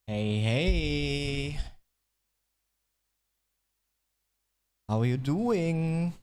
Hey, hey. How are you doing?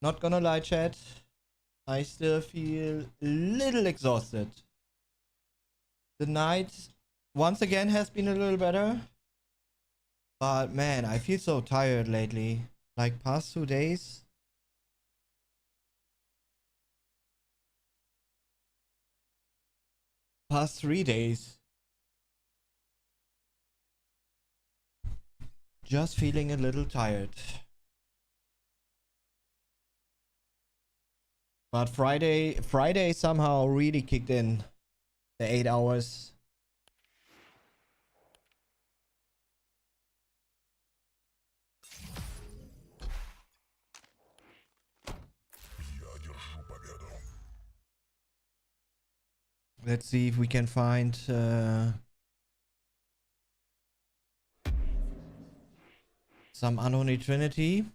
Not gonna lie, chat. I still feel a little exhausted. The night, once again, has been a little better. But man, I feel so tired lately. Like past 2 days. Past 3 days. Just feeling a little tired. But Friday somehow really kicked in. The 8 hours. Let's see if we can find some Unholy Trinity.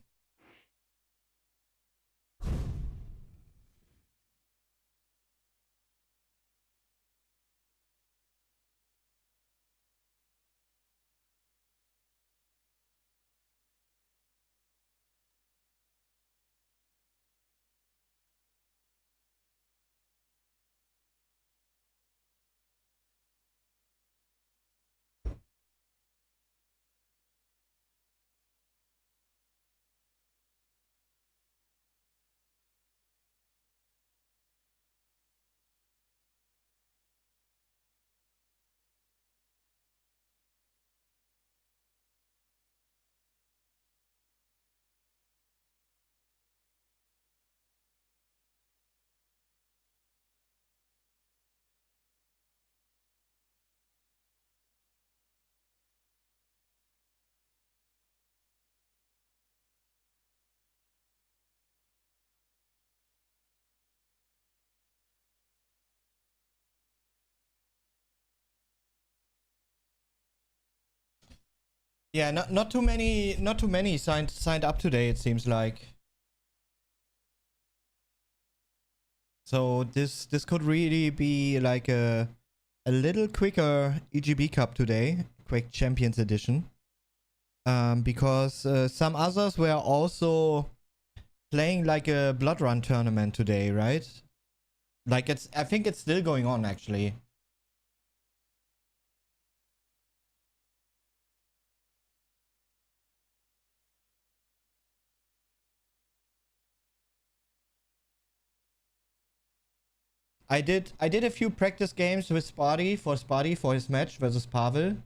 Yeah, not too many signed up today, it seems like. So this could really be like a little quicker EGB Cup today, Quake Champions Edition. Because some others were also playing like a Blood Run tournament today, right? Like I think it's still going on actually. I did a few practice games with Spotty for his match versus Pavel.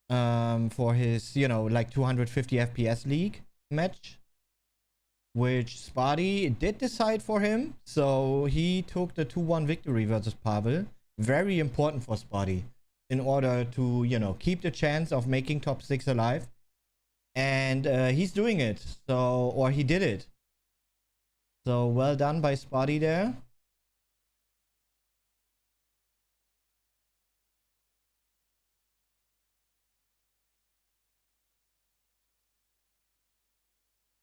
For his, like 250 FPS league match, which Spotty did decide for him. So he took the 2-1 victory versus Pavel. Very important for Spotty in order to, keep the chance of making top 6 alive. And he's doing it. Or he did it. So well done by Spotty there.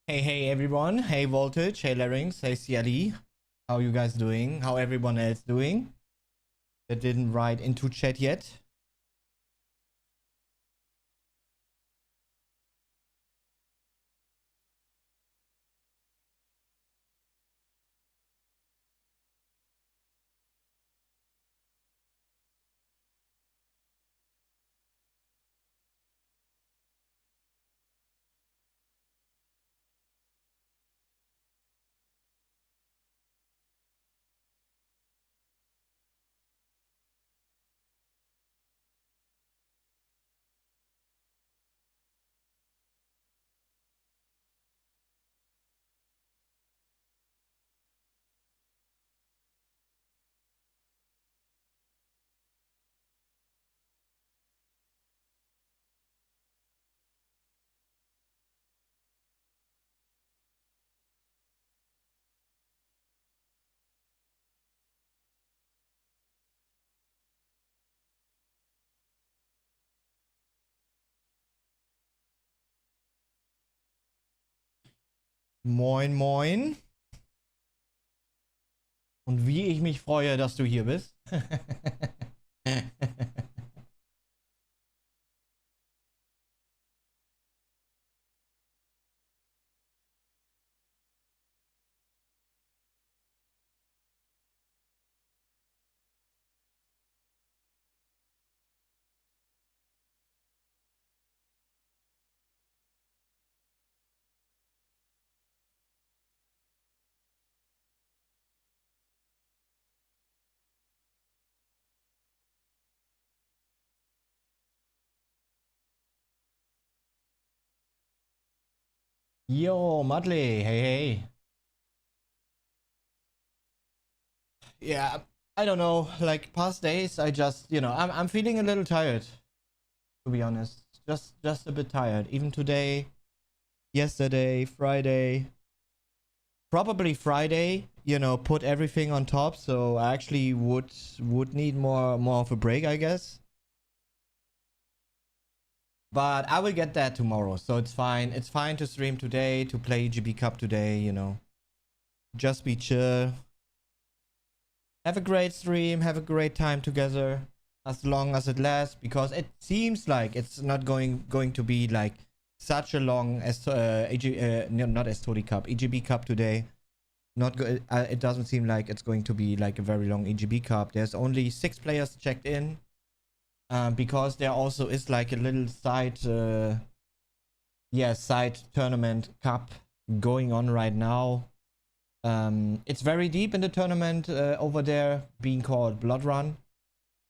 Hey everyone. Hey Voltage. Hey Larynx. Hey CLE. How you guys doing? How everyone else doing? that didn't write into chat yet. Moin, moin. Und wie ich mich freue, dass du hier bist. Yo, Mudley, hey, hey. Yeah, I don't know. Like past days, I just, I'm feeling a little tired, to be honest. Just a bit tired. Even today, yesterday, Friday, probably Friday. Put everything on top. So I actually would need more of a break, I guess. But I will get that tomorrow, so it's fine. It's fine to stream today, to play EGB Cup today, Just be chill. Have a great stream, have a great time together, as long as it lasts, because it seems like it's not going to be like such a long not Estori Cup, EGB Cup today. It doesn't seem like it's going to be like a very long EGB Cup. There's only 6 players checked in. Because there also is like a little side tournament cup going on right now. It's very deep in the tournament over there, being called Blood Run.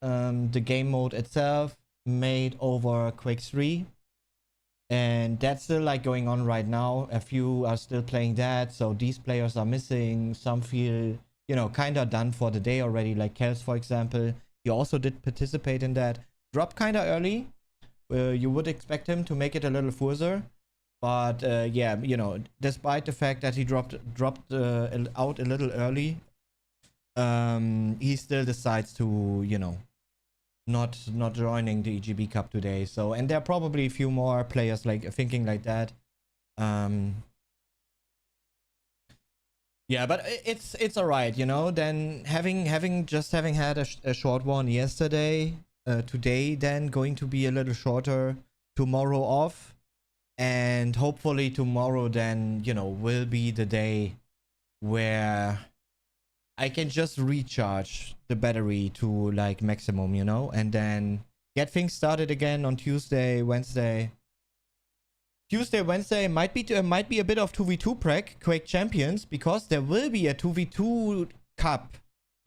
The game mode itself made over Quake 3, and that's still like going on right now. A few are still playing that, so these players are missing. Some feel kind of done for the day already, like Kels, for example. He also did participate in that. Dropped kind of early. You would expect him to make it a little further. But yeah, despite the fact that he dropped out a little early, he still decides to, not joining the EGB Cup today. So, and there are probably a few more players like thinking like that. Yeah, but it's alright, Then having had a short one yesterday, today then going to be a little shorter, tomorrow off, and hopefully tomorrow then will be the day where I can just recharge the battery to like maximum, and then get things started again on Tuesday, Wednesday. Wednesday might be a bit of 2v2 prec, Quake Champions, because there will be a 2v2 cup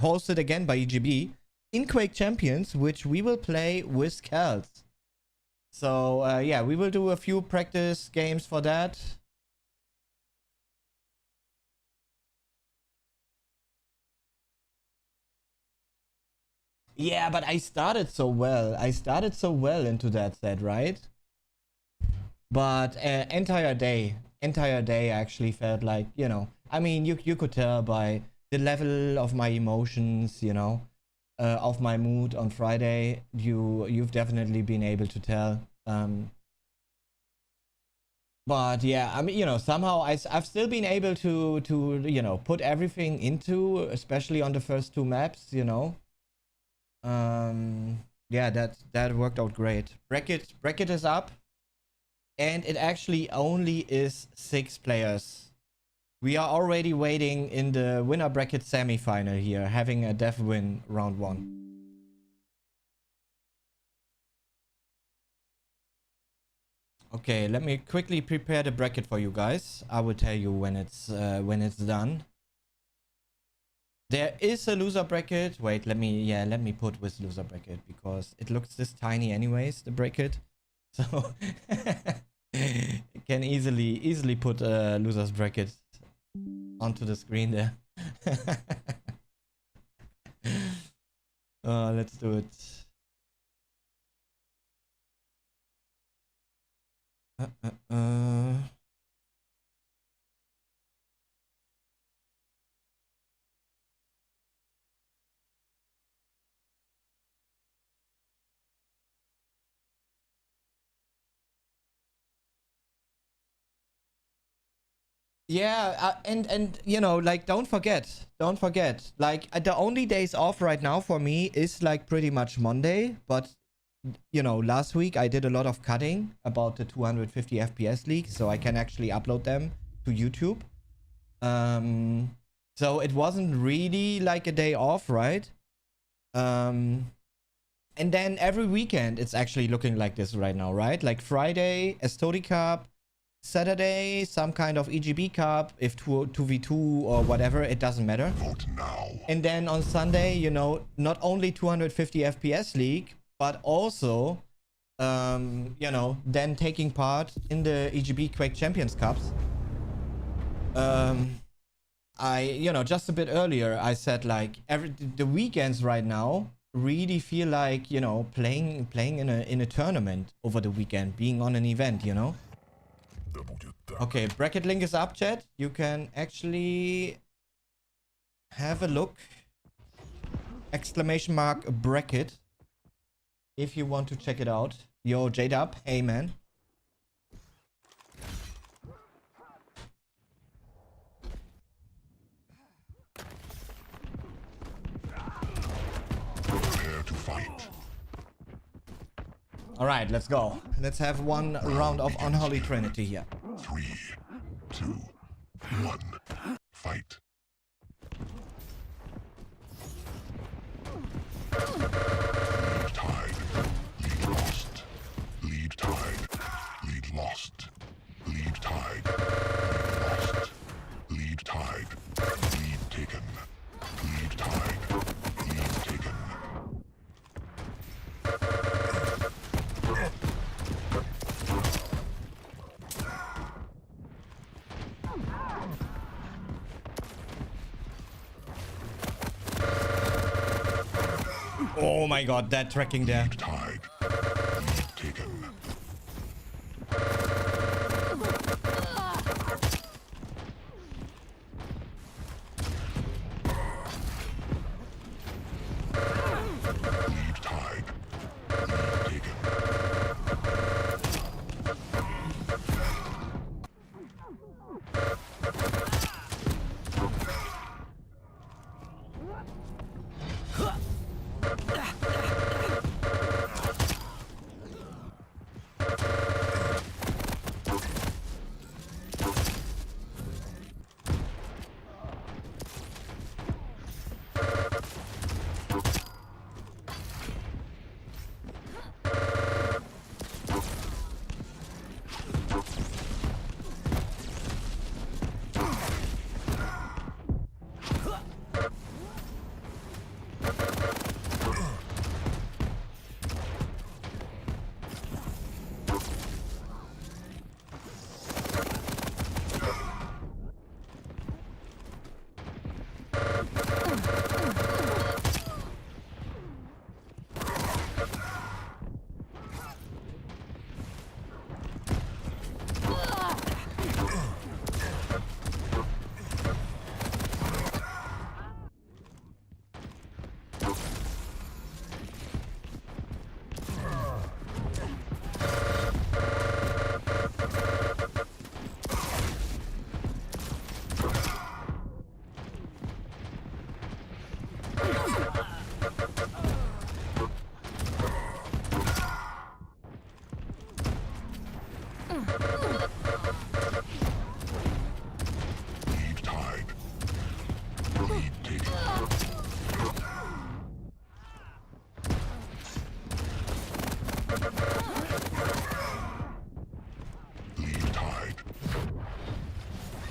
hosted again by EGB in Quake Champions, which we will play with Kels. So yeah, we will do a few practice games for that. Yeah, but I started so well. Into that set, right? But entire day actually felt like, I mean, you could tell by the level of my emotions, of my mood on Friday. You've definitely been able to tell. But yeah, I mean, somehow I've still been able to put everything into, especially on the first 2 maps, Yeah, that worked out great. Bracket is up, and it actually only is 6 players. We are already waiting in the winner bracket semi-final here, having a dev win round 1. Okay, let me quickly prepare the bracket for you guys. I will tell you when it's done. There is a loser bracket. Wait, let me put with loser bracket because it looks this tiny anyways, the bracket. So it can easily put a loser's bracket onto the screen there. Let's do it. Yeah, and you know, like, don't forget, like, the only days off right now for me is like pretty much Monday, but you know, last week I did a lot of cutting about the 250 FPS leaks, so I can actually upload them to YouTube. So it wasn't really like a day off, right? And then every weekend it's actually looking like this right now, right? Like Friday, Estodi Cup, Saturday, some kind of EGB Cup, if 2v2 or whatever, it doesn't matter. And then on Sunday, you know, not only 250 FPS League, but also, you know, then taking part in the EGB Quake Champions Cups. You know, just a bit earlier, I said like the weekends right now really feel like, you know, playing in a tournament over the weekend, being on an event, you know. Okay, bracket link is up, chat. You can actually have a look. Exclamation mark bracket if you want to check it out. Yo, J-Dub, hey man. Prepare to fight. All right, let's go. Let's have one round of Unholy Trinity here. 3, 2, 1, fight. Lead tied, lead lost. Lead tied, lead lost. Lead tied, lead lost. Lead tied, lead taken. Lead tied, lead taken. Oh my god, that tracking there. Lead tied, lead taken. Lead tied, lead taken.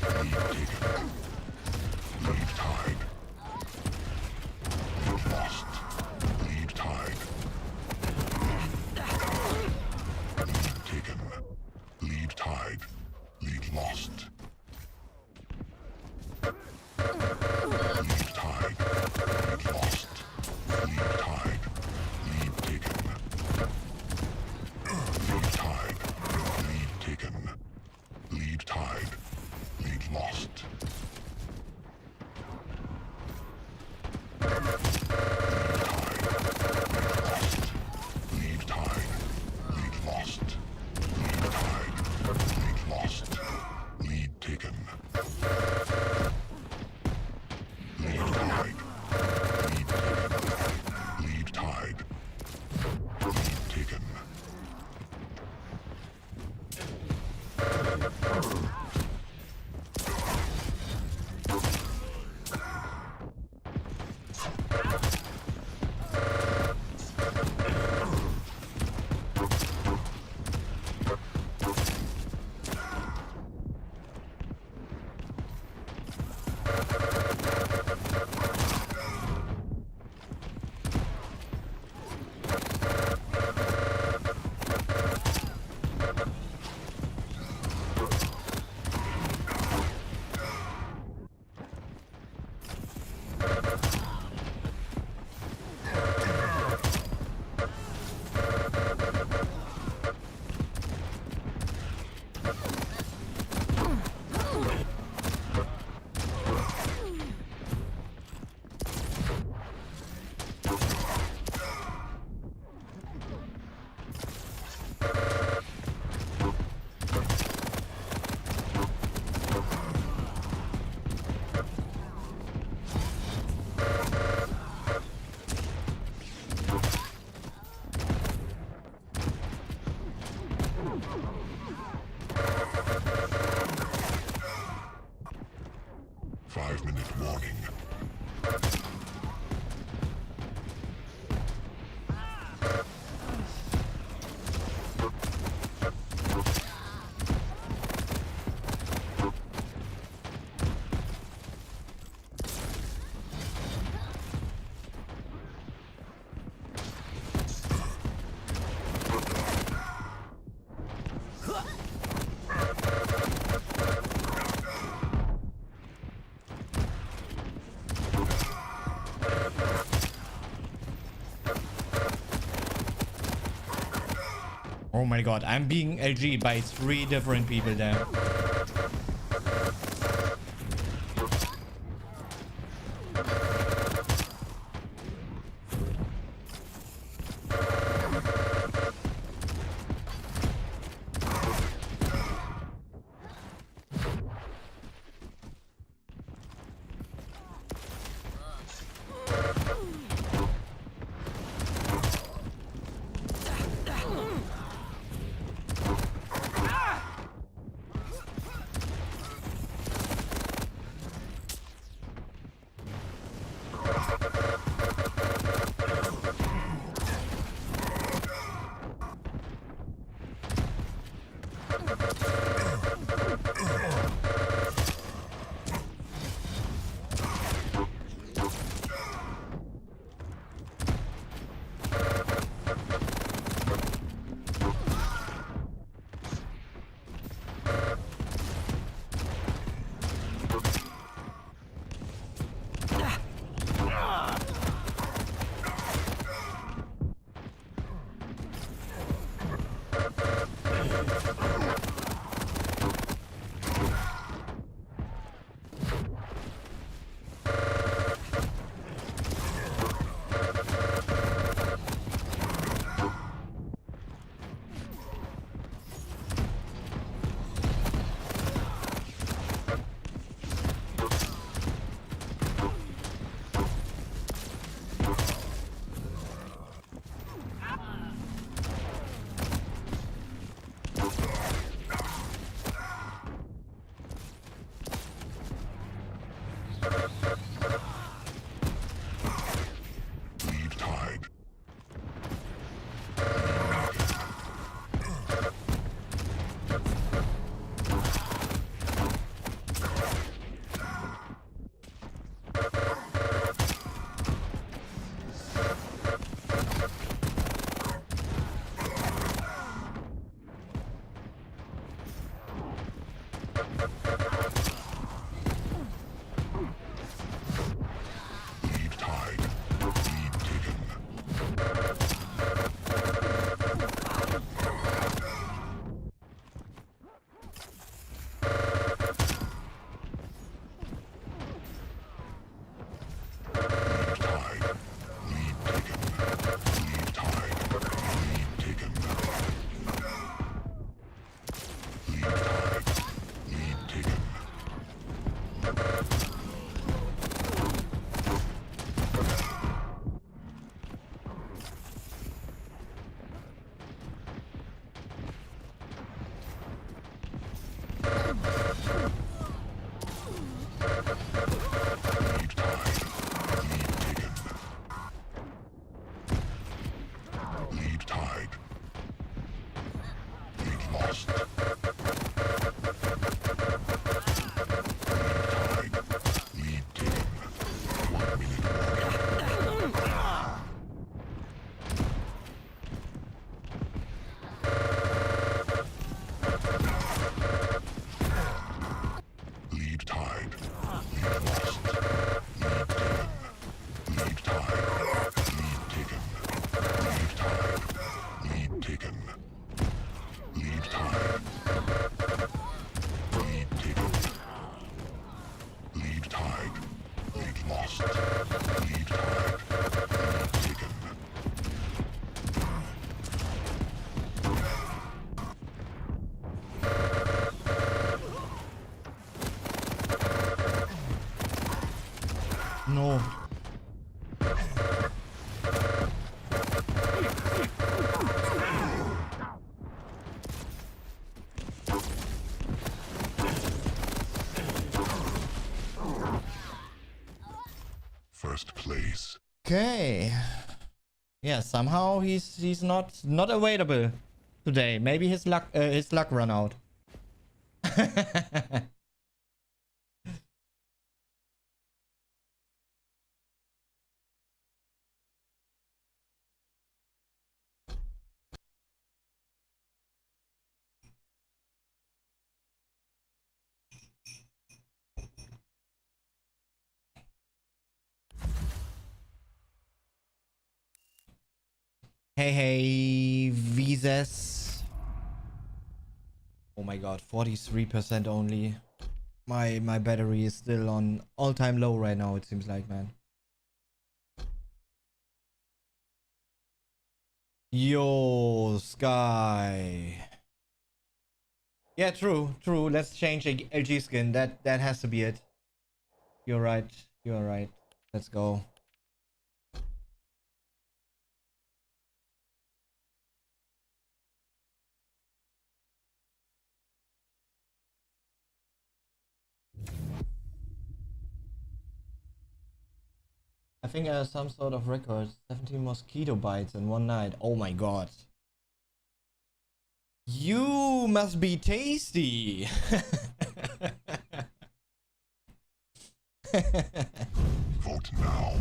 Lead taken. Lead tied. Lead lost. Lead tied. Lead taken. Lead tied. Lead lost. Lead tied. Lead lost. Lead tied. Lead taken. Lead tied. Lead taken. Lead tied. Lead lost. Lead tied. Lead lost. Lead tied. Lead lost. Lead taken. Lead tied. Lead taken. Lead tied. Lead taken. 5-minute warning. Oh my god, I'm being LG by 3 different people there. tied. Lead lost. Lead taken. Lead tied. Lead taken. Lead tied. Lead taken. Lead tied. Lead lost. Lead tied. Lead taken. No. First place. Okay. Yeah, somehow he's not available today. Maybe his luck run out. Hey, Visas. Oh my god, 43% only. My battery is still on all-time low right now, it seems like, man. Yo, Sky. Yeah, true. Let's change LG skin. That has to be it. You're right. Let's go. I think I have some sort of record. 17 mosquito bites in one night. Oh my god. You must be tasty. Vote now.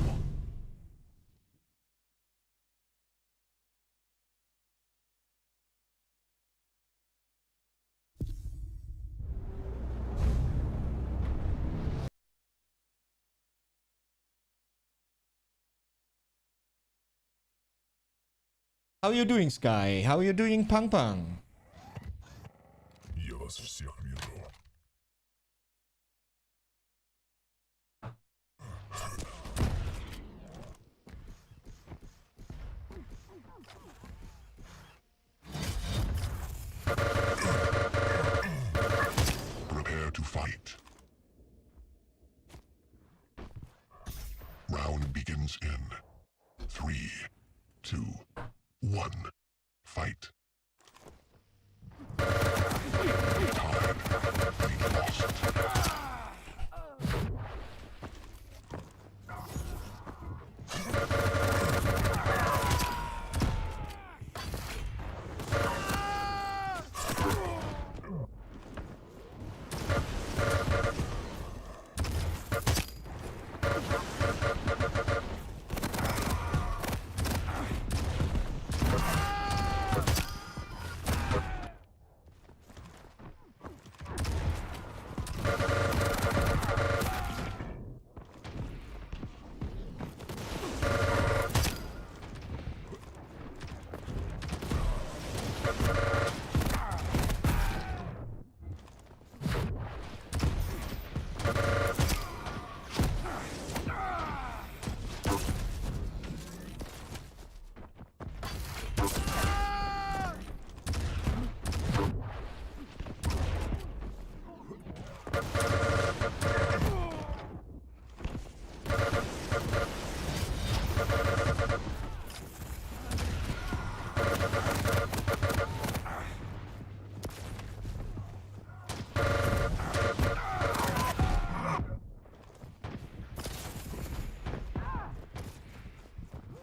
How you doing, Sky? How you doing, Pang Pang? Я вас всех вижу. Prepare to fight. Round begins in 3, 2, 1. Fight. Time. Lead lost.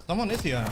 Someone is here.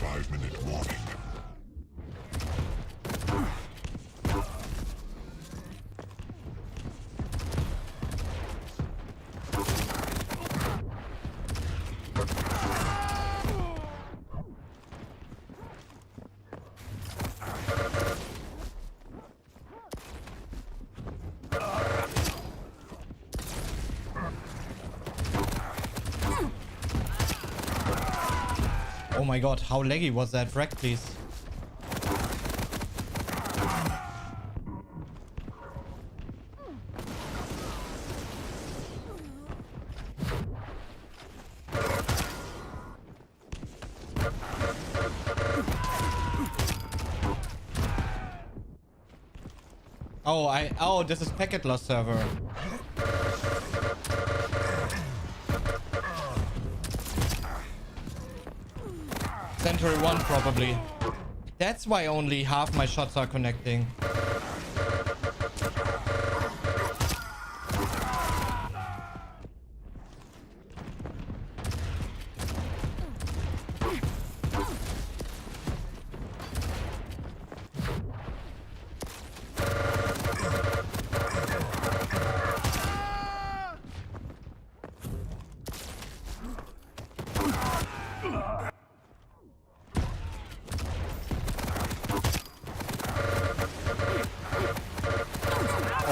5-minute warning. Oh my god, how laggy was that frag, please? Oh, this is packet loss server. Century 1 probably. That's why only half my shots are connecting.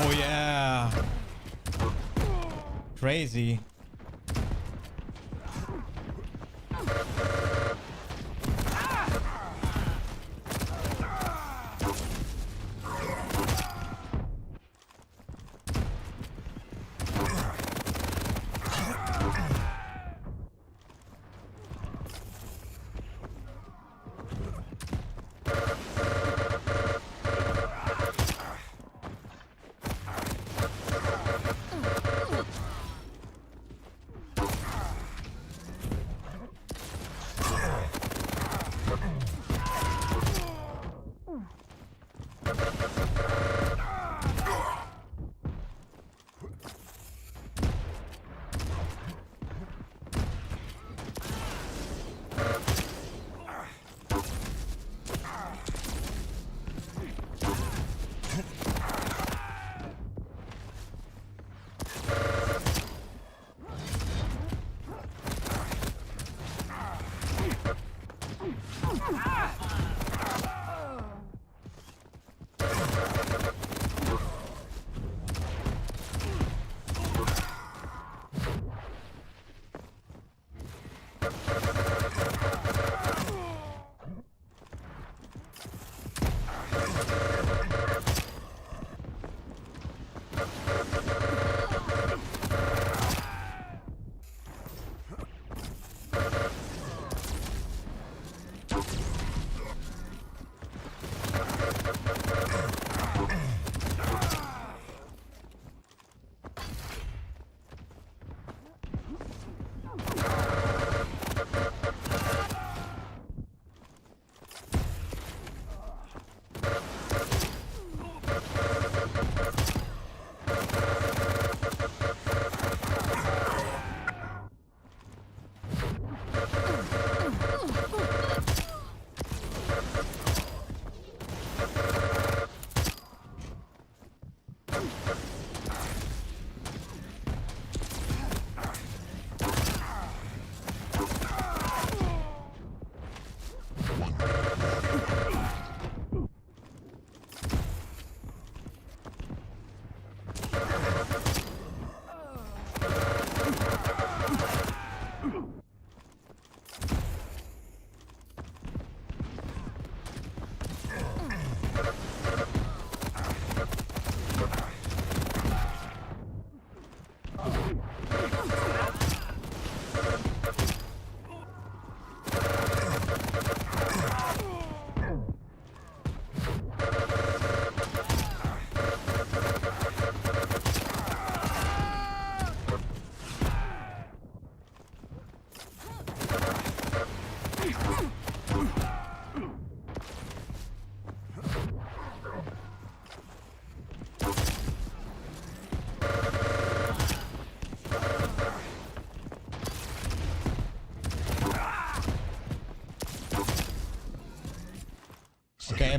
Oh yeah. Crazy.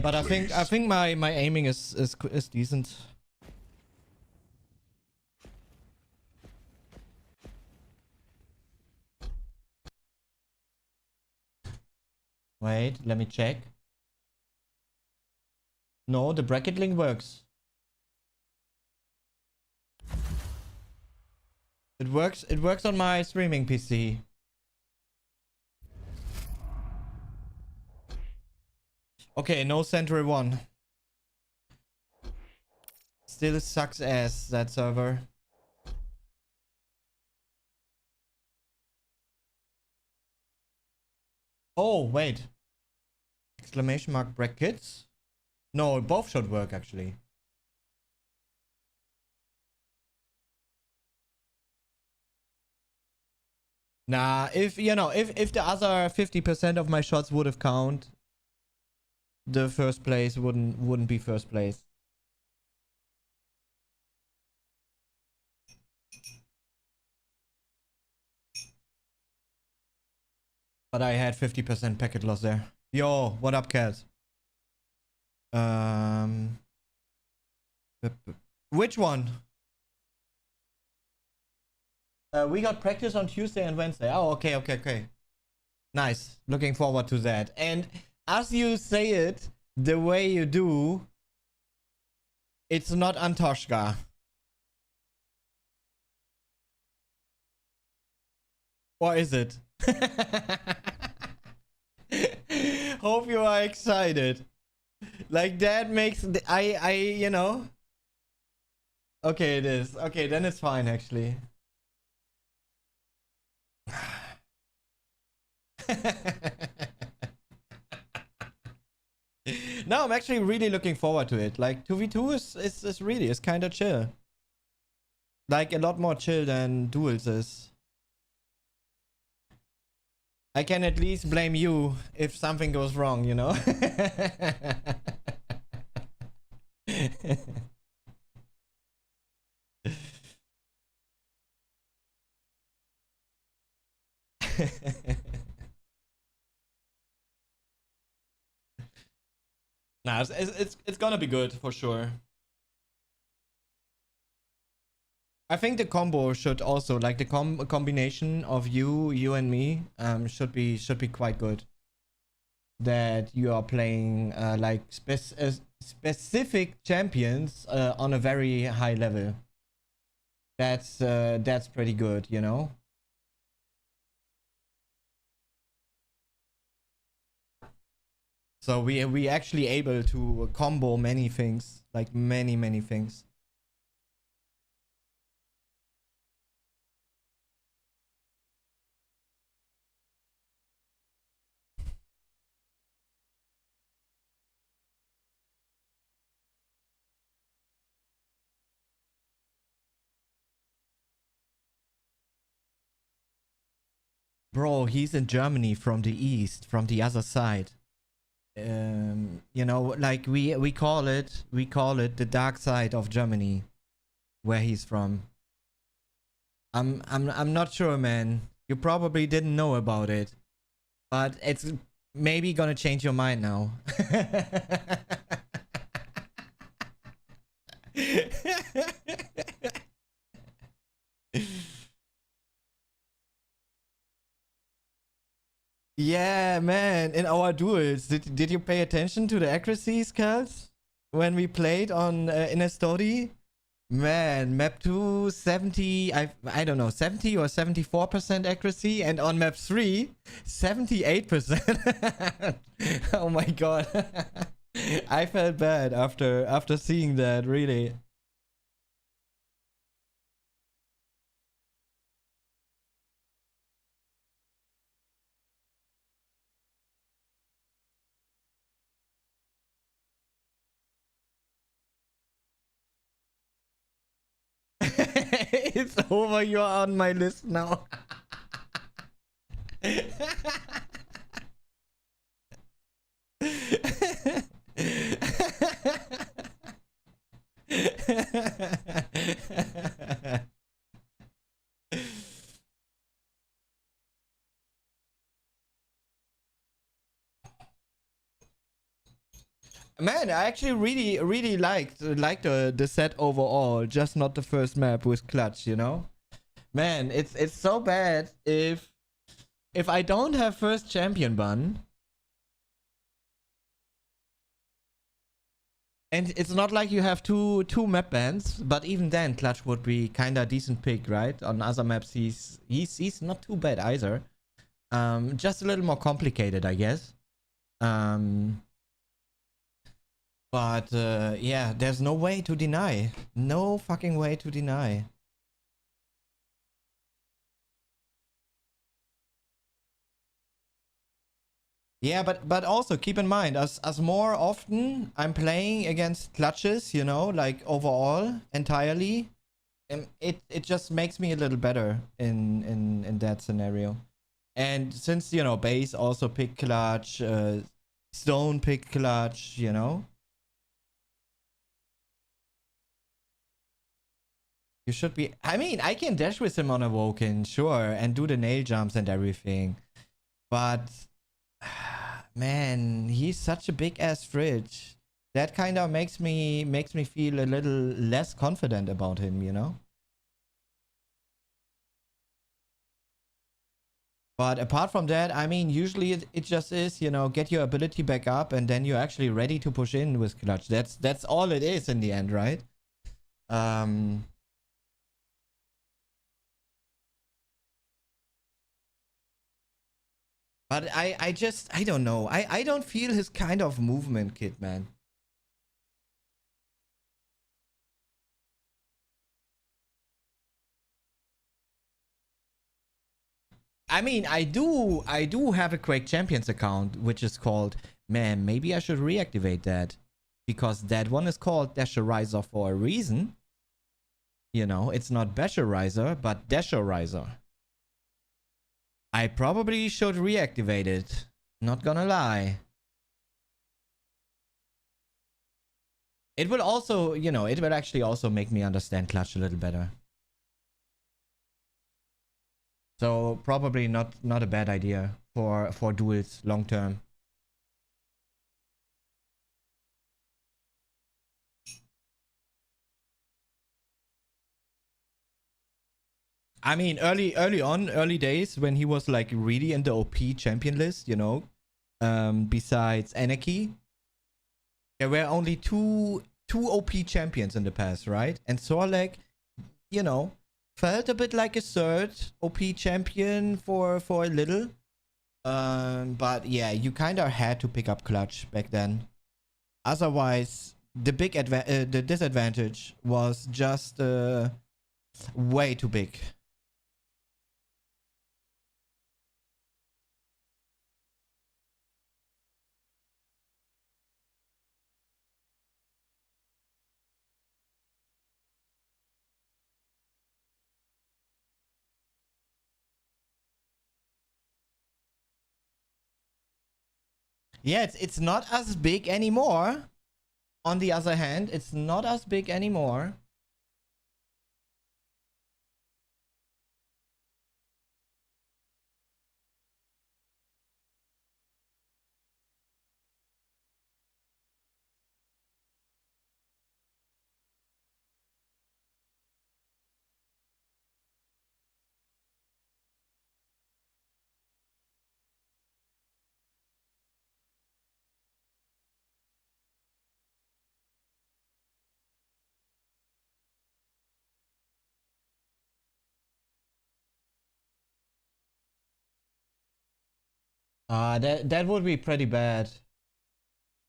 but I think my aiming is decent. Wait, let me check. No, the bracket link works. It works on my streaming PC. Okay, no Century 1. Still sucks ass, that server. Oh, wait. Exclamation mark brackets? No, both should work actually. Nah, if you know, if the other 50% of my shots would have count, the first place wouldn't be first place. But I had 50% packet loss there. Yo, what up, cat? Which one? We got practice on Tuesday and Wednesday. Oh, okay. Nice. Looking forward to that. And as you say it, the way you do, it's not Antoshka. Or is it? Hope you are excited. Like that makes I you know. Okay, it is. Okay, then it's fine actually. No, I'm actually really looking forward to it. Like 2v2 is really is kind of chill. Like a lot more chill than duels is. I can at least blame you if something goes wrong, you know? Nah, it's gonna be good for sure. I think the combo should also like the combination of you and me should be quite good. That you are playing like specific champions on a very high level. That's pretty good, you know. So we actually able to combo many things, like many things. Bro, he's in Germany from the east, from the other side. You know, like we call it the dark side of Germany, where he's from. I'm not sure, man. You probably didn't know about it, but it's maybe gonna change your mind now. Yeah, man. In our duels, did you pay attention to the accuracy scales when we played on in a story? Man, map 2, 70, I don't know, 70 or 74% accuracy, and on map 3, 78%. Oh my god. I felt bad after seeing that, really. It's over, you're on my list now. Man, I actually really liked the set overall, just not the first map with clutch, you know? Man, it's so bad if I don't have first champion bun. And it's not like you have two map bans, but even then clutch would be kinda decent pick, right? On other maps he's not too bad either. Just a little more complicated, I guess. But yeah, there's no way to deny. No fucking way to deny. Yeah, but also keep in mind, as more often I'm playing against clutches, you know, like overall entirely, it just makes me a little better in that scenario. And since, you know, base also pick clutch, stone pick clutch, you know. You should be. I mean, I can dash with him on a Woken, sure, and do the nail jumps and everything. But man, he's such a big ass fridge. That kind of makes me feel a little less confident about him, you know? But apart from that, I mean, usually it just is, you know, get your ability back up and then you're actually ready to push in with clutch. That's all it is in the end, right? But I don't know. I don't feel his kind of movement kit, man. I mean, I do have a Quake Champions account, which is called, man, maybe I should reactivate that. Because that one is called Dasherizer for a reason. You know, it's not Basherizer, but Dasherizer. I probably should reactivate it. Not gonna lie. It will also, you know, it will actually also make me understand clutch a little better. So probably not a bad idea for duels long term. I mean, early days when he was like really in the OP champion list, you know, besides Anarchy, there were only two OP champions in the past, right? And Sorlek, you know, felt a bit like a third OP champion for a little. But yeah, you kind of had to pick up clutch back then. Otherwise, the the disadvantage was just way too big. Yeah, it's not as big anymore. On the other hand, it's not as big anymore. That would be pretty bad.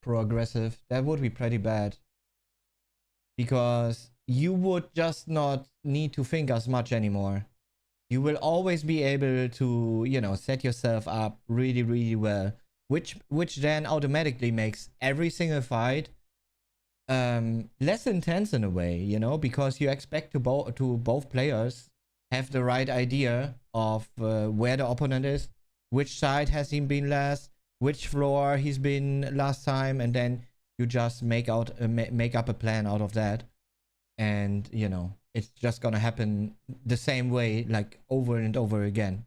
Pro-aggressive. That would be pretty bad. Because you would just not need to think as much anymore. You will always be able to, you know, set yourself up really well. Which then automatically makes every single fight less intense in a way, you know, because you expect to both players have the right idea of where the opponent is, which side has he been last, which floor he's been last time, and then you just make up a plan out of that, and you know it's just gonna happen the same way, like over and over again.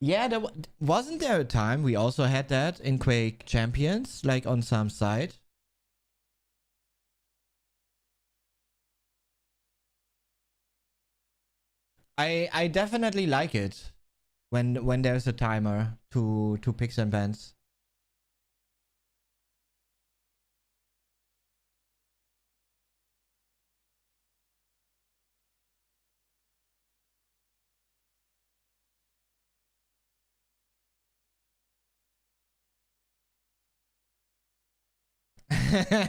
Yeah, wasn't there a time we also had that in Quake Champions, like on some side? I definitely like it when there's a timer to picks and bans.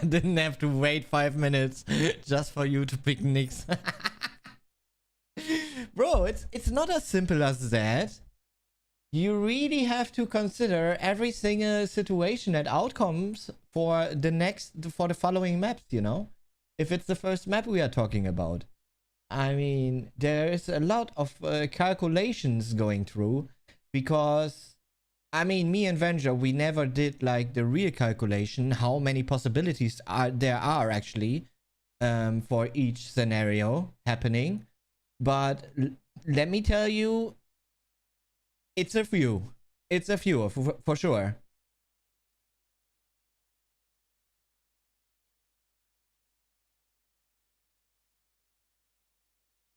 Didn't have to wait 5 minutes just for you to pick Nyx. Bro, it's not as simple as that. You really have to consider every single situation and outcomes for the following maps, you know? If it's the first map we are talking about. I mean, there is a lot of calculations going through because, I mean, me and Venger, we never did like the real calculation, how many possibilities there are actually for each scenario happening. But let me tell you, it's a few. It's a few, for sure.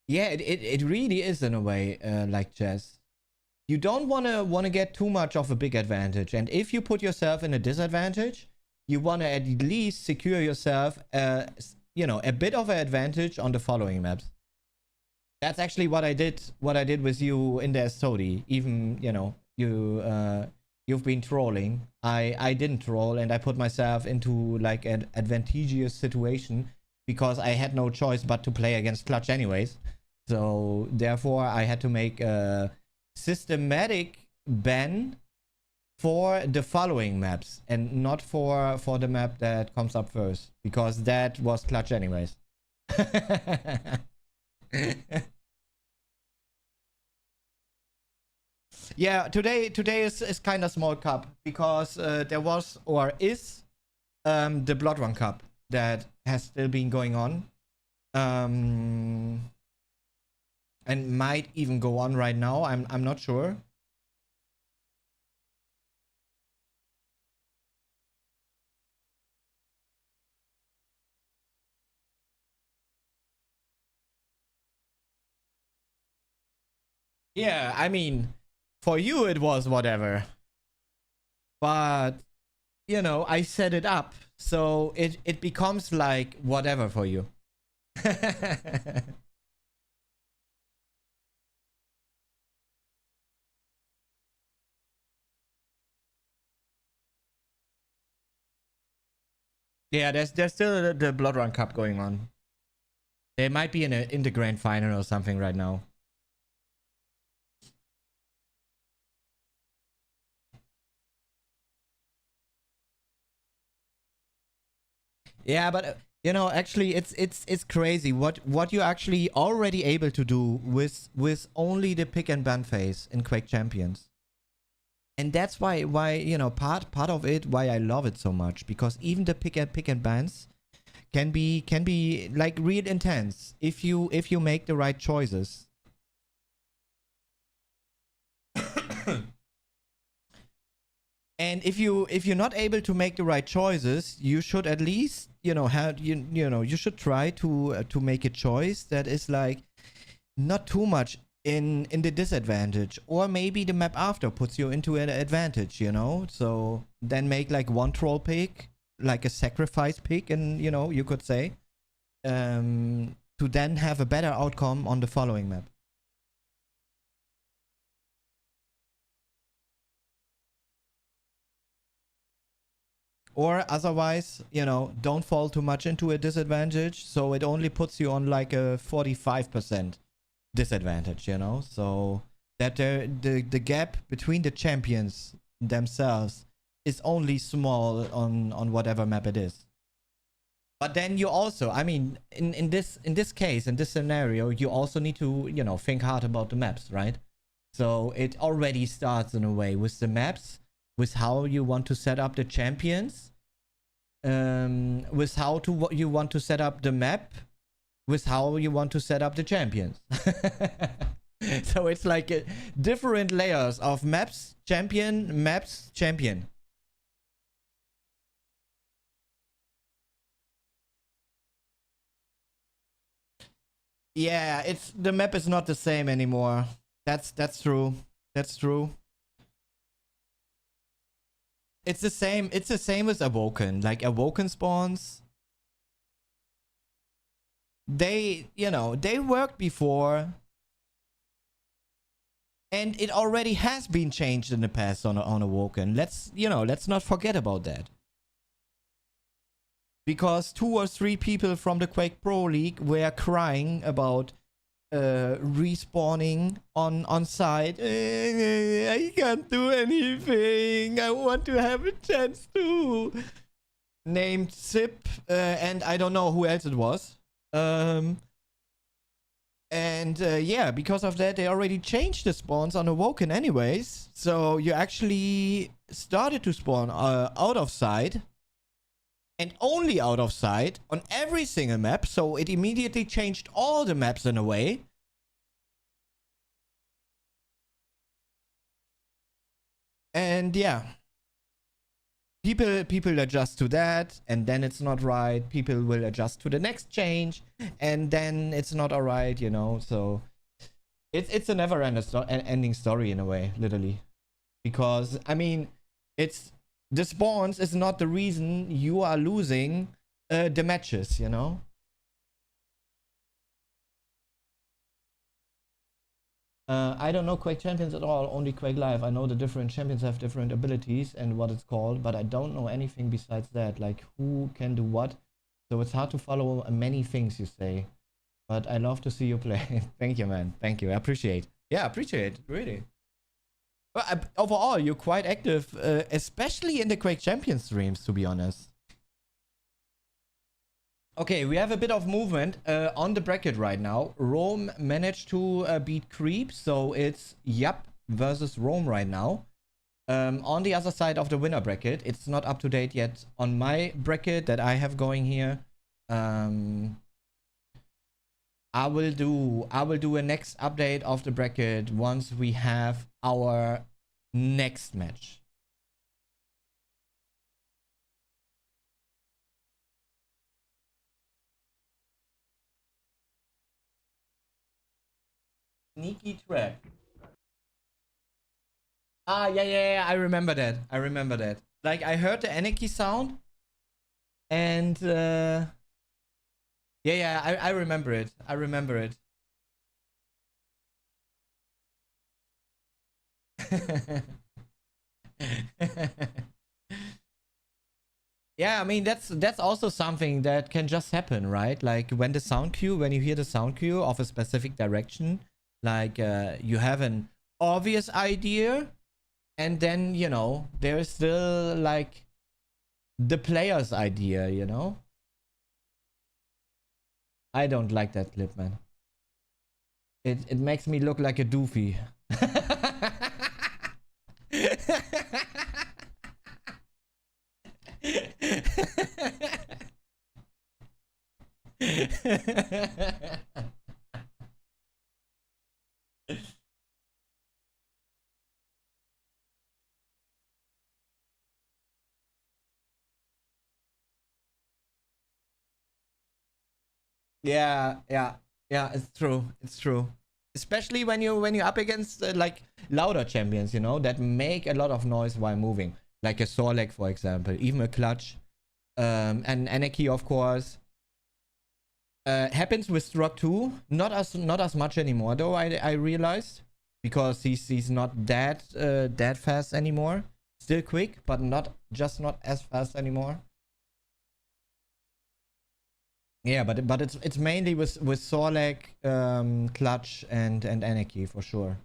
Yeah, it really is in a way like chess. You don't wanna get too much of a big advantage, and if you put yourself in a disadvantage, you wanna at least secure yourself, a bit of an advantage on the following maps. That's actually what I did. What I did with you in the Estodi. Even you've been trolling. I didn't troll, and I put myself into like an advantageous situation because I had no choice but to play against Clutch anyways. So therefore, I had to make a systematic ban for the following maps and not for the map that comes up first, because that was Clutch anyways. Yeah, today is kind of small cup because there was or is the Blood Run Cup that has still been going on, and might even go on right now. I'm not sure. Yeah, I mean, for you it was whatever, but I set it up so it becomes like whatever for you. Yeah, there's still the Blood Run Cup going on. They might be in the grand final or something right now. Yeah, but actually, it's crazy what you're actually already able to do with only the pick and ban phase in Quake Champions, and that's why part of it why I love it so much, because even the pick and bans can be like real intense if you make the right choices. And if you're not able to make the right choices, you should at least have you should try to make a choice that is like not too much in the disadvantage, or maybe the map after puts you into an advantage, so then make like one troll pick, like a sacrifice pick, and you could say to then have a better outcome on the following map. Or otherwise, don't fall too much into a disadvantage, so it only puts you on like a 45% disadvantage, so that the gap between the champions themselves is only small on whatever map it is. But then you also, I mean, in this case, in this scenario, you also need to think hard about the maps, right? So it already starts in a way with the maps, with how you want to set up the champions, with how you want to set up the map, with how you want to set up the champions. So it's like different layers of maps, champion, maps, champion. Yeah, it's the map is not the same anymore. That's true. That's true. It's the same. It's the same as Awoken. Like Awoken spawns. They, you know, they worked before. And it already has been changed in the past on Awoken. Let's, you know, let's not forget about that. Because 2 or 3 people from the Quake Pro League were crying about respawning on site. I can't do anything. I want to have a chance to. Named Zip, and I don't know who else it was. Yeah, because of that, they already changed the spawns on Awoken anyways. So you actually started to spawn out of sight. And only out of sight on every single map. So it immediately changed all the maps in a way. And yeah. People adjust to that, and then it's not right. People will adjust to the next change, and then it's not alright, you know. So it's a never-ending story in a way, literally, because I mean, it's the spawns is not the reason you are losing the matches, you know. I don't know Quake Champions at all, only Quake Live. I know the different champions have different abilities and what it's called, but I don't know anything besides that, like who can do what. So it's hard to follow many things you say, but I love to see you play. Thank you, man. Thank you. I appreciate. Yeah, I appreciate it, really. But overall, you're quite active, especially in the Quake Champions streams, to be honest. Okay, we have a bit of movement on the bracket right now. Rome managed to beat Creep, so it's Yap versus Rome right now. On the other side of the winner bracket, it's not up to date yet on my bracket that I have going here. I will do a next update of the bracket once we have our next match. Sneaky trap. Ah, yeah, I remember that. I remember that. Like, I heard the anarchy sound. And, yeah, I remember it. I remember it. Yeah, I mean, that's also something that can just happen, right? Like, when you hear the sound cue of a specific direction, like, you have an obvious idea, and then, you know, there is still, like, the player's idea, you know? I don't like that clip, man. It makes me look like a doofy. Yeah, it's true. It's true. Especially when you're up against like louder champions, you know, that make a lot of noise while moving, like a Sorlek, for example, even a Clutch, and Anarchy, of course. Happens with Struck too, not as much anymore though. I realized, because he's not that fast anymore. Still quick, but not as fast anymore. Yeah, but it's mainly with Sorlek, Clutch, and Anarchy for sure.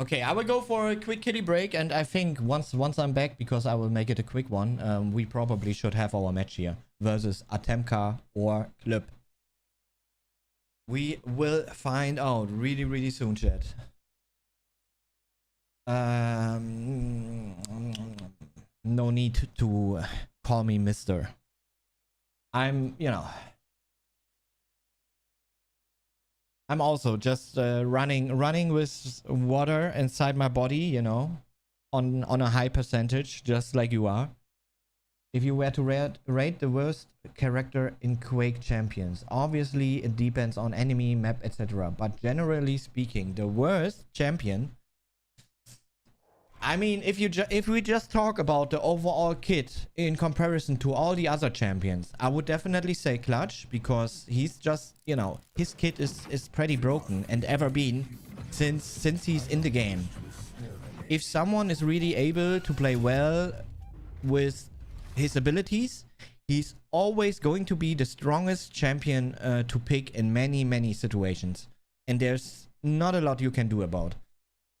Okay, I will go for a quick kitty break, and I think once I'm back, because I will make it a quick one, we probably should have our match here versus Atemka or Clip. We will find out really soon, chat. No need to call me Mister. I'm, you know, I'm also just running with water inside my body, you know, on a high percentage, just like you are. If you were to rate the worst character in Quake Champions, obviously it depends on enemy, map, etc. But generally speaking, the worst champion. I mean, if we just talk about the overall kit in comparison to all the other champions, I would definitely say Clutch, because he's just, you know, his kit is pretty broken and ever been since he's in the game. If someone is really able to play well with his abilities, he's always going to be the strongest champion to pick in many situations, and there's not a lot you can do about.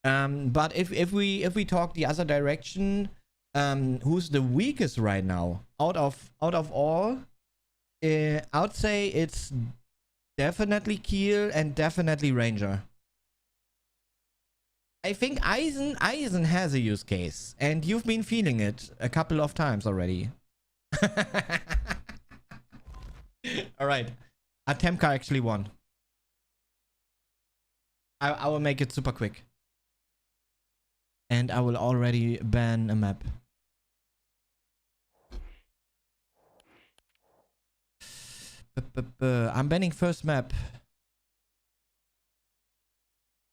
But if we talk the other direction, who's the weakest right now out of all? I'd say it's definitely Keel and definitely Ranger. I think Eisen has a use case, and you've been feeling it a couple of times already. All right, Atemka actually won. I will make it super quick. And I will already ban a map. I'm banning first map.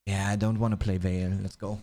Yeah, I don't want to play Veil. Let's go.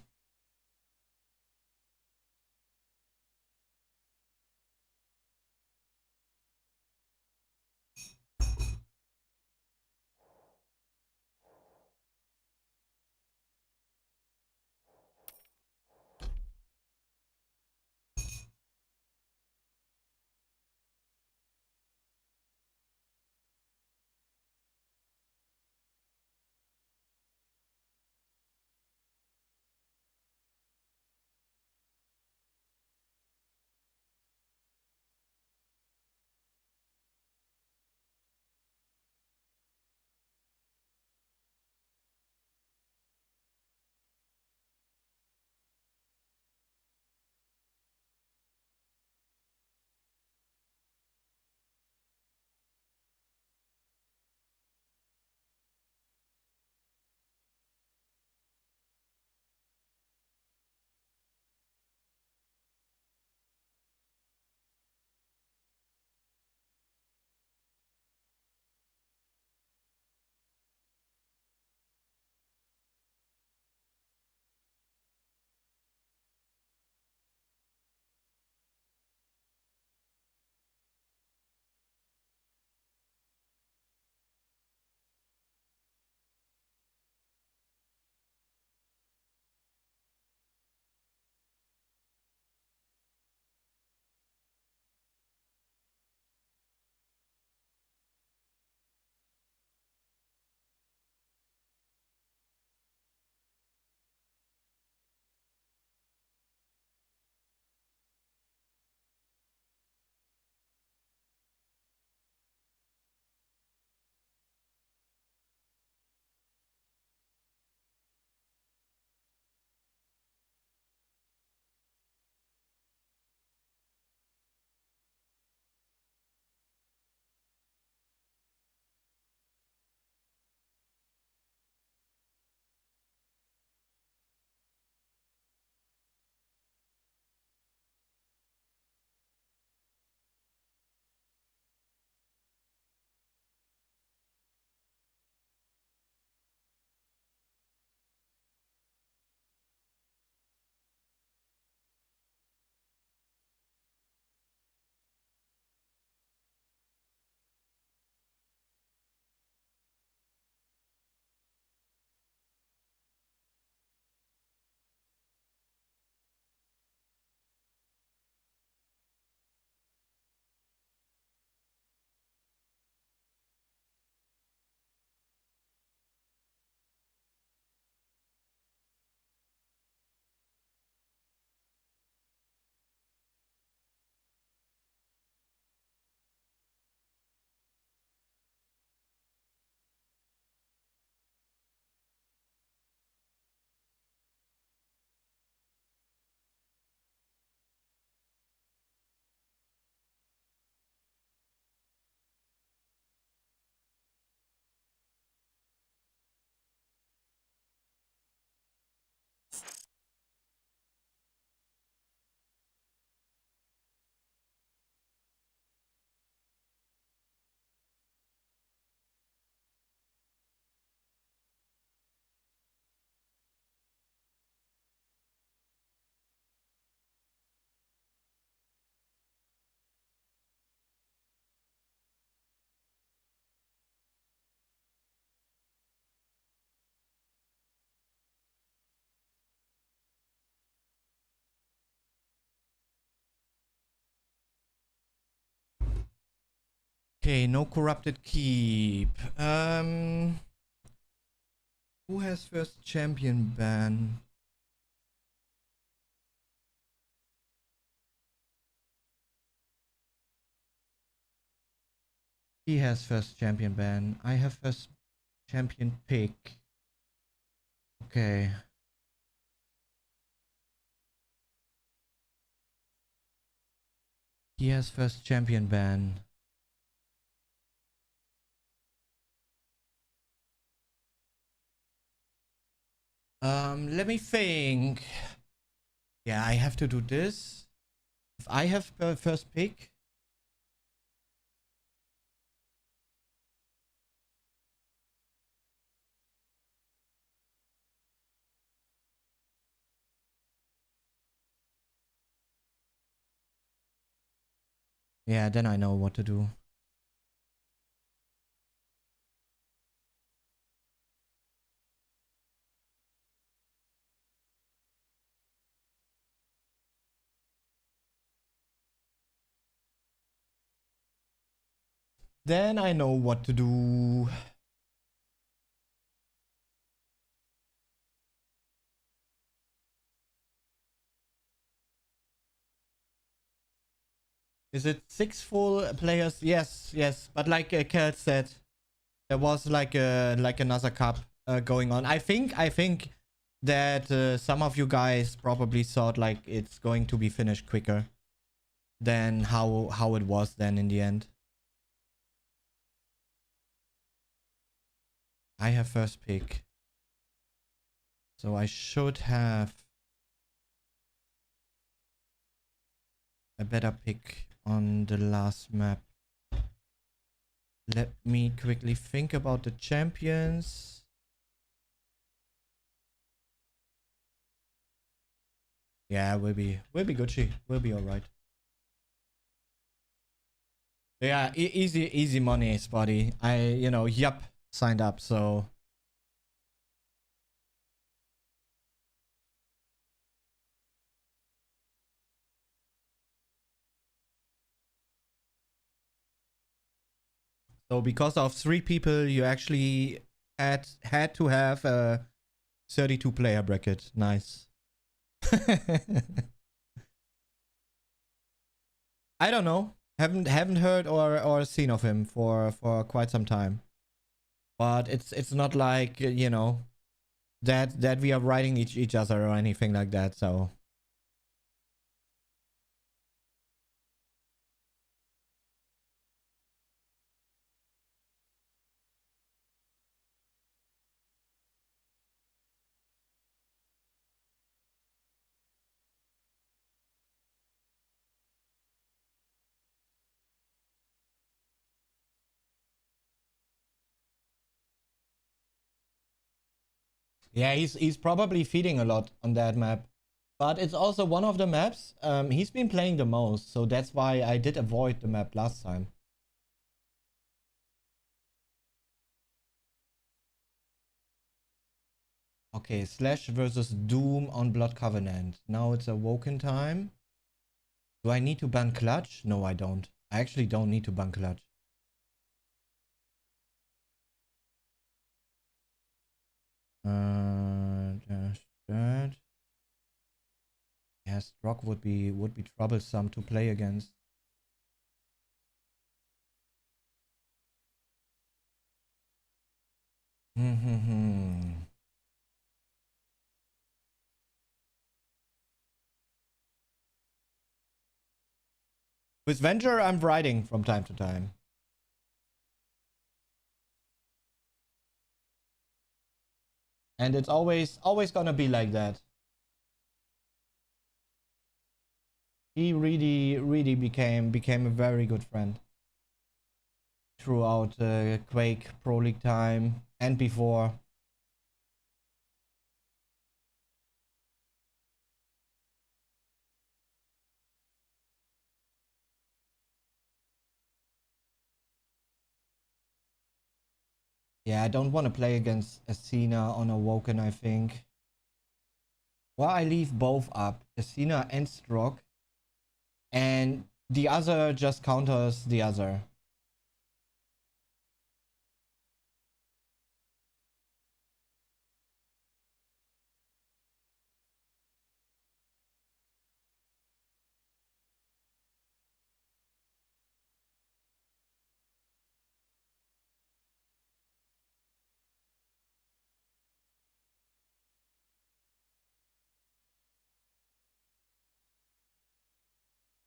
Okay, no corrupted keep. Who has first champion ban? He has first champion ban. I have first champion pick. Okay. He has first champion ban. Let me think. Yeah, I have to do this. If I have first pick. Yeah, then I know what to do. Then I know what to do. Is it 6 full players? Yes, yes. But like Kel said, there was like another cup going on. I think that some of you guys probably thought like it's going to be finished quicker than how it was then in the end. I have first pick, so I should have a better pick on the last map. Let me quickly think about the champions. Yeah, we'll be Gucci. We'll be alright. Yeah, easy money, Spotty. Yup, signed up, so. So because of 3 people, you actually had to have a 32 player bracket. Nice. I don't know. Haven't heard or seen of him for quite some time. But it's not like, that we are writing each other or anything like that, so. Yeah, he's probably feeding a lot on that map. But it's also one of the maps he's been playing the most, so that's why I did avoid the map last time. Okay, Slash versus Doom on Blood Covenant. Now it's Awoken time. Do I need to ban Clutch? No, I don't. I actually don't need to ban Clutch. Just that. Yeah, Strock would be troublesome to play against. With Venture, I'm riding from time to time. And it's always gonna be like that. He really became a very good friend throughout Quake Pro League time and before. Yeah, I don't want to play against Athena on Awoken, I think. Well, I leave both up, Athena and Strock. And the other just counters the other.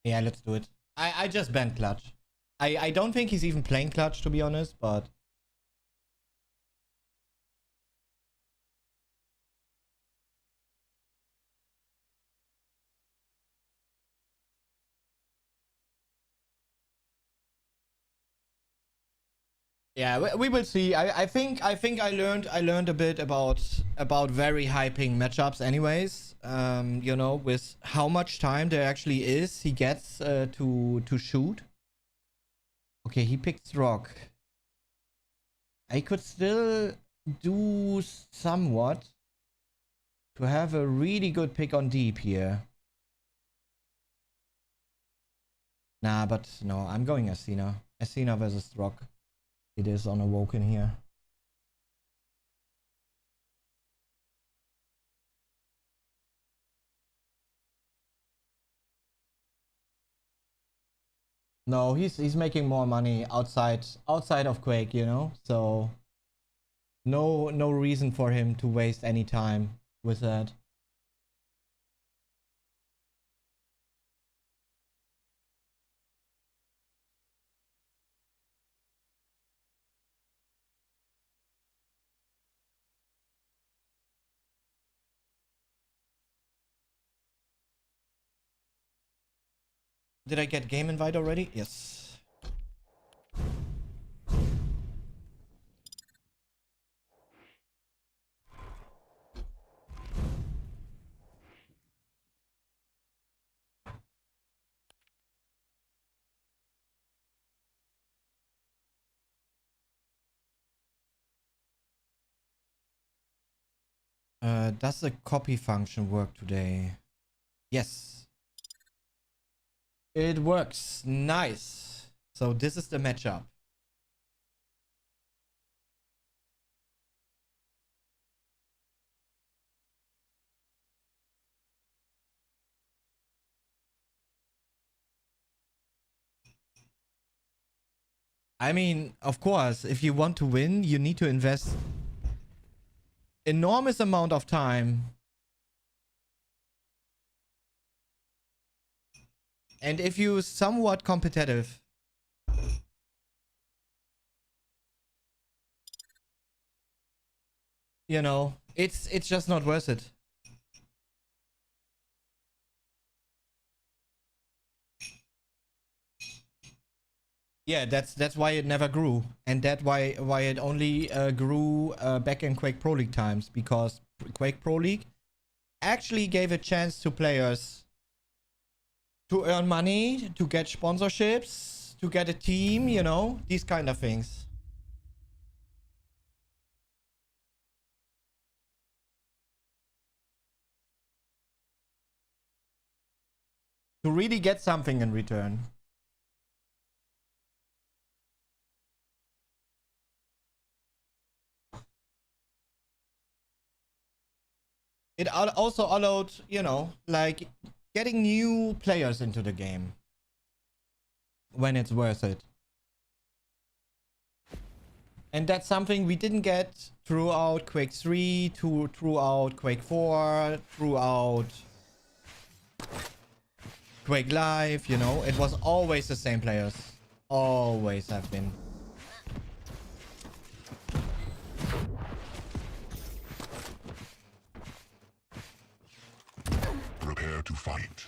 Yeah, let's do it. I just banned Clutch. I don't think he's even playing Clutch, to be honest, but... Yeah, we will see. I think I learned a bit about very high ping matchups anyways. You know, with how much time there actually is he gets to shoot. Okay, he picked Rock. I could still do somewhat to have a really good pick on deep here. Nah, but no, I'm going Asina. Asina versus Rock. It is on Awoken here. No, he's making more money outside of Quake, you know? So no reason for him to waste any time with that. Did I get game invite already? Yes. Does the copy function work today? Yes. It works. Nice. So this is the matchup. I mean, of course, if you want to win, you need to invest enormous amount of time. And if you somewhat competitive, you know, it's just not worth it. Yeah, that's why it never grew, and that's why it only grew back in Quake Pro League times, because Quake Pro League actually gave a chance to players to earn money, to get sponsorships, to get a team, you know, these kind of things. To really get something in return. It also allowed, you know, like getting new players into the game when it's worth it. And that's something we didn't get throughout Quake 3, throughout Quake 4, throughout Quake Live, you know. It was always the same players. Always have been. Prepare to fight.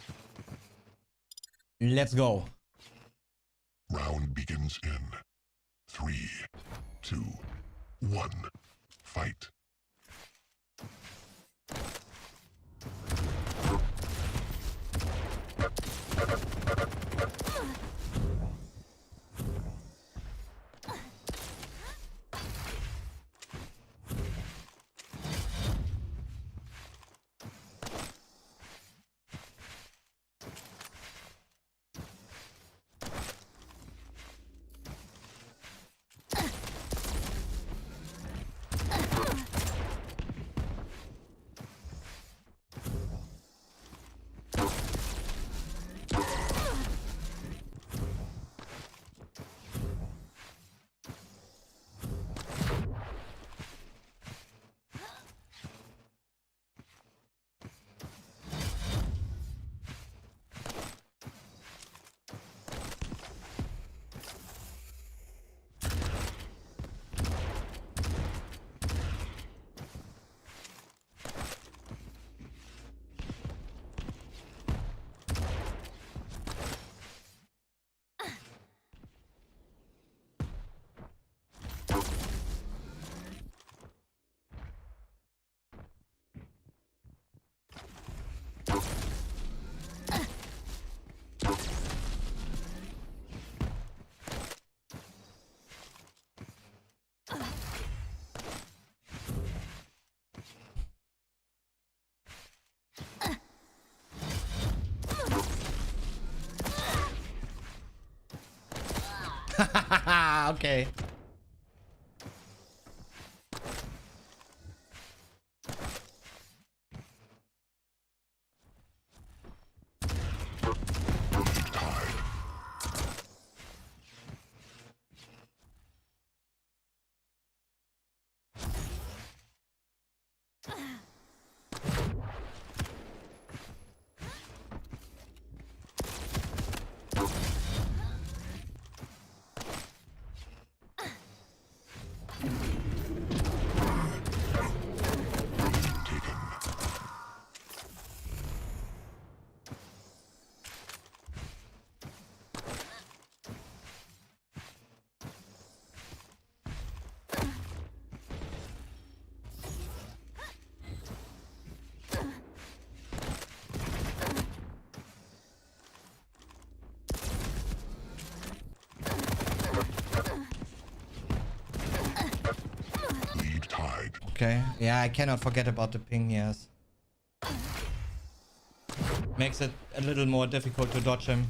Let's go. Round begins in 3, 2, 1. Fight. Okay. Okay. Yeah, I cannot forget about the ping, yes. Makes it a little more difficult to dodge him.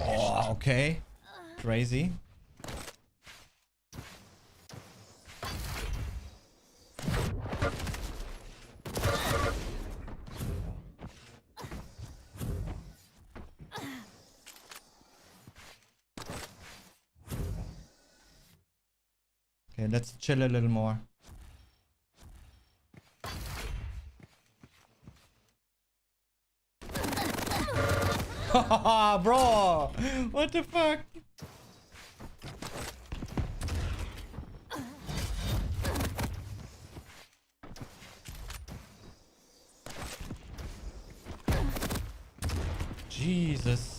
Oh, okay. Crazy. Okay, let's chill a little more. Bro! What the fuck? Jesus.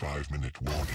Five-minute warning.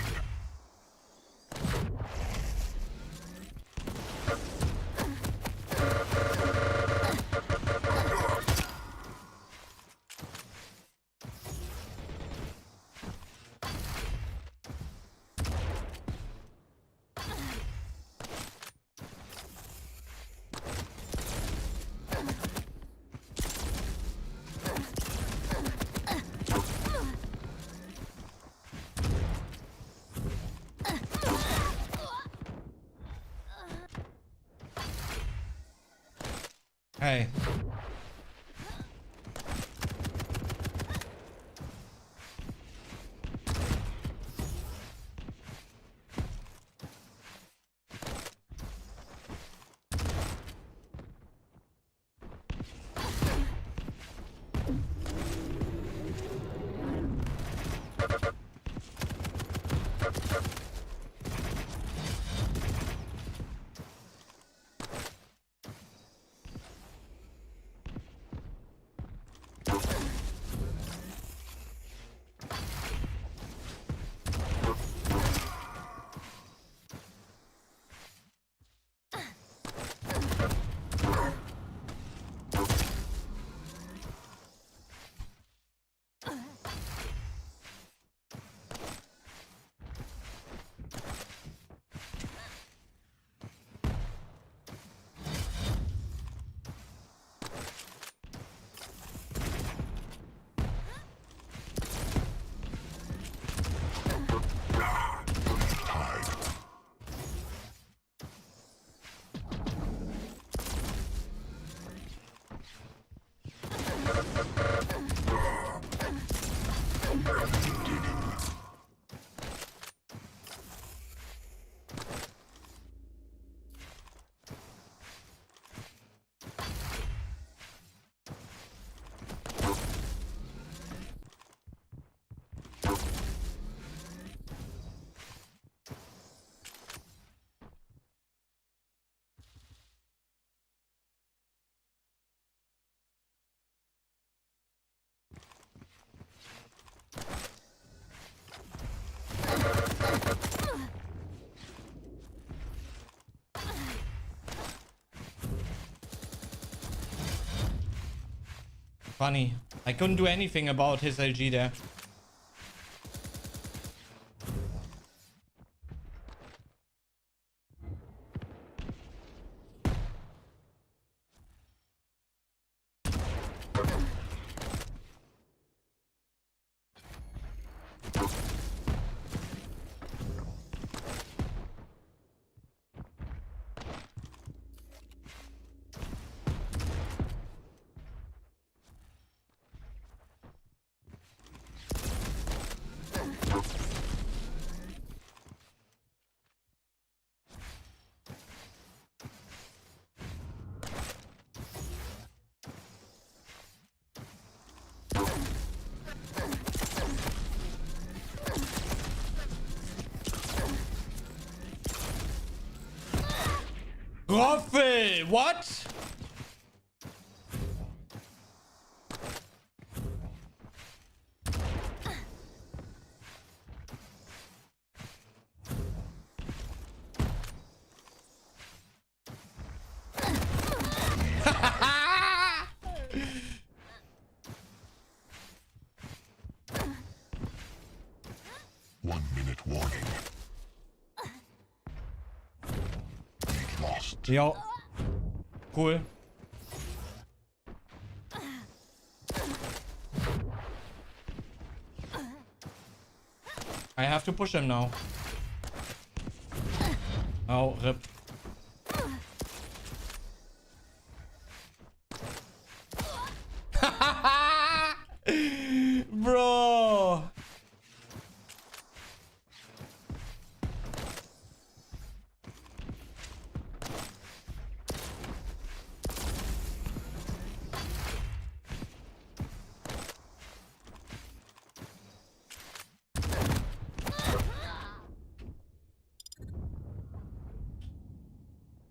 Hey. Funny. I couldn't do anything about his LG there. Roffel, what? One minute warning. Lead lost. Yo. Cool. I have to push him now. Oh, rip. Bro.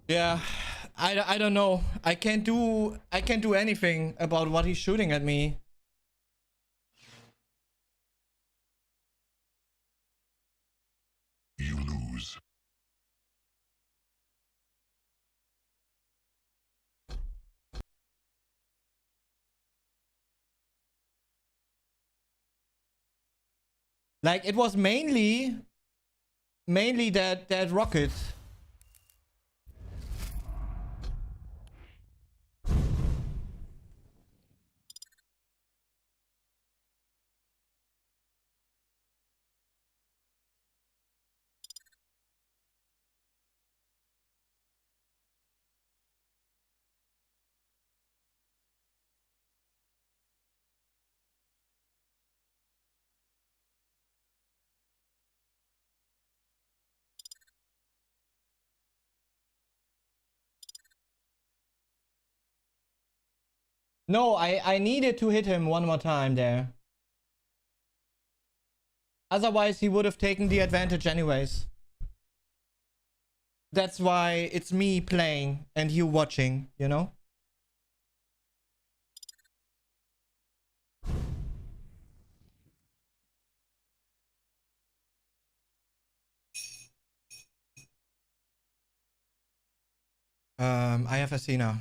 Yeah, I don't know. I can't do anything about what he's shooting at me. You lose. Like, it was mainly that rocket. No, I needed to hit him one more time there. Otherwise, he would have taken the advantage anyways. That's why it's me playing and you watching, you know? I have a Cena.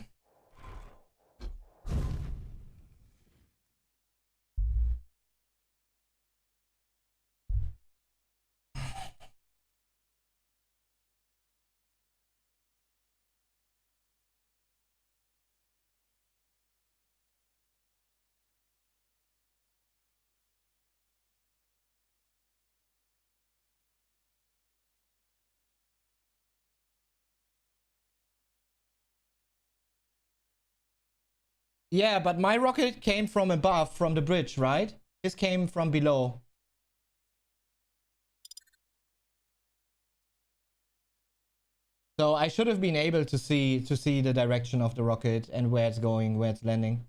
Yeah, but my rocket came from above, from the bridge, right? This came from below. So I should have been able to see the direction of the rocket and where it's going, where it's landing.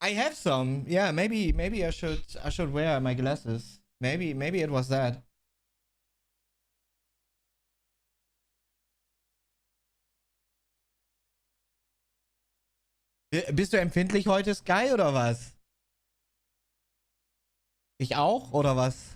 I have some. Yeah, maybe I should wear my glasses. Maybe it was that. Bist du empfindlich heute, Sky, oder was? Ich auch, oder was?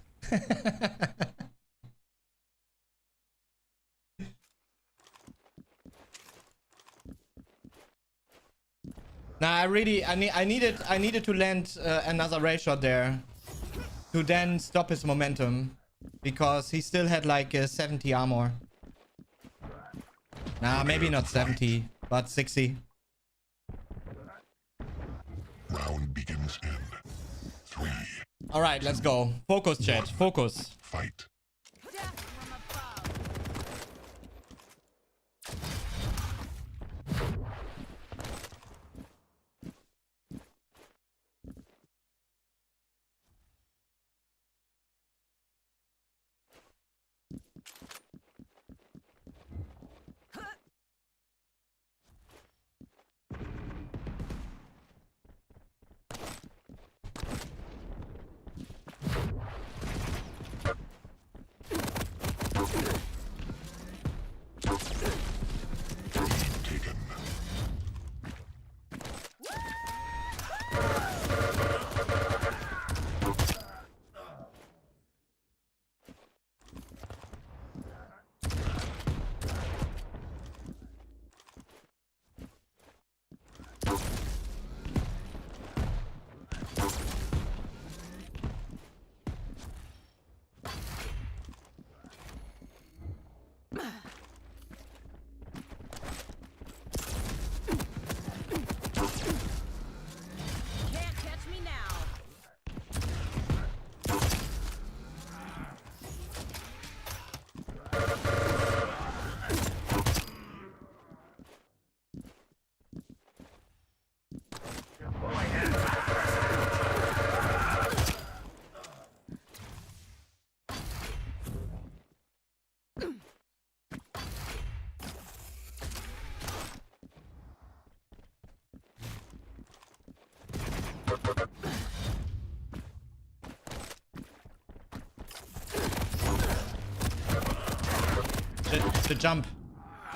Nah, I needed to land another ray shot there to then stop his momentum because he still had like 70 armor. Nah, maybe not 70, but 60. Round begins in 3. All right, let's go. Focus, chat. Focus. Fight.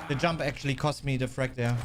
The jump actually cost me the frag there.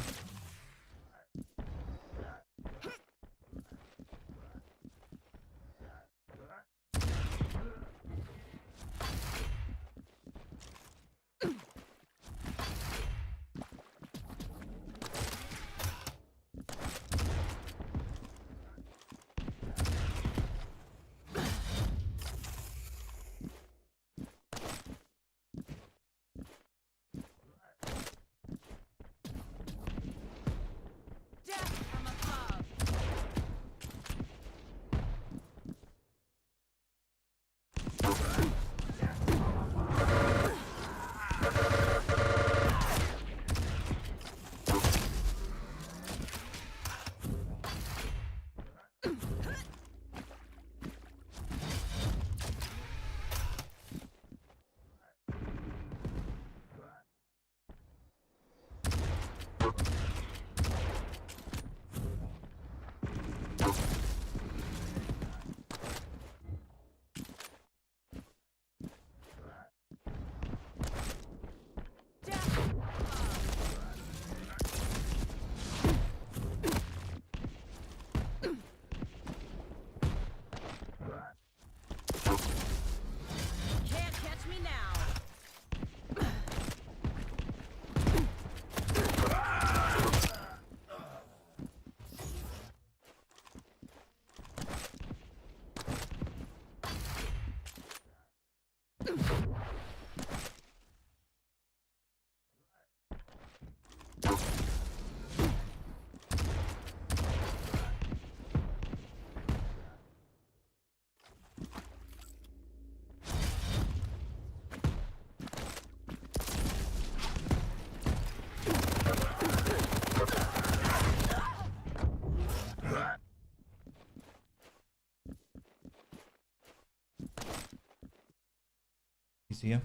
He's here.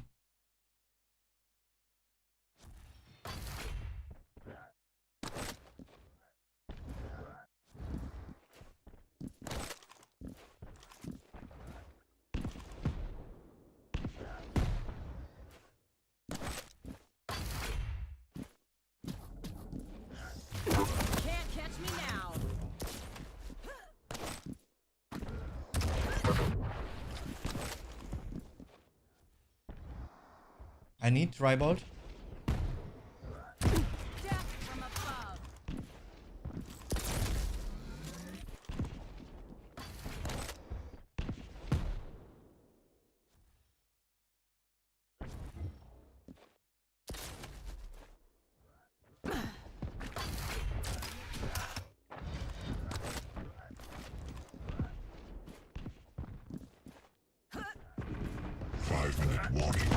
I need Tribolt. Death from above. Five-minute warning.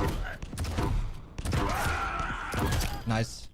Nice.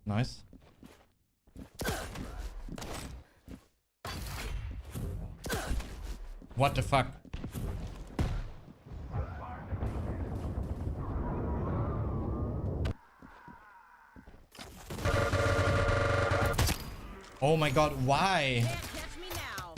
Nice. What the fuck? Oh my god, why? Can't catch me now.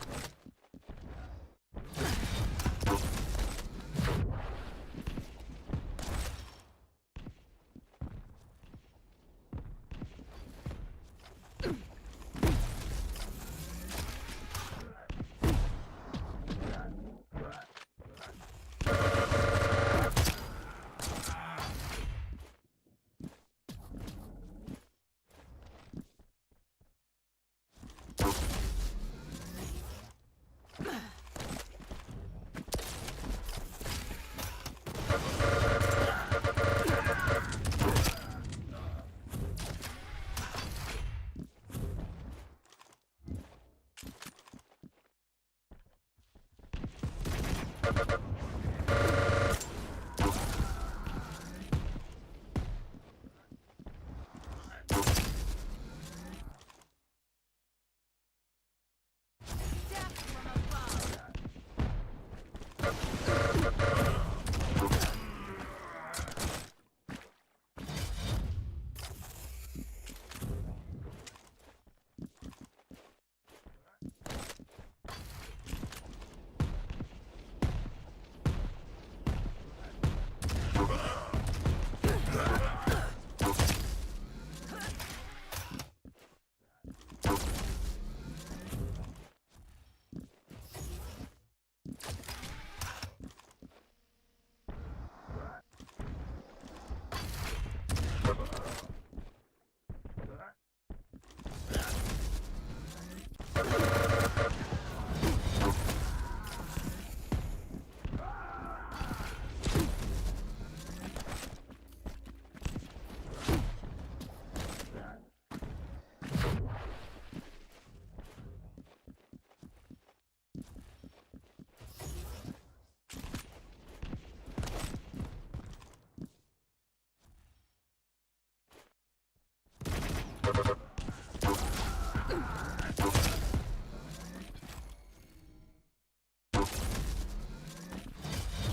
Death from above.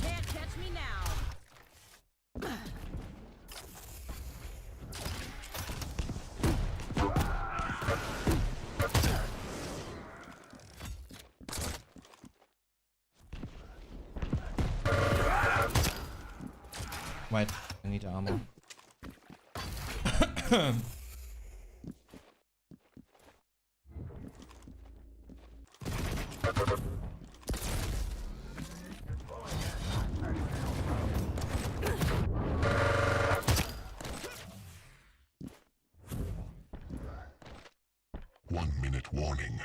Can't catch me now. Wait, I need armor. 1 minute warning.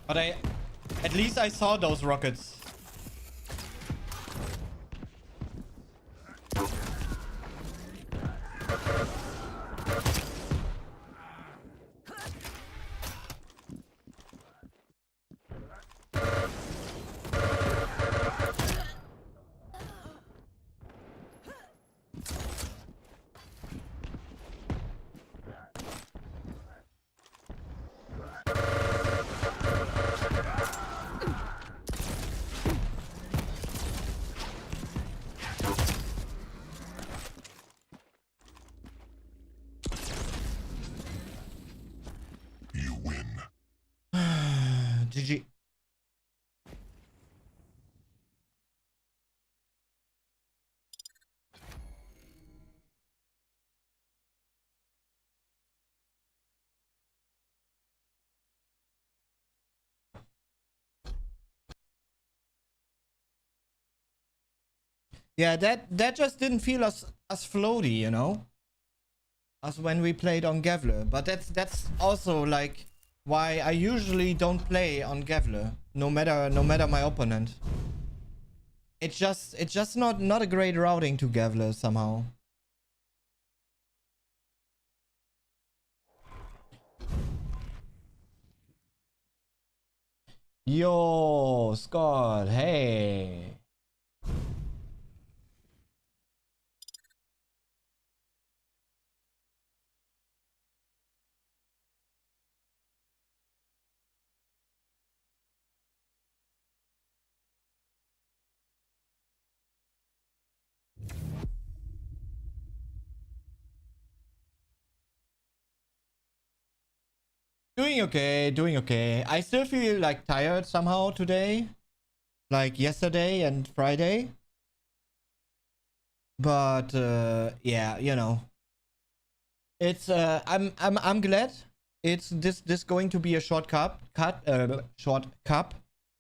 But at least I saw those rockets. GG. Yeah, that just didn't feel as floaty, you know, as when we played on Gavler. But that's also like why I usually don't play on Gavler, no matter my opponent. It's just not a great routing to Gavler somehow. Yo, Scott, hey. Doing okay, doing okay. I still feel like tired somehow today, like yesterday and Friday. But yeah, you know, it's I'm glad it's this going to be a short short cup,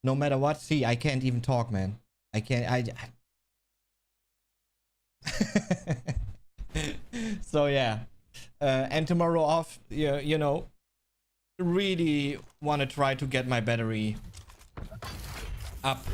no matter what. See, I can't even talk, man. I can't. So yeah, and tomorrow off. Yeah, you know, really want to try to get my battery up.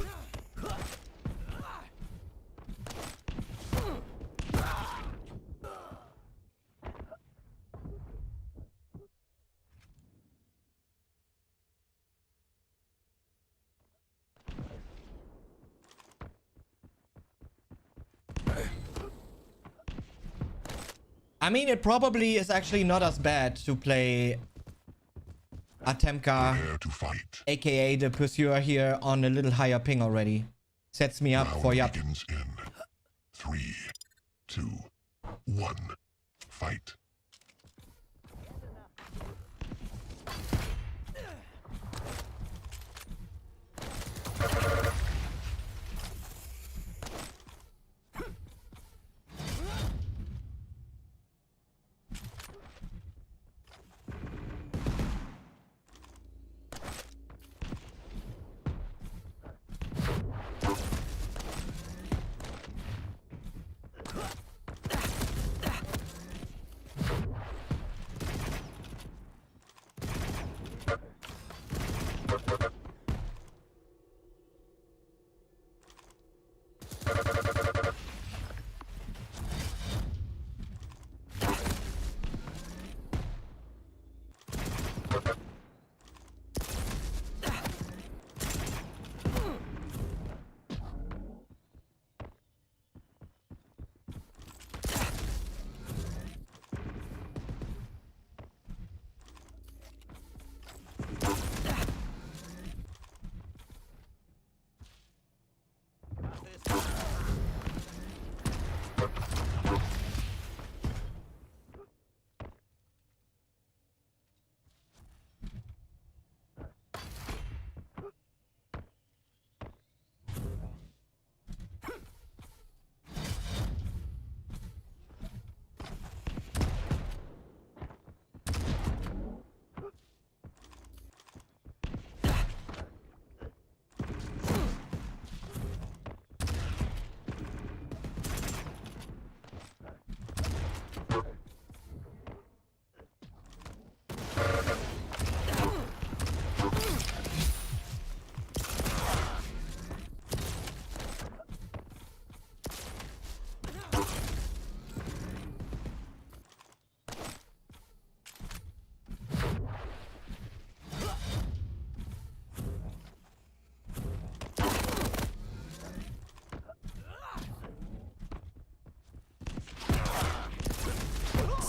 I mean, it probably is actually not as bad to play Atemka, Prepare to fight. aka the Pursuer here, on a little higher ping already. Sets me up for Round Yap. begins in 3, 2, 1. Fight.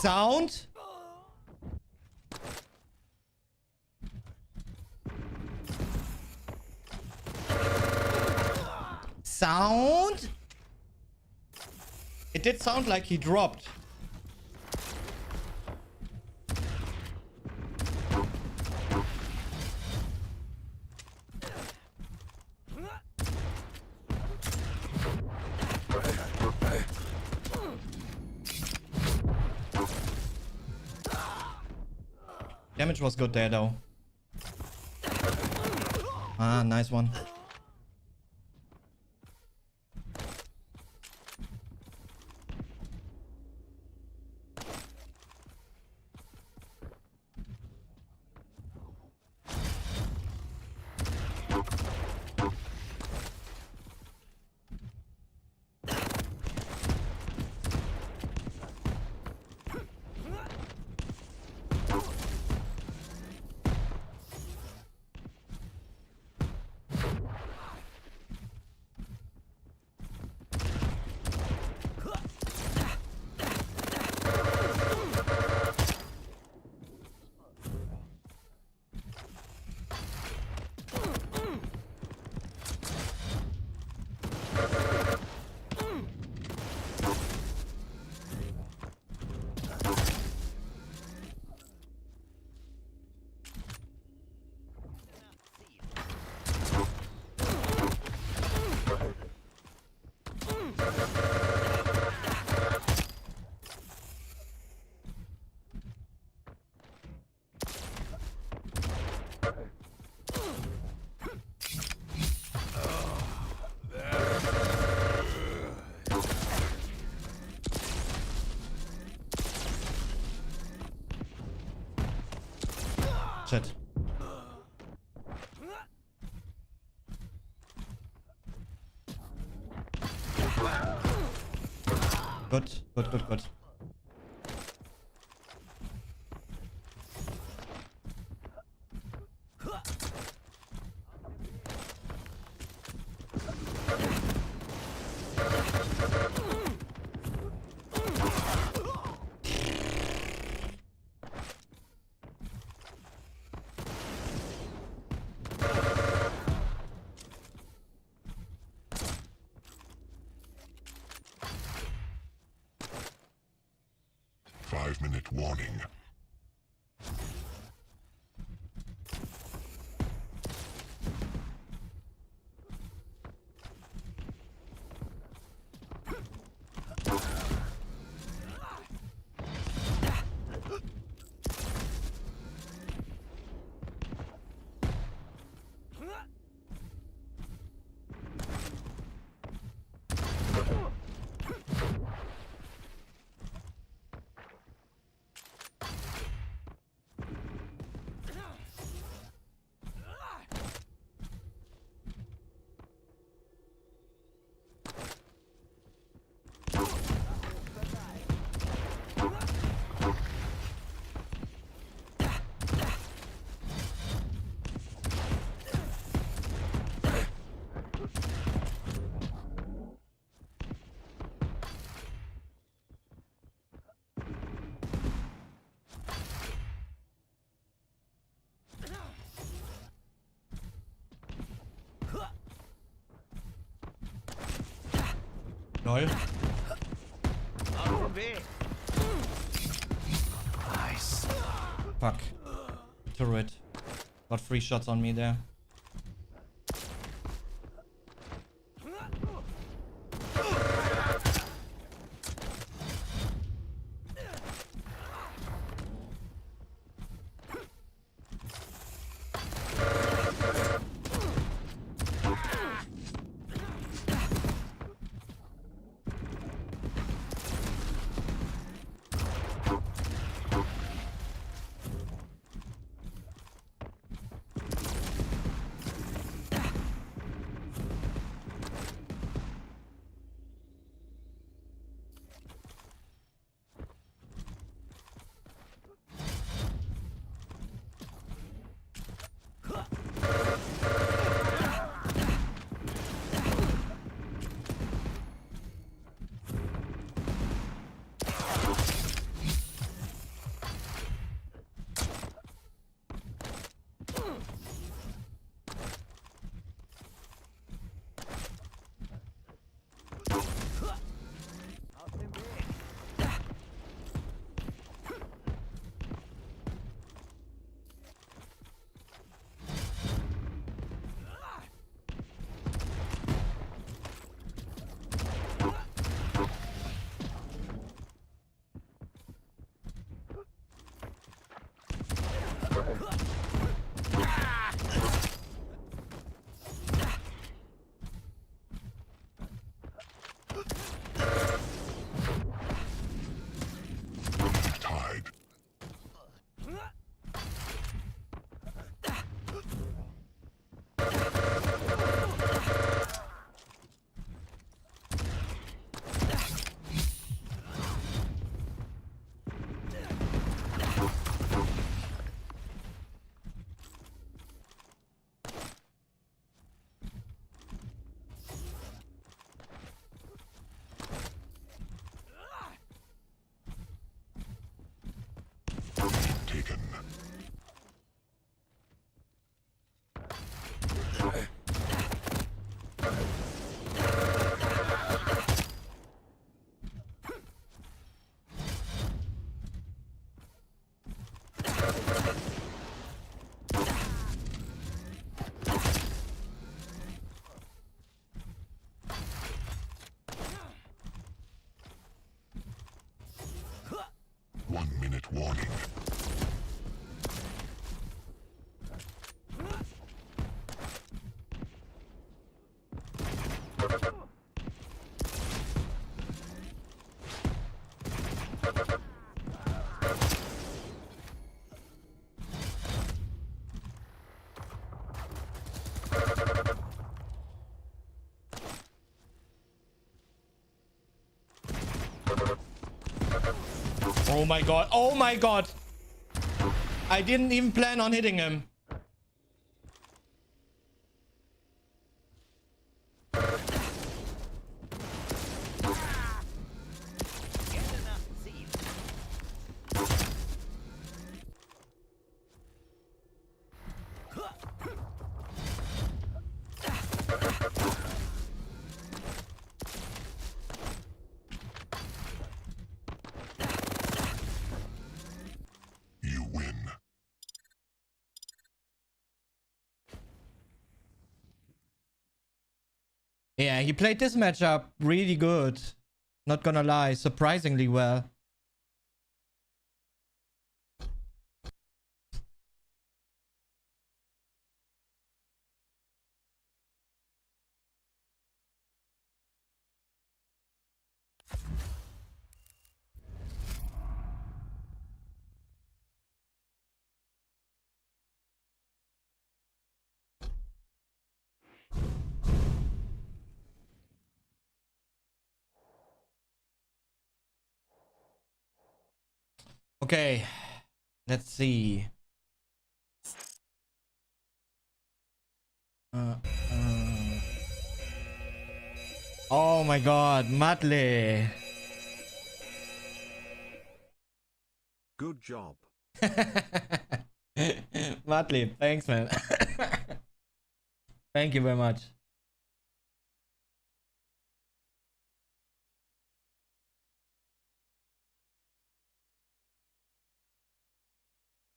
Sound. Sound. It did sound like he dropped. Damage was good there though. Ah, nice one. Shit. Good. 5-minute warning. Lol. Nice. Fuck. Turret. Got 3 shots on me there. Unit warning. Oh my god. Oh my god. I didn't even plan on hitting him. You win. Yeah, he played this matchup really good. Not gonna lie, surprisingly well. Okay, let's see. Uh, uh. Oh my god, Matle. Good job. Matle, thanks, man. Thank you very much.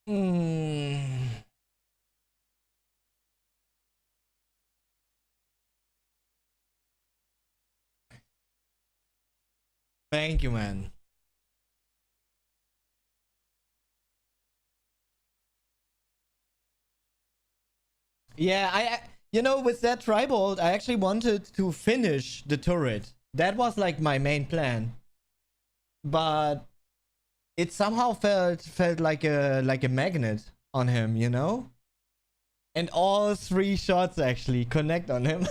Hmm. Thank you, man. Yeah, you know, with that tribal, I actually wanted to finish the turret. That was like my main plan. But it somehow felt like a magnet on him, you know? And all 3 shots actually connect on him.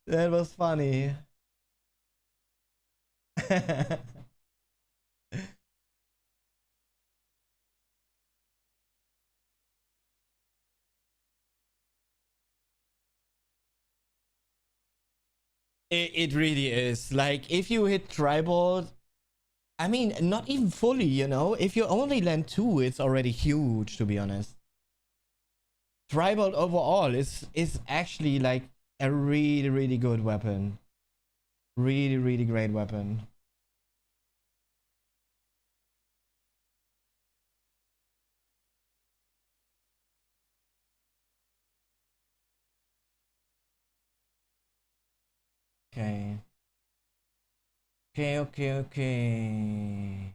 That was funny. It really is. Like, if you hit tribal, I mean, not even fully, you know? If you only land 2, it's already huge, to be honest. Tribal overall is actually like a really, really good weapon. Really, really great weapon. Okay. Okay.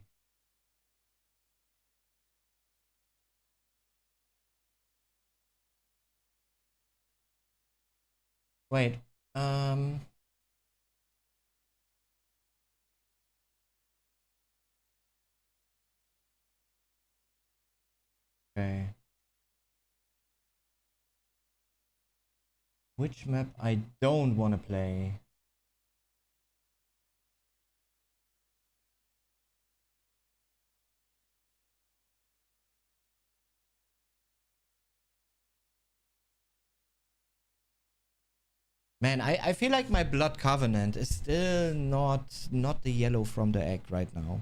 Wait. Um. Okay. Which map I don't want to play? Man, I feel like my Blood Covenant is still not the yellow from the egg right now.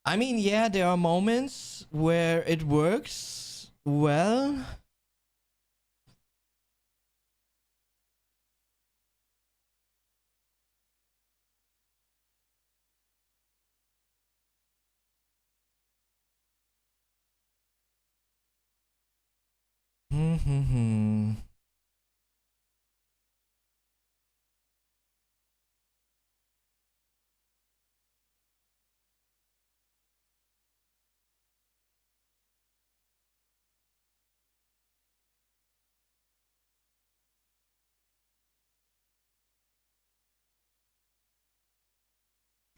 I mean, yeah, there are moments where it works well. Hmm.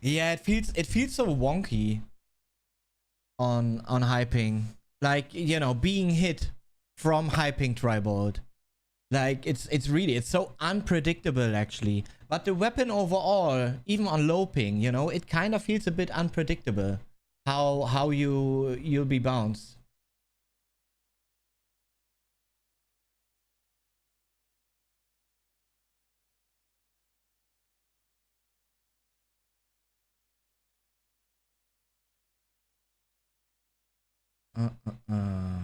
Yeah, it feels so wonky on hyping. Like, you know, being hit from hyping Tribald. Like, it's really, it's so unpredictable actually. But the weapon overall, even on low ping, you know, it kind of feels a bit unpredictable how you'll be bounced. Uh, uh, uh.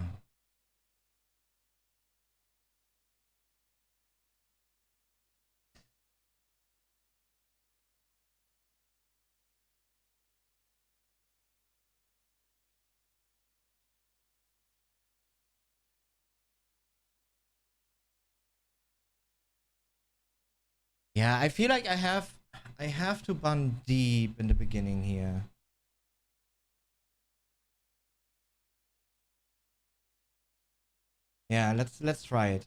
Yeah, I feel like I have to bun deep in the beginning here. Yeah, let's try it.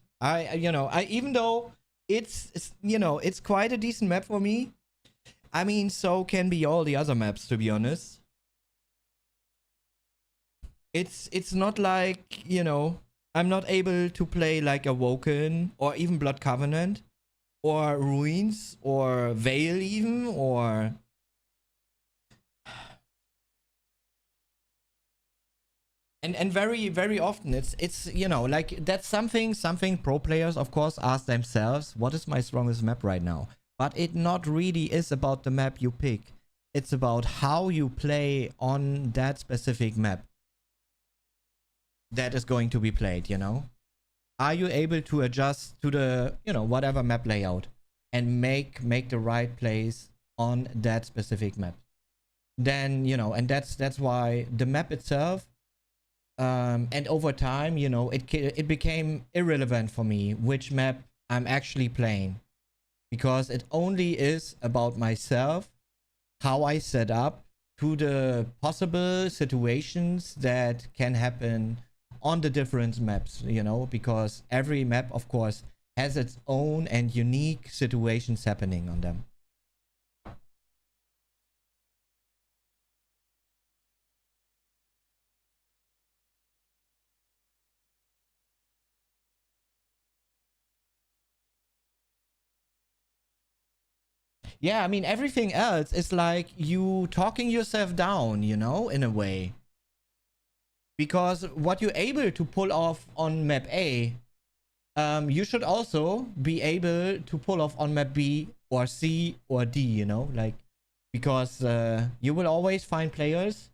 You know, I even though it's you know, it's quite a decent map for me. I mean, so can be all the other maps, to be honest. It's not like, you know, I'm not able to play like Awoken or even Blood Covenant or Ruins or Veil even, or and very often it's you know, like that's something pro players of course ask themselves, what is my strongest map right now? But it not really is about the map you pick. It's about how you play on that specific map that is going to be played, you know? Are you able to adjust to the, you know, whatever map layout and make the right plays on that specific map? Then, you know, and that's why the map itself, and over time, you know, it became irrelevant for me which map I'm actually playing, because it only is about myself, how I set up to the possible situations that can happen on the different maps, you know, because every map, of course, has its own and unique situations happening on them. Yeah, I mean, everything else is like you talking yourself down, you know, in a way. Because what you're able to pull off on map A, you should also be able to pull off on map B or C or D, you know, like, because you will always find players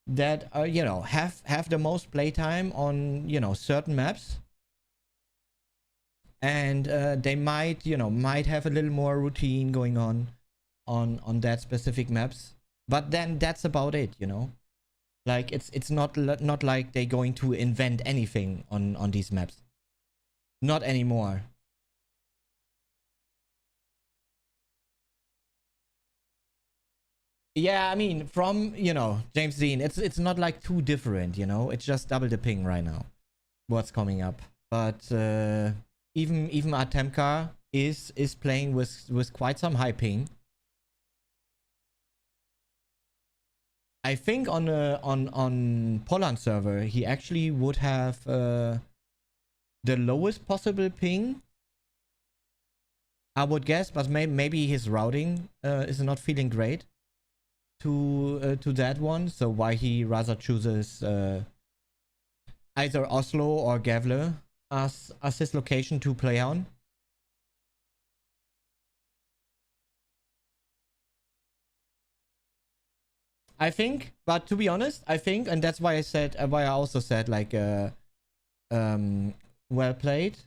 that are, you know, have the most playtime on, you know, certain maps, and they might, you know, might have a little more routine going on that specific maps, but then that's about it, you know. Like, it's not like they're going to invent anything on these maps. Not anymore. Yeah, I mean, from, you know, James Dean, it's not like too different, you know. It's just double the ping right now, what's coming up. But even Atemka is playing with quite some high ping. I think on Poland server, he actually would have the lowest possible ping, I would guess, but maybe his routing is not feeling great to that one, so why he rather chooses either Oslo or Gavle as his location to play on. I think, but to be honest, I think, and that's why I said, why I also said, like, well played.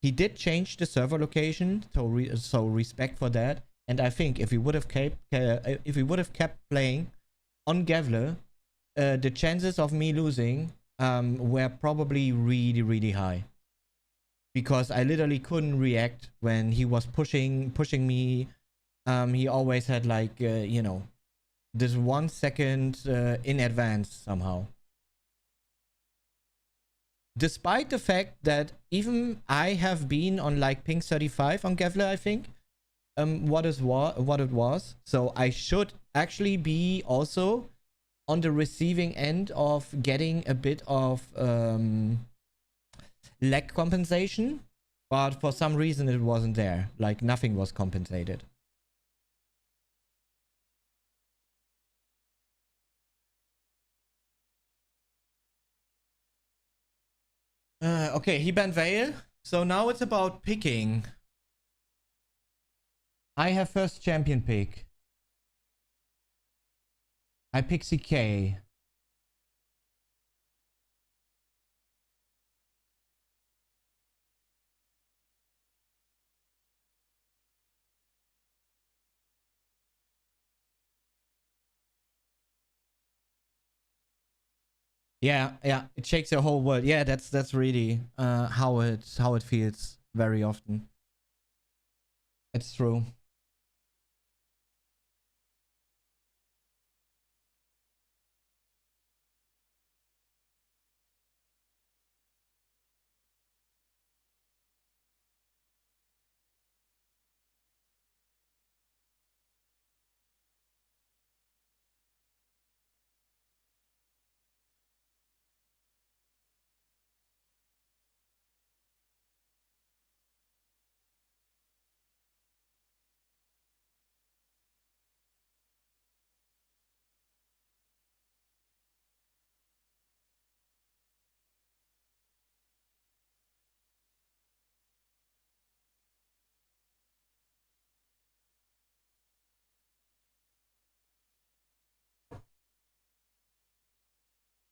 He did change the server location, so respect for that. And I think if we would have kept playing on Gavle, the chances of me losing were probably really high, because I literally couldn't react when he was pushing me. He always had, like, you know, this 1 second in advance somehow. Despite the fact that even I have been on like ping 35 on Gavle, I think, what it was. So I should actually be also on the receiving end of getting a bit of lag compensation, but for some reason it wasn't there. Like nothing was compensated. Okay, he banned Vale. So now it's about picking. I have first champion pick. I pick CK. Yeah, it shakes the whole world. Yeah, that's really how it feels very often. It's true.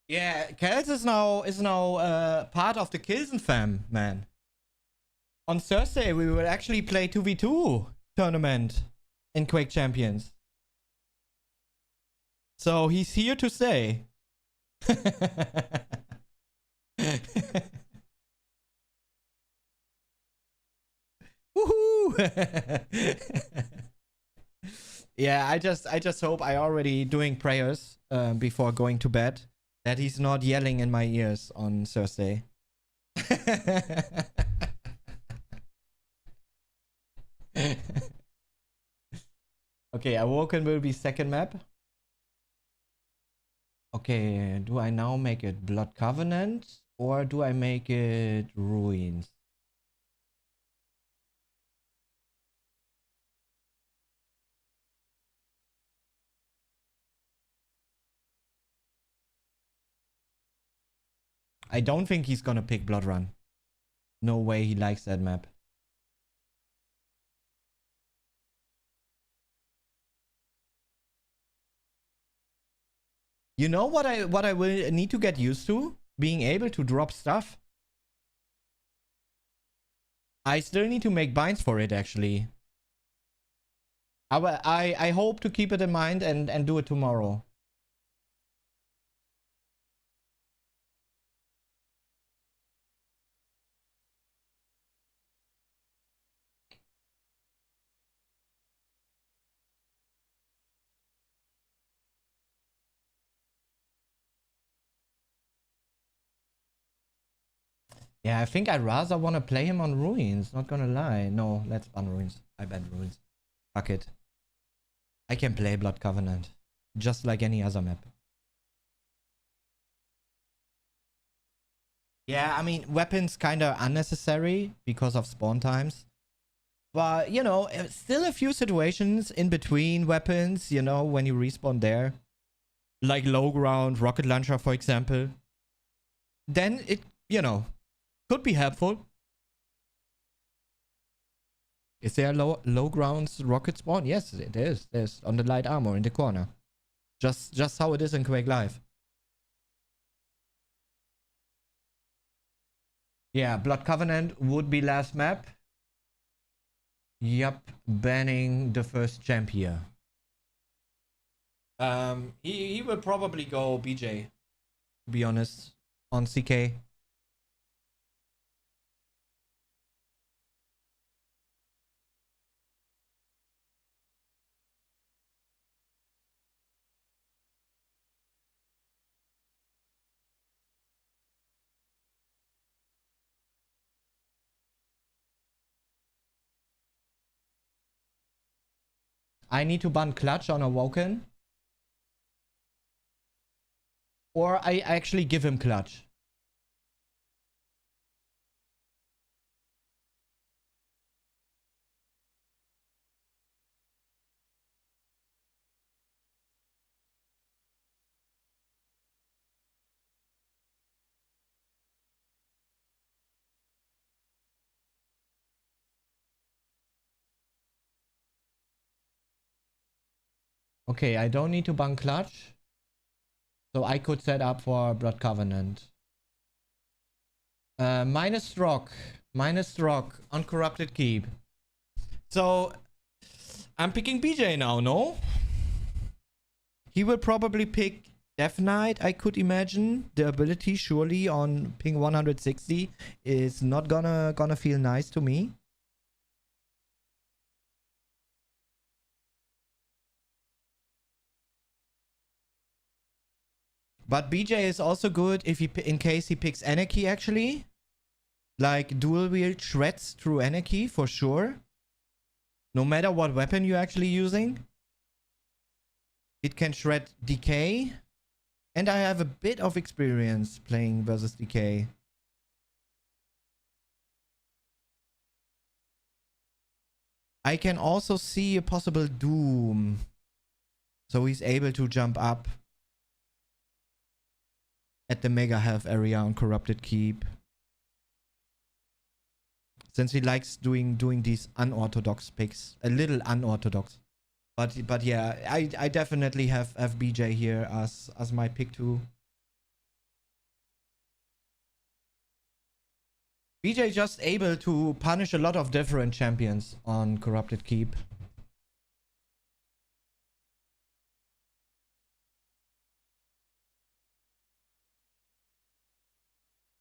Yeah, Kels is now part of the Kilsen fam, man. On Thursday we will actually play 2v2 tournament in Quake Champions. So he's here to stay. Woohoo! Yeah, I just hope I already doing prayers before going to bed that he's not yelling in my ears on Thursday. Okay, Awoken will be second map. Okay, do I now make it Blood Covenant or do I make it Ruins? I don't think he's gonna pick Blood Run. No way he likes that map. You know what I will need to get used to? Being able to drop stuff. I still need to make binds for it actually. I hope to keep it in mind and do it tomorrow. Yeah, I think I'd rather want to play him on Ruins, not gonna lie. No, let's ban Ruins. I ban Ruins. Fuck it. I can play Blood Covenant. Just like any other map. Yeah, I mean, weapons kind of unnecessary because of spawn times. But, you know, still a few situations in between weapons, you know, when you respawn there. Like low ground, rocket launcher, for example. Then it, you know, could be helpful. Is there a low grounds rocket spawn? Yes, it is. There's on the light armor in the corner. Just how it is in Quake Live. Yeah, Blood Covenant would be last map. Yup, banning the first champion. He will probably go BJ, to be honest, on CK. I need to ban clutch on Awoken. Or I actually give him clutch. Okay, I don't need to ban clutch. So I could set up for Blood Covenant. Minus rock. Minus rock. Uncorrupted keep. So I'm picking BJ now, no? He will probably pick Death Knight, I could imagine. The ability surely on ping 160 is not gonna feel nice to me. But BJ is also good if he, in case he picks Anarchy actually. Like dual wield shreds through Anarchy for sure. No matter what weapon you're actually using. It can shred Decay. And I have a bit of experience playing versus Decay. I can also see a possible Doom. So he's able to jump up at the Mega Health area on Corrupted Keep. Since he likes doing these unorthodox picks. A little unorthodox. But yeah, I definitely have BJ here as my pick too. BJ just able to punish a lot of different champions on Corrupted Keep.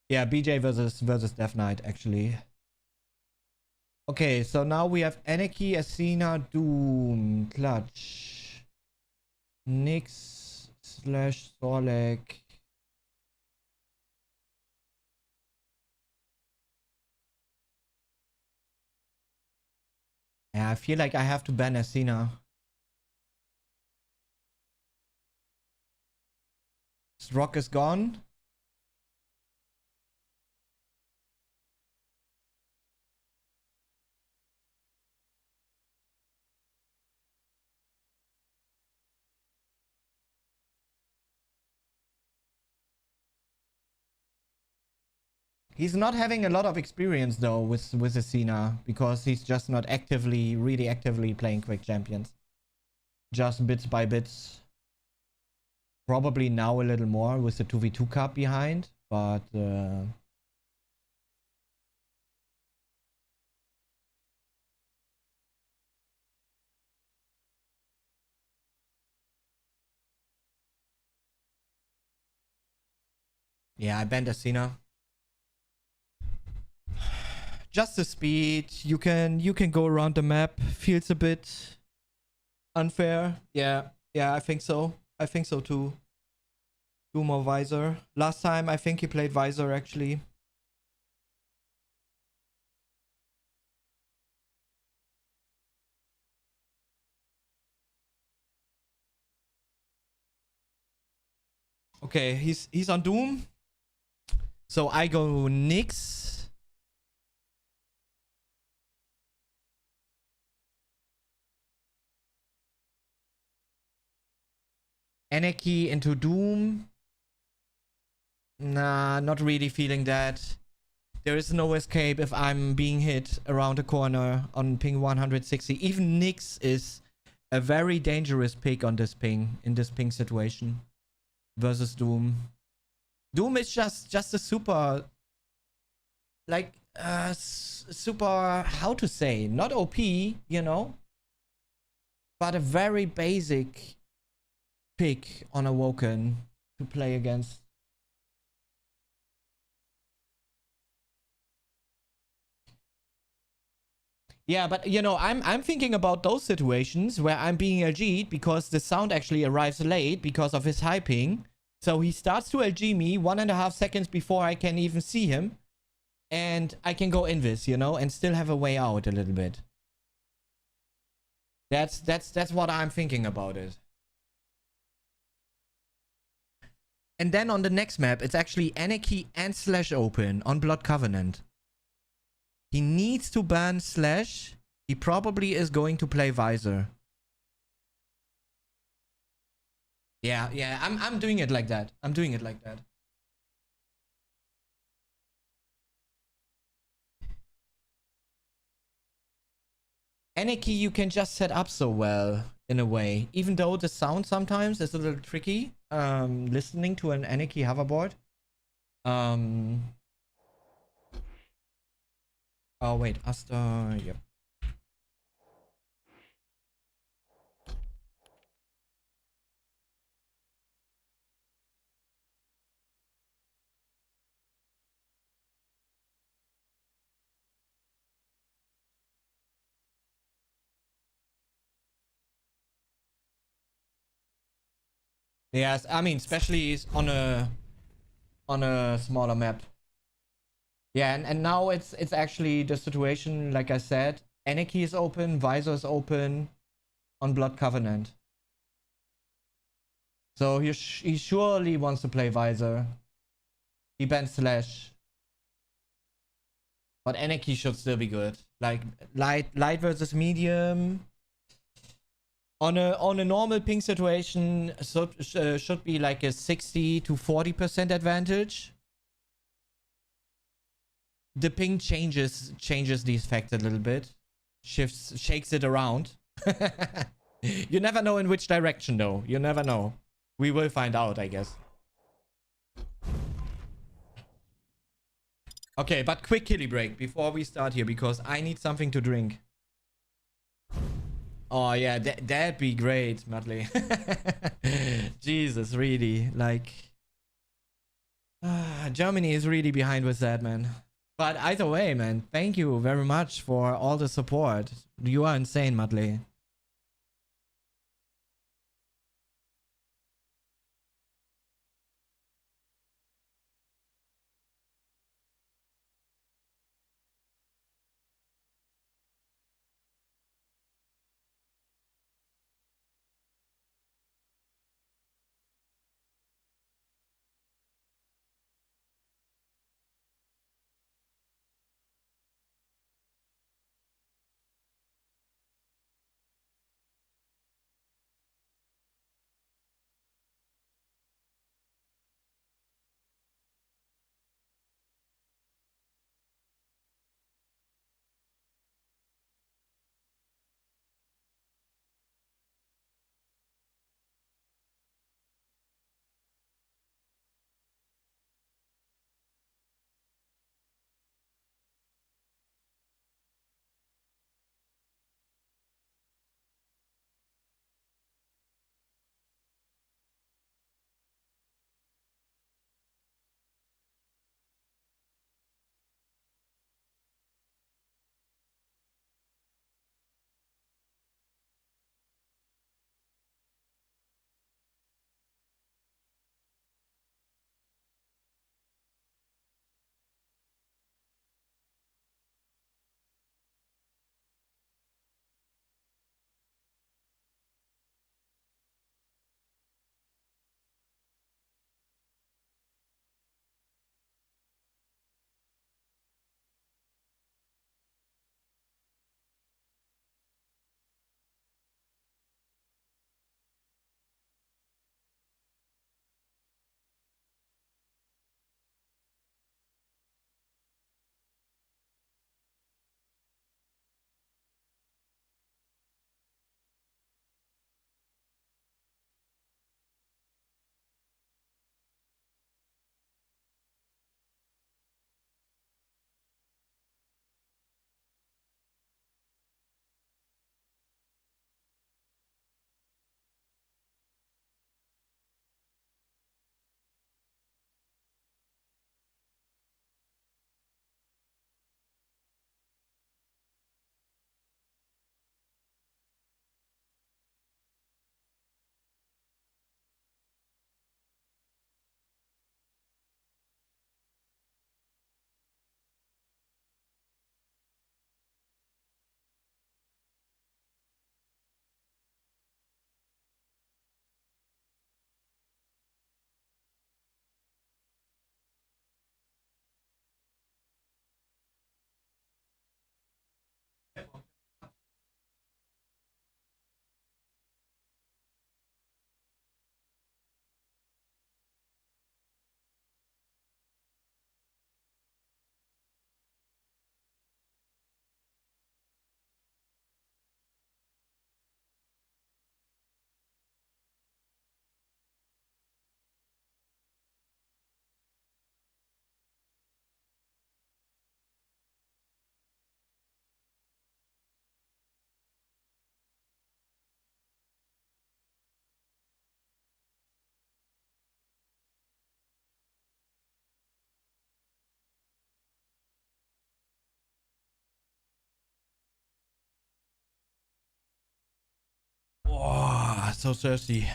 Yeah, BJ versus Death Knight actually. Okay, so now we have Anarchy, Athena, Doom, Clutch, Nyx / Sorlek. Yeah, I feel like I have to ban Athena. Rock is gone. He's not having a lot of experience though with Athena because he's just not really actively playing Quake Champions. Just bits by bits. Probably now a little more with the 2v2 cup behind, but yeah, I banned Athena. Just the speed. You can go around the map. Feels a bit unfair. Yeah, I think so. I think so too. Do more Visor. Last time I think he played Visor actually. Okay, he's on Doom. So I go Nyx. Anarchy into Doom. Nah, not really feeling that. There is no escape if I'm being hit around the corner on ping 160. Even Nyx is a very dangerous pick on this ping, in this ping situation. Versus Doom. Doom is just a super... Like, super... How to say? Not OP, you know? But a very basic pick on Awoken to play against. Yeah, but you know, I'm thinking about those situations where I'm being LG'd because the sound actually arrives late because of his high ping. So he starts to LG me 1.5 seconds before I can even see him. And I can go invis, you know, and still have a way out a little bit. That's what I'm thinking about it. And then on the next map, it's actually Anarchy and Slash open on Blood Covenant. He needs to ban Slash. He probably is going to play Visor. Yeah, I'm doing it like that. I'm doing it like that. Anarchy you can just set up so well, in a way. Even though the sound sometimes is a little tricky, listening to an Anarchy hoverboard. Oh wait, Asta, yep. Yes, I mean, especially on a smaller map. Yeah, and now it's actually the situation, like I said, Anarchy is open, Visor is open on Blood Covenant. So he surely wants to play Visor. He bans Slash. But Anarchy should still be good. Like light versus medium. On a normal ping situation, should be like a 60 to 40% advantage. The ping changes these facts a little bit. Shakes it around. You never know in which direction though. You never know. We will find out, I guess. Okay, but quick killy break before we start here, because I need something to drink. Oh yeah, that'd be great, Mudley. Jesus, really, like Germany is really behind with that, man. But either way, man, thank you very much for all the support. You are insane, Mudley. So thirsty.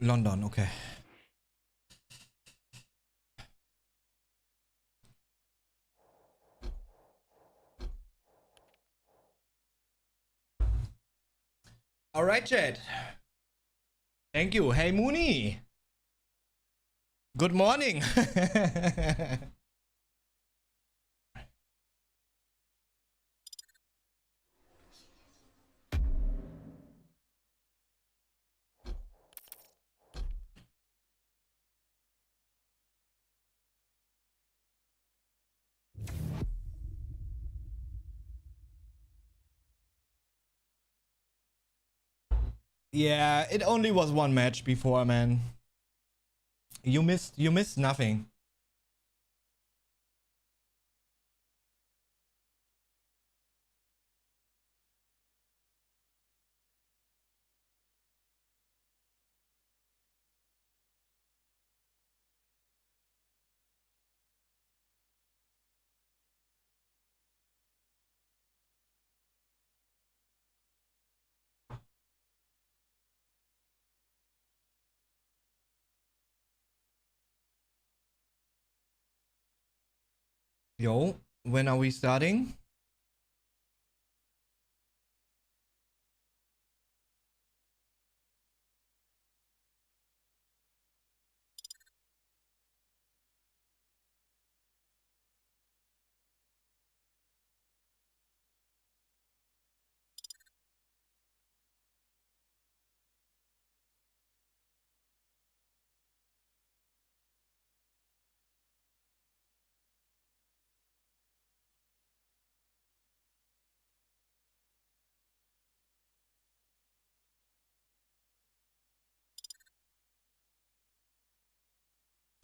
London, okay. All right, Chad. Thank you. Hey, Mooney. Good morning. Yeah, it only was one match before, man. You missed nothing. Yo, when are we starting?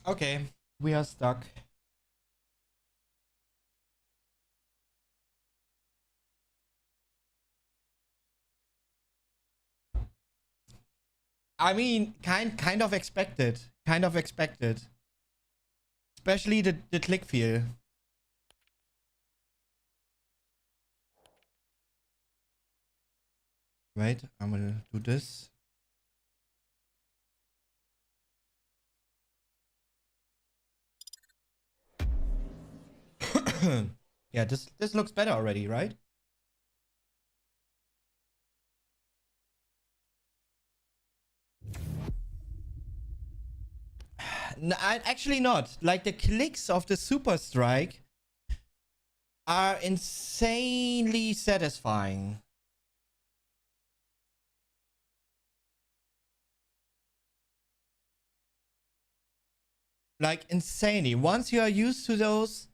Okay, we are stuck. I mean, kind of expected. Kind of expected. Especially the click feel. Right, I'm gonna do this. Yeah, this looks better already, right? No, actually not. Like the clicks of the Super Strike are insanely satisfying. Like insanely. Once you are used to those.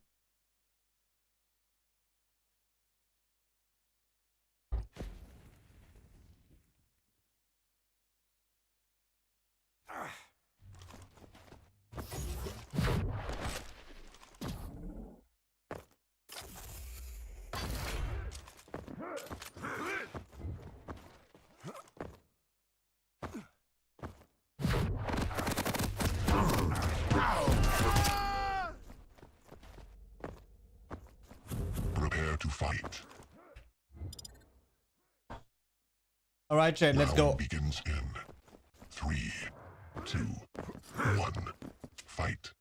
Prepare to fight. All right, Chad, let's go. Round begins in 3, 2, 1. Fight.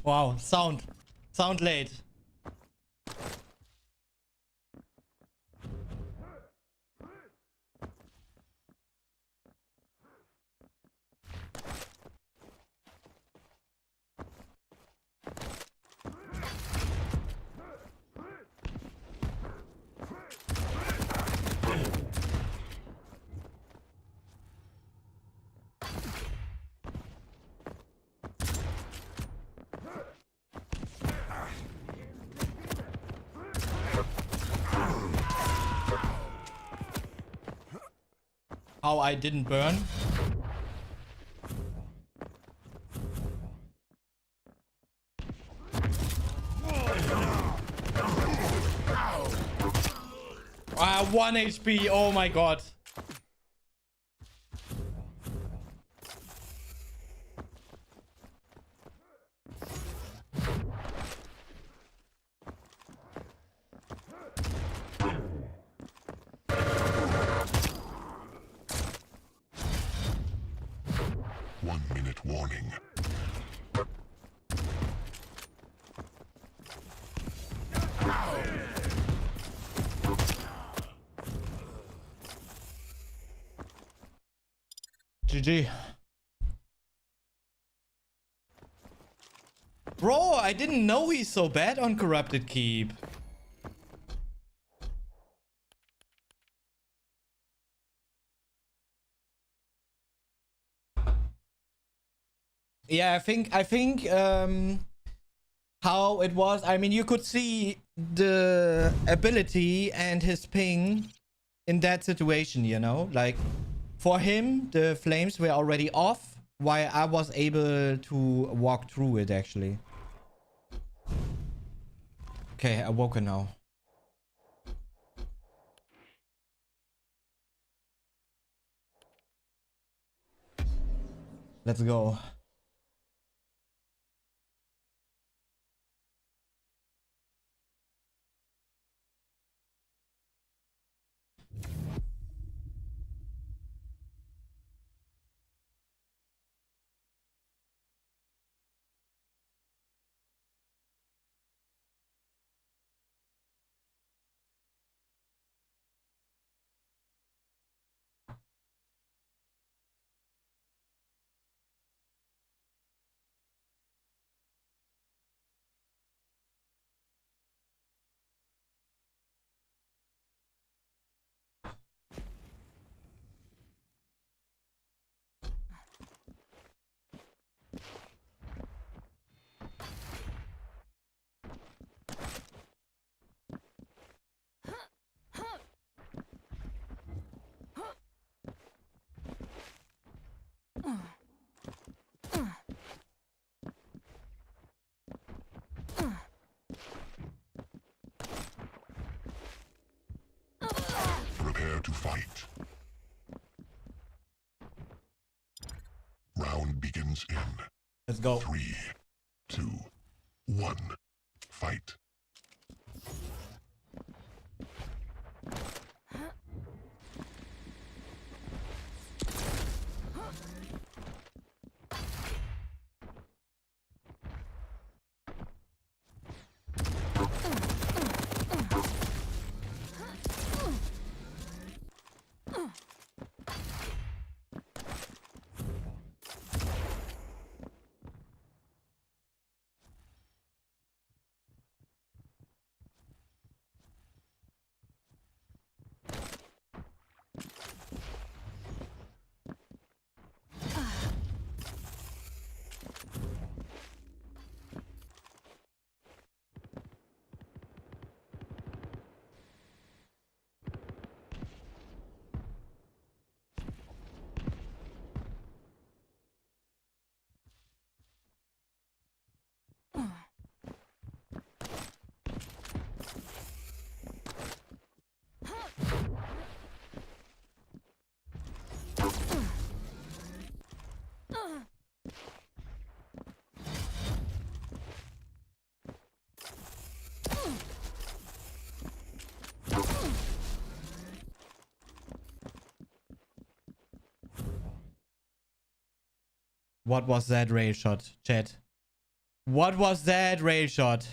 Wow, sound late. How I didn't burn. Ah, 1 HP. Oh my god. One-minute warning. GG. Bro, I didn't know he's so bad on Corrupted Keep. Yeah, I think how it was, I mean, you could see the ability and his ping in that situation, you know? Like, for him, the flames were already off, while I was able to walk through it, actually. Okay, awoken now. Let's go. Prepare to fight. Round begins in Let's go. 3, 2, 1. Fight. What was that ray shot, chat? What was that rail shot?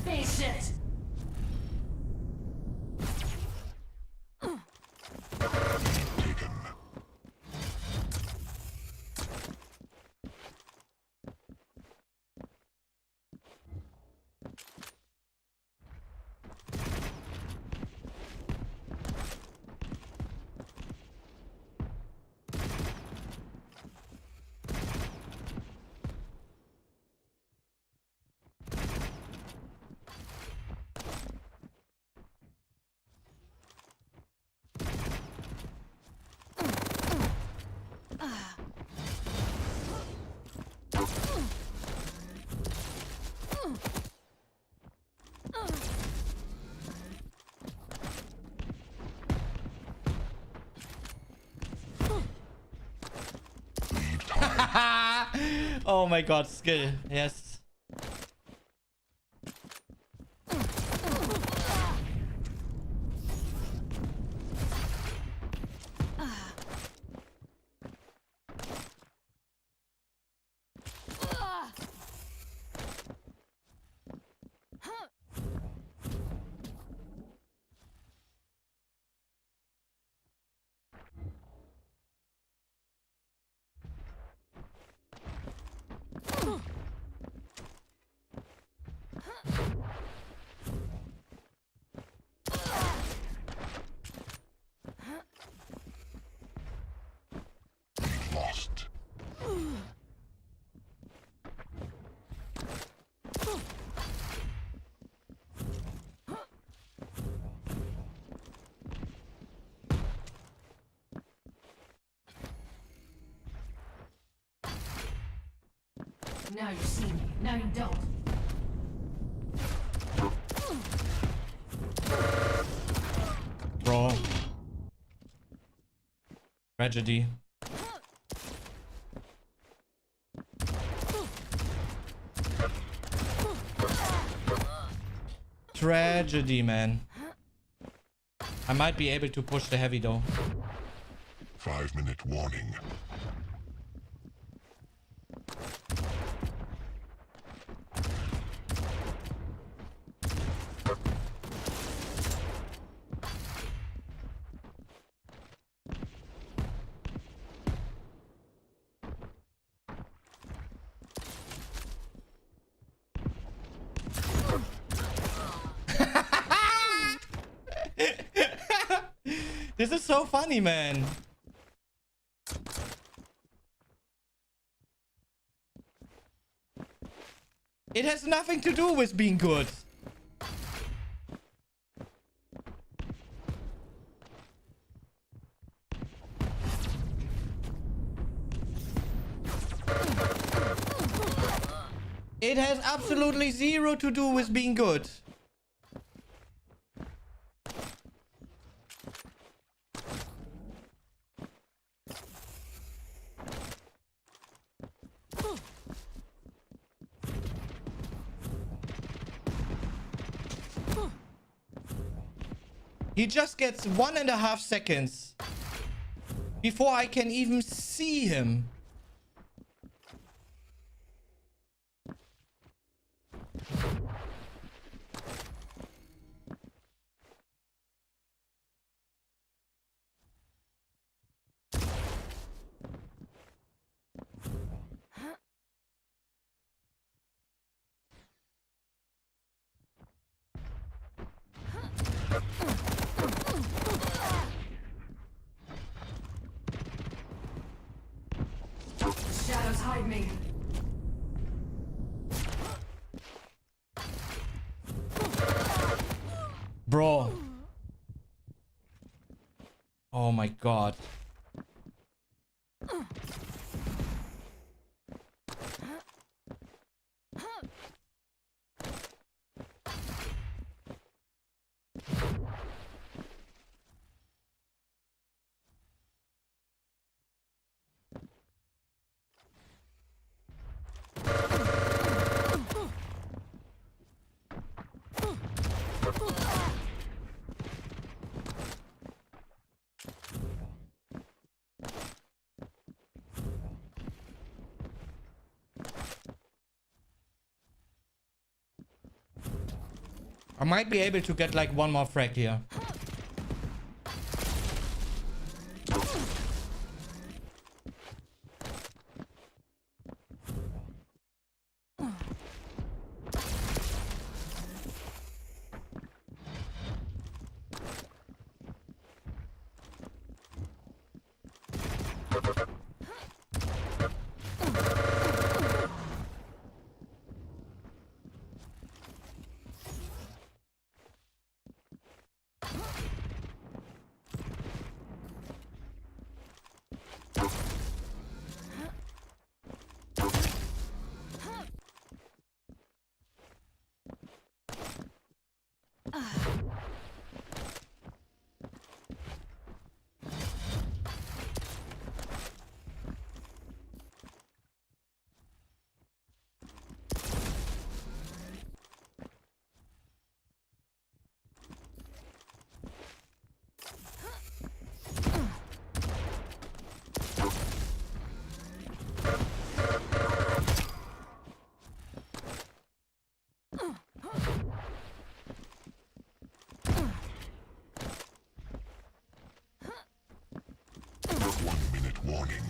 Face it. Taken. Leave time. Oh my god, skill. Yes. Lost. Now you see me. Now you don't. Bro. Tragedy. Tragedy, man. I might be able to push the heavy though. 5-minute warning. This is so funny, man. It has nothing to do with being good. It has absolutely zero to do with being good. He just gets 1.5 seconds before I can even see him. Bro. Oh my god. I might be able to get like one more frag here. Warning.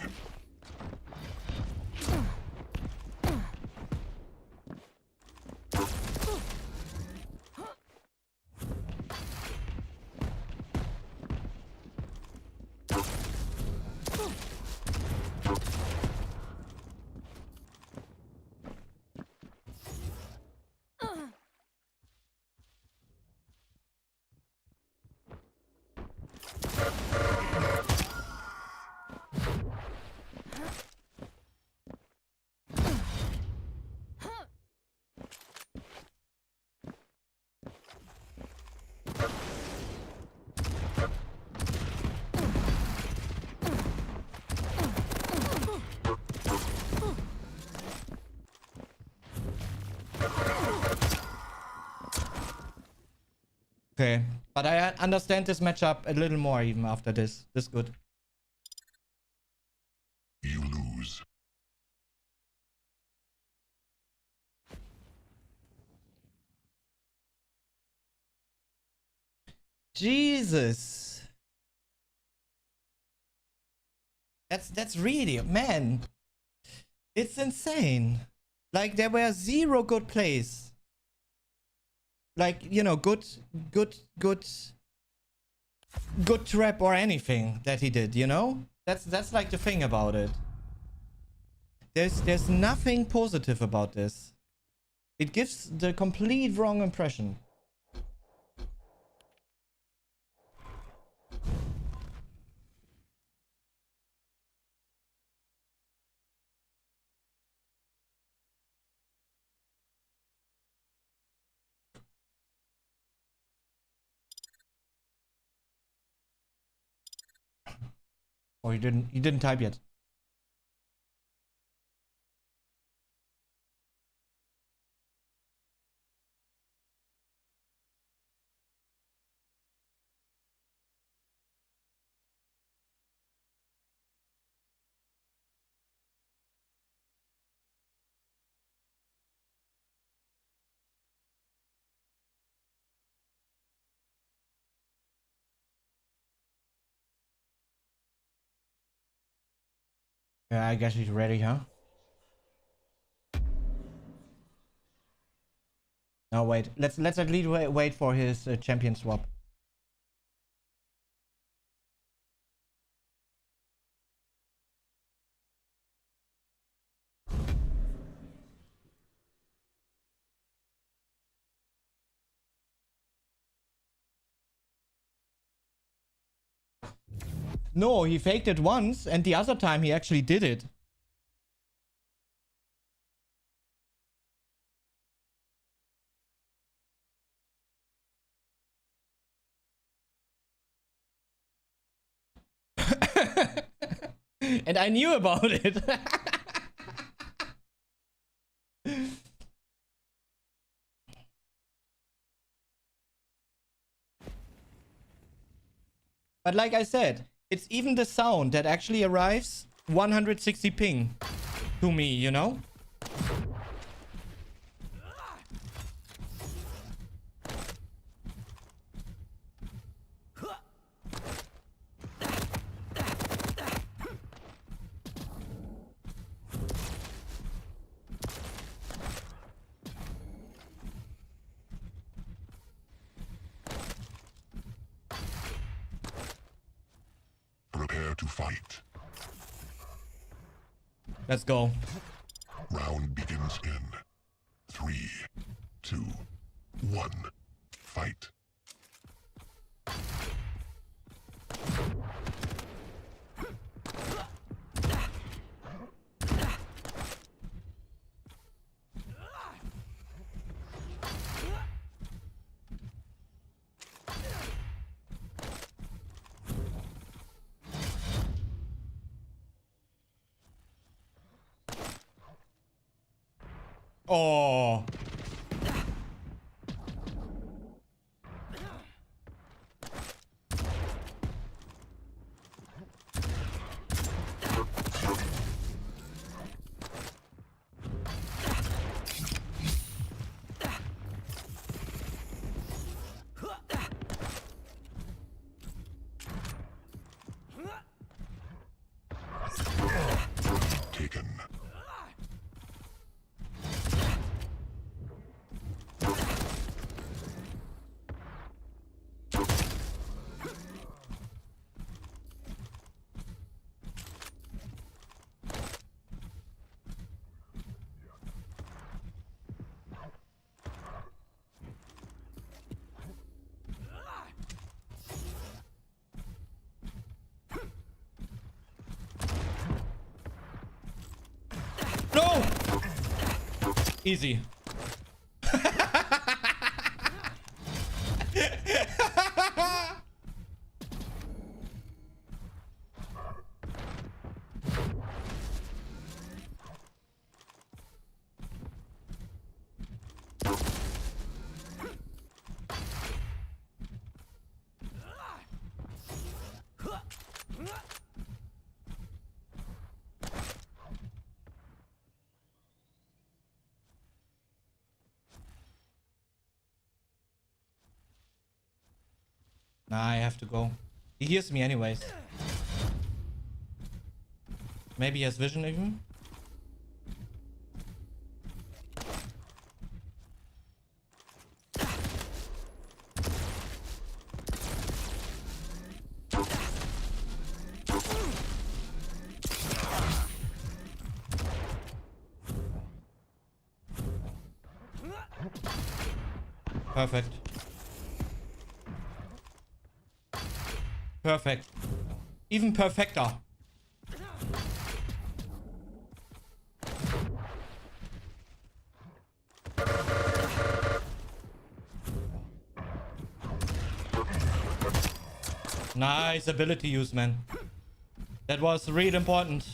Okay. But I understand this matchup a little more even after this. This is good. You lose. Jesus. That's really, man. It's insane. Like there were 0 good plays. Like, you know, good trap or anything that he did, you know? That's like the thing about it. There's nothing positive about this. It gives the complete wrong impression. Or you didn't type yet. Yeah, I guess he's ready, huh? No, wait. Let's at least wait for his champion swap. No, he faked it once, and the other time he actually did it. And I knew about it. But like I said, it's even the sound that actually arrives 160 ping to me, you know? Prepare to fight. Let's go. Round begins in 3, 2, 1. Fight. Oh. Taken. No! Easy. Nah, I have to go. He hears me anyways. Maybe he has vision even? Perfect. Perfect. Even perfecter. Nice ability use, man. That was really important.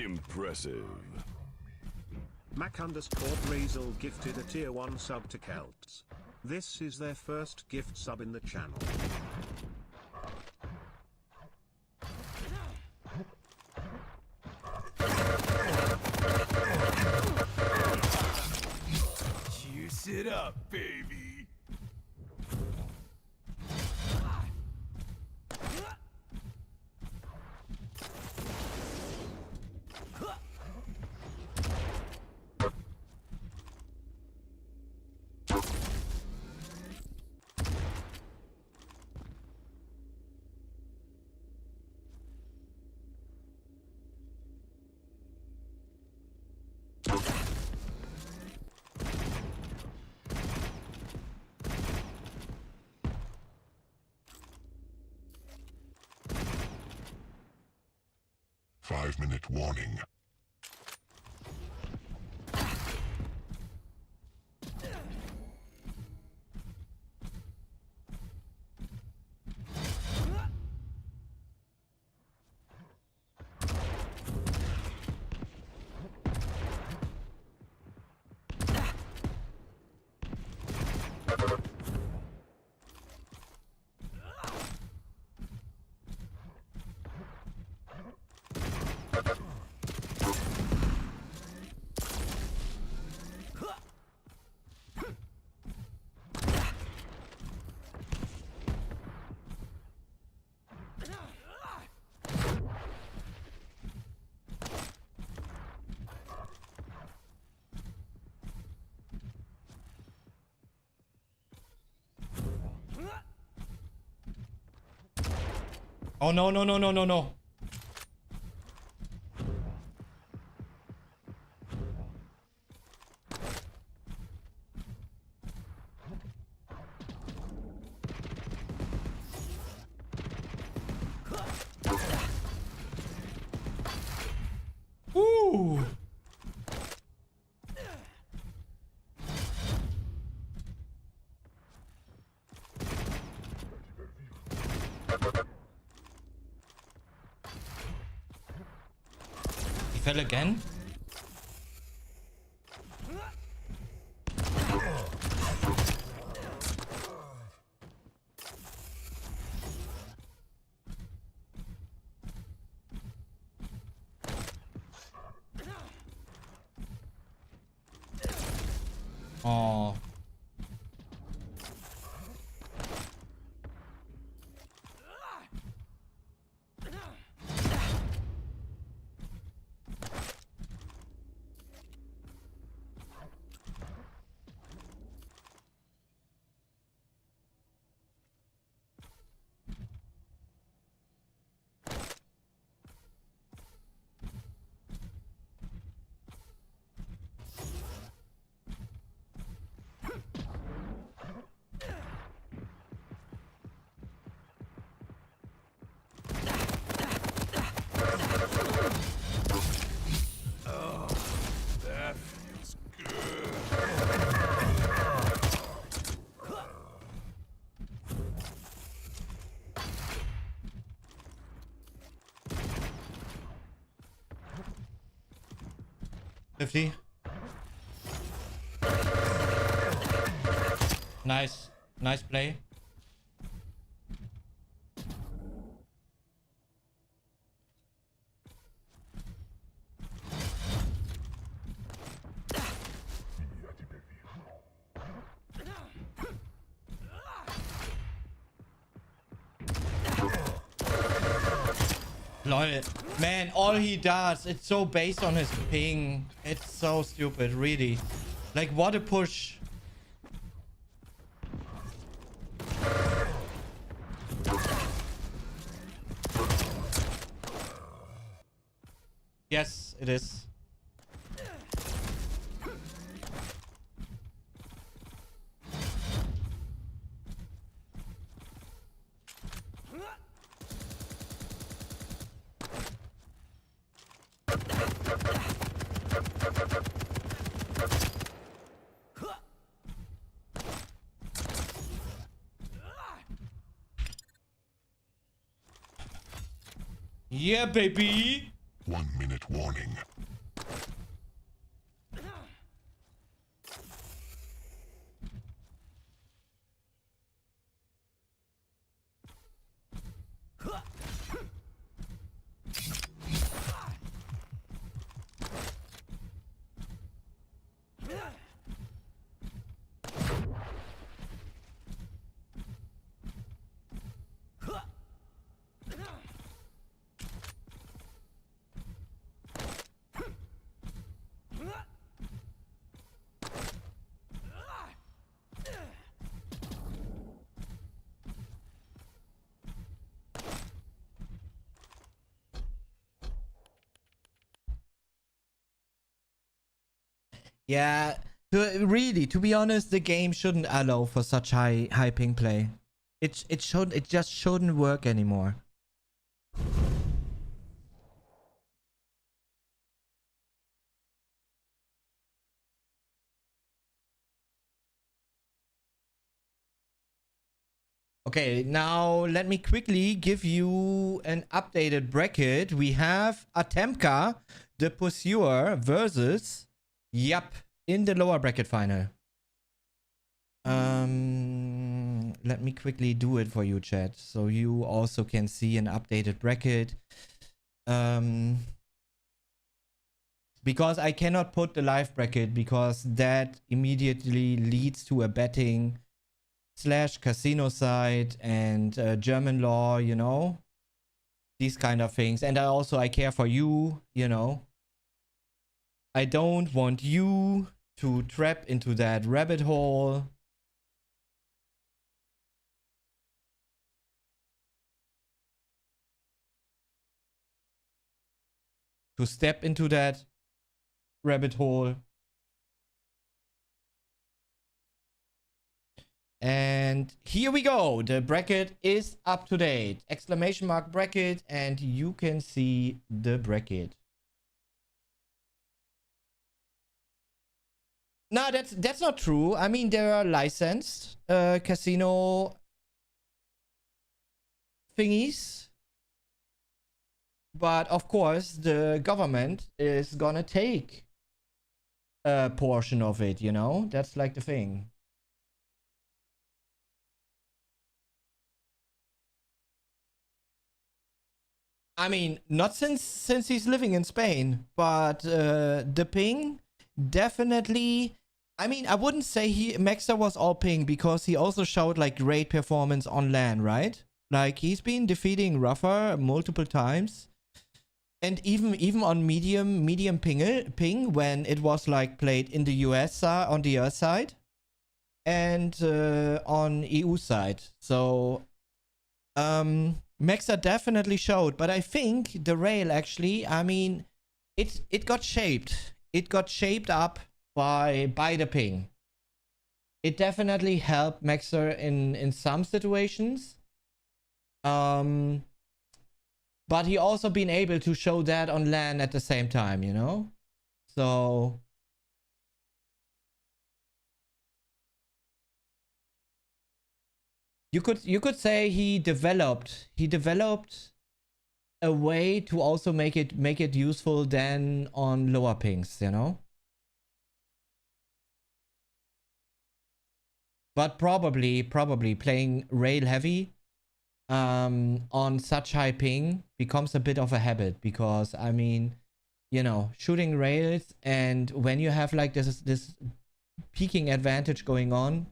Impressive. Mac underscore Brazel gifted a tier 1 sub to Celts. This is their first gift sub in the channel. Juice it up, baby. Five-minute warning. Oh no, no, no, no, no, no. Ooh. He fell again? Oh. That feels good. $50. Nice. Nice play. Lol. Man, all he does, it's so based on his ping. It's so stupid, really. Like, what a push. Yes, it is. Yeah, baby. 1 minute warning. Yeah, really, to be honest, the game shouldn't allow for such high ping play. It just shouldn't work anymore. Okay, now let me quickly give you an updated bracket. We have Atemka, the Pursuer, versus Yup in the lower bracket final. Let me quickly do it for you, chat, so you also can see an updated bracket. Because I cannot put the live bracket because that immediately leads to a betting / casino site and German law, you know, these kind of things. And I care for you, you know. I don't want you to trap into that rabbit hole. To step into that rabbit hole. And here we go. The bracket is up to date. Exclamation mark bracket, and you can see the bracket. No, that's not true. I mean, there are licensed casino thingies. But of course, the government is gonna take a portion of it, you know? That's like the thing. I mean, not since he's living in Spain, but the ping definitely. I mean, I wouldn't say Maxer was all ping because he also showed like great performance on LAN, right? Like he's been defeating Ruffer multiple times, and even on medium ping when it was like played in the US on the US side, and on EU side. So Maxer definitely showed, but I think the rail actually, I mean, it got shaped. It got shaped up by the ping. It definitely helped Maxer in some situations. But he also been able to show that on LAN at the same time, you know? So you could say he developed a way to also make it useful then on lower pings, you know? But probably playing rail heavy on such high ping becomes a bit of a habit, because I mean, you know, shooting rails, and when you have like this peaking advantage going on,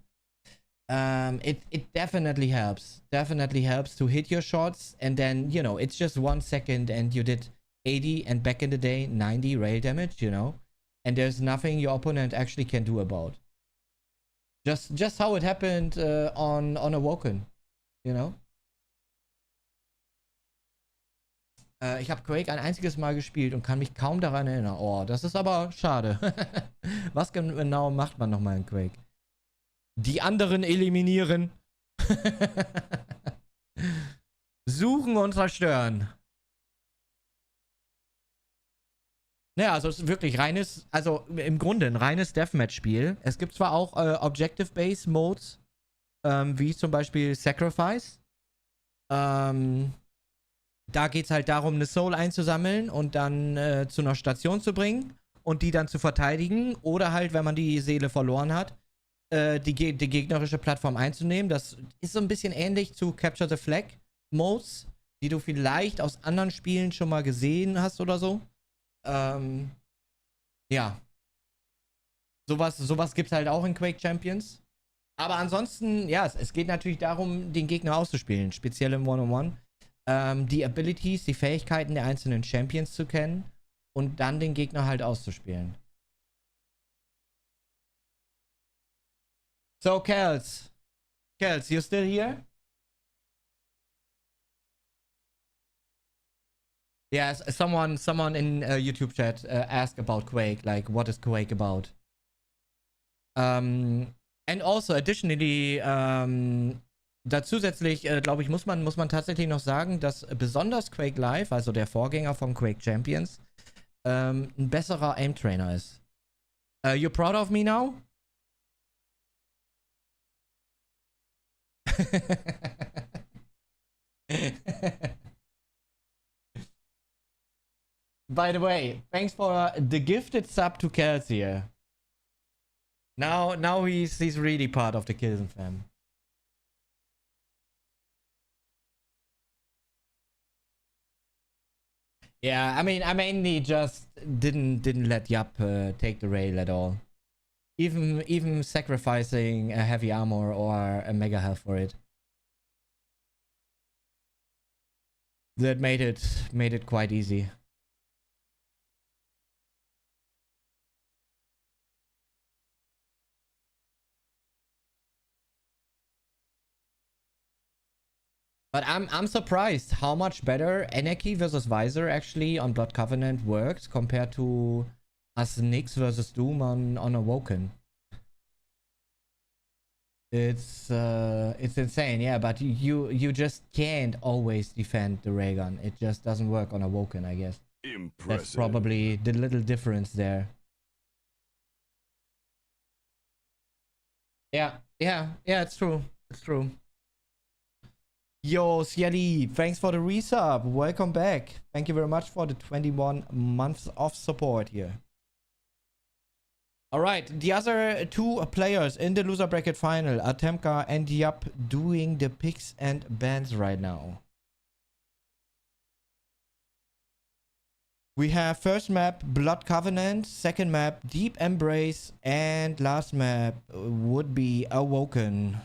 it definitely helps to hit your shots, and then, you know, it's just 1 second and you did 80 and back in the day 90 rail damage, you know, and there's nothing your opponent actually can do about. Just how it happened on Awoken, you know. Ich habe Quake ein einziges Mal gespielt und kann mich kaum daran erinnern. Oh, das ist aber schade. Was genau macht man nochmal in Quake? Die anderen eliminieren. Suchen und zerstören. Naja, also es ist wirklich reines, also im Grunde ein reines Deathmatch-Spiel. Es gibt zwar auch Objective-Based Modes, wie zum Beispiel Sacrifice. Da geht es halt darum, eine Soul einzusammeln und dann zu einer Station zu bringen und die dann zu verteidigen. Oder halt, wenn man die Seele verloren hat, die gegnerische Plattform einzunehmen. Das ist so ein bisschen ähnlich zu Capture the Flag Modes, die du vielleicht aus anderen Spielen schon mal gesehen hast oder so. Ja. Sowas gibt es halt auch in Quake Champions. Aber ansonsten, ja, es geht natürlich darum, den Gegner auszuspielen, speziell im One-on-One. Die Abilities, die Fähigkeiten der einzelnen Champions zu kennen und dann den Gegner halt auszuspielen. So, Kels, you still here? Yes, someone in YouTube chat asked about Quake, like, what is Quake about? And also, additionally, da zusätzlich, glaube ich, muss man tatsächlich noch sagen, dass besonders Quake Live, also der Vorgänger von Quake Champions, ein besserer Aim-Trainer ist. You proud of me now? By the way, thanks for the gifted sub to Kels here. Now he's really part of the Kilson fam. Yeah, I mean, I mainly just didn't let Yap take the rail at all. Even sacrificing a heavy armor or a mega health for it. That made it quite easy. But I'm surprised how much better Anarchy versus Visor actually on Blood Covenant works compared to us Nyx versus Doom on Awoken. It's insane, yeah, but you just can't always defend the ray gun. It just doesn't work on Awoken, I guess. Impressive. That's probably the little difference there. Yeah, it's true. It's true. Yo, Cieli, thanks for the resub. Welcome back. Thank you very much for the 21 months of support here. Alright, the other two players in the loser bracket final are Temka and Yap doing the picks and bans right now. We have first map Blood Covenant, second map Deep Embrace, and last map would be Awoken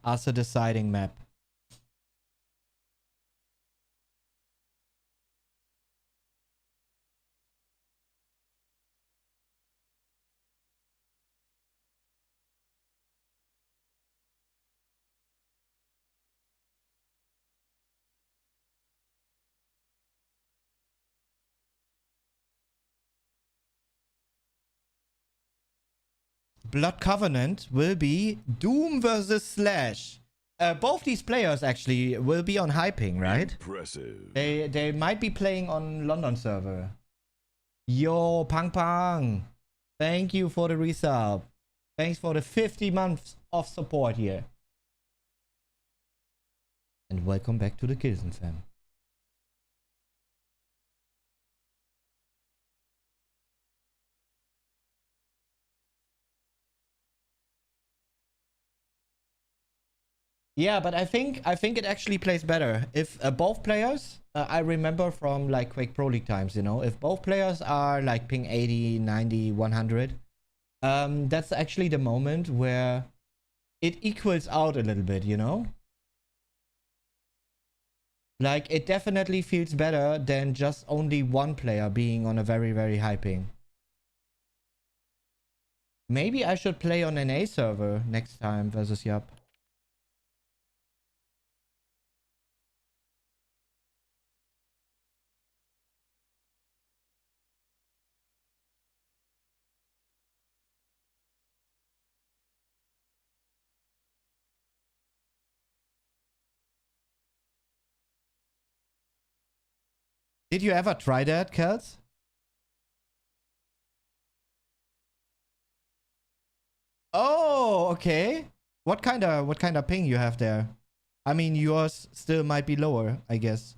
as a deciding map. Blood Covenant will be Doom versus Slash. Both these players actually will be on Hyping, right? Impressive. They might be playing on London server. Yo, Pang Pang. Thank you for the resub. Thanks for the 50 months of support here. And welcome back to the Kilson fam. Yeah, but I think it actually plays better if both players. I remember from like Quake Pro League times, you know, if both players are like ping 80, 90, 100, that's actually the moment where it equals out a little bit, you know. Like it definitely feels better than just only one player being on a very, very high ping. Maybe I should play on an A server next time versus Yup. Did you ever try that, Kels? Oh, okay. What kind of ping you have there? I mean, yours still might be lower, I guess.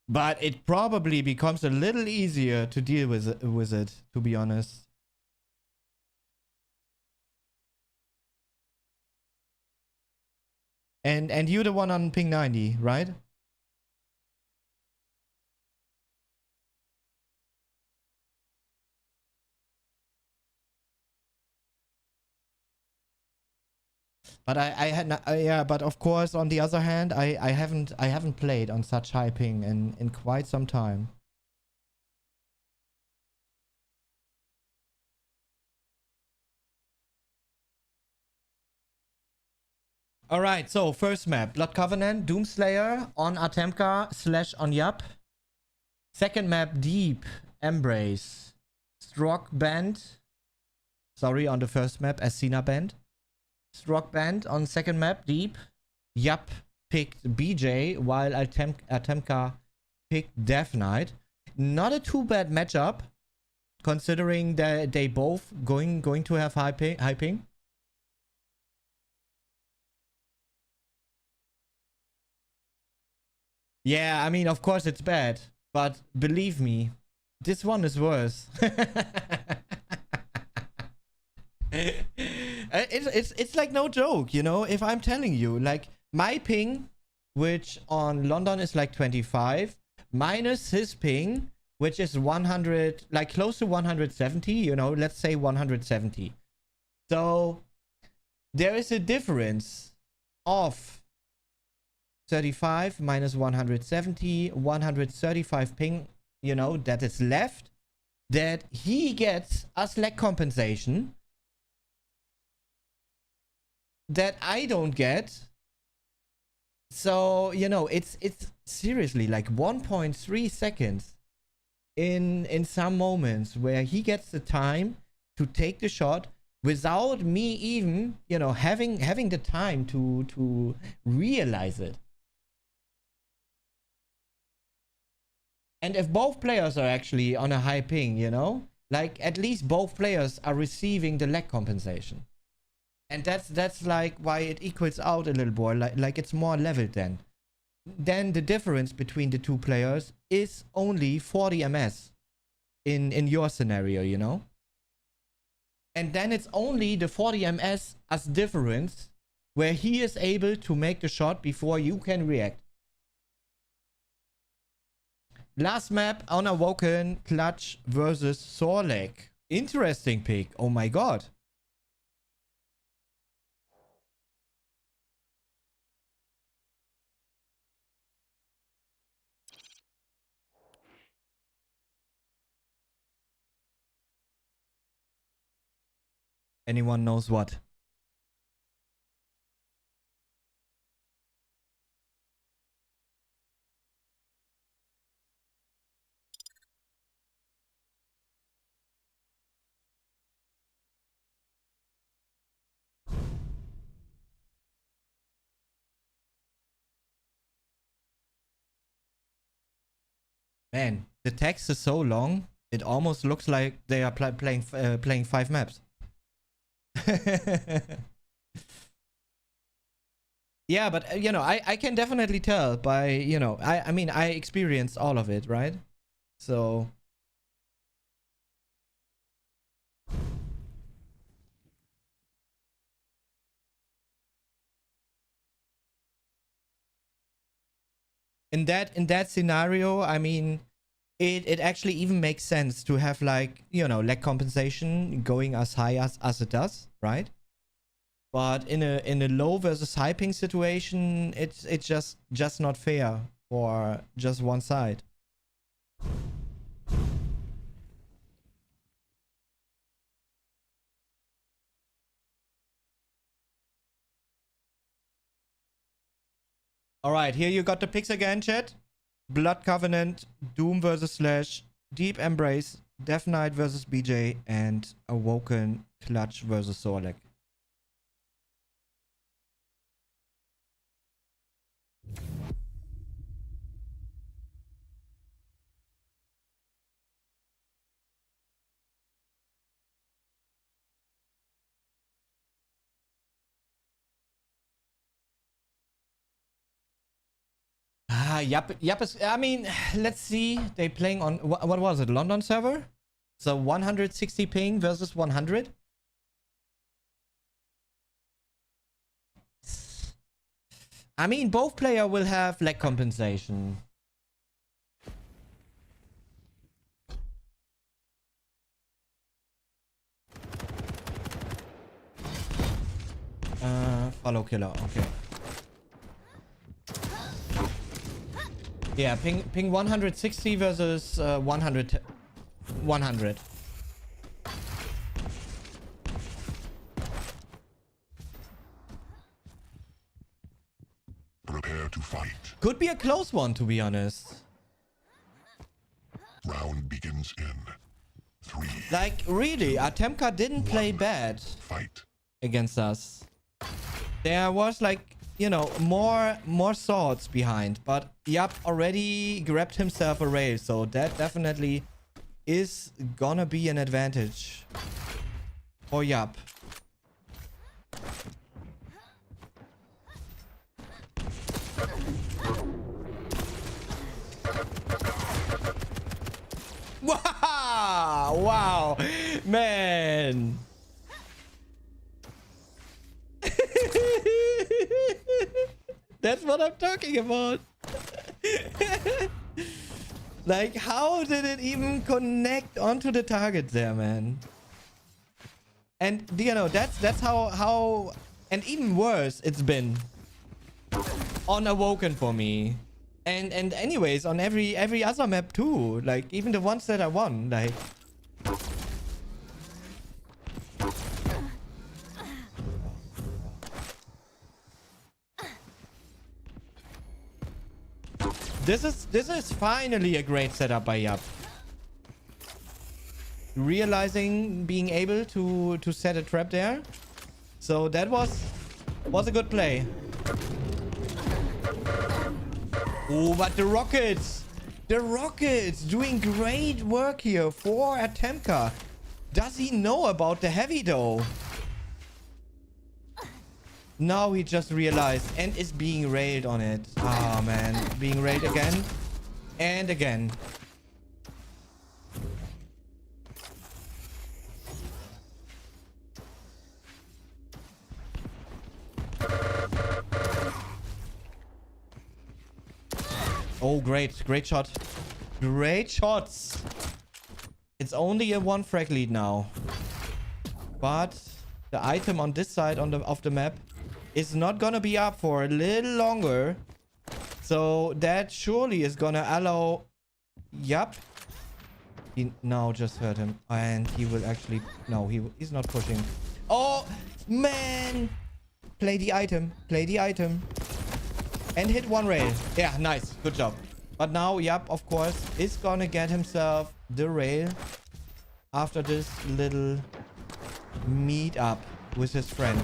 But it probably becomes a little easier to deal with it, to be honest. And you're the one on ping 90, right? But I had yeah, but of course on the other hand, I haven't played on such high ping in quite some time. All right, so first map, Blood Covenant, Doomslayer on Atemka / on Yap. Second map, Deep Embrace, Strock Band. Sorry, on the first map, Asina Band. Strock Band on second map, Deep. Yap picked BJ, while Atemka picked Death Knight. Not a too bad matchup, considering that they both going to have high ping. Yeah, I mean, of course it's bad, but believe me, this one is worse. It's like no joke, you know, if I'm telling you, like my ping, which on London is like 25, minus his ping, which is 100, like close to 170, you know, let's say 170. So there is a difference of 35 minus 170, 135 ping, you know, that is left, that he gets as lag compensation that I don't get. So, you know, it's seriously like 1.3 seconds in some moments where he gets the time to take the shot without me even, you know, having the time to realize it. And if both players are actually on a high ping, you know, like at least both players are receiving the lag compensation. And that's like why it equals out a little more, like it's more leveled then. Then the difference between the two players is only 40 ms in your scenario, you know? And then it's only the 40 ms as difference where he is able to make the shot before you can react. Last map, Unawoken, Clutch versus Sorlek. Interesting pick. Oh my god. Anyone knows what? Man, the text is so long, it almost looks like they are playing 5 maps. Yeah, but you know, I can definitely tell by, you know, I mean, I experienced all of it, right? So in that scenario, I mean, it actually even makes sense to have, like, you know, lag compensation going as high as it does, right? But in a low versus high ping situation, it's just not fair for just one side. All right, here you got the picks again, chat. Blood Covenant, Doom versus Slash, Deep Embrace, Death Knight versus BJ, and Awoken, Clutch versus Sorlek. Yep. I mean, let's see. They playing on what was it? London server. So 160 ping versus 100. I mean, both player will have lag compensation. Follow killer. Okay. Yeah, ping 160 versus 100. Prepare to fight. Could be a close one, to be honest. Round begins in 3. Like, really, Artemka didn't play bad Fight. against us. There was, like, you know, more swords behind. But Yap already grabbed himself a rail. So that definitely is gonna be an advantage for Yap. Wow! Wow! Man! That's what I'm talking about. Like, how did it even connect onto the target there, man? And, you know, that's how... And even worse, it's been on Awoken for me. And anyways, on every other map too. Like, even the ones that I won, like... This is finally a great setup by Yap. Realizing being able to set a trap there. So that was a good play. Oh, but the Rockets doing great work here for Artemka. Does he know about the heavy though? Now he just realized and is being railed on it. Oh man, being railed again and again. Oh, great shot. Great shots. It's only a 1 frag lead now. But the item on this side of the map is not gonna be up for a little longer. So that surely is gonna allow... Yup. He now just hurt him. And he will actually... No, he's not pushing. Oh, man. Play the item. Play the item. And hit 1 rail. Yeah, nice. Good job. But now, Yup, of course, is gonna get himself the rail after this little meet up with his friend.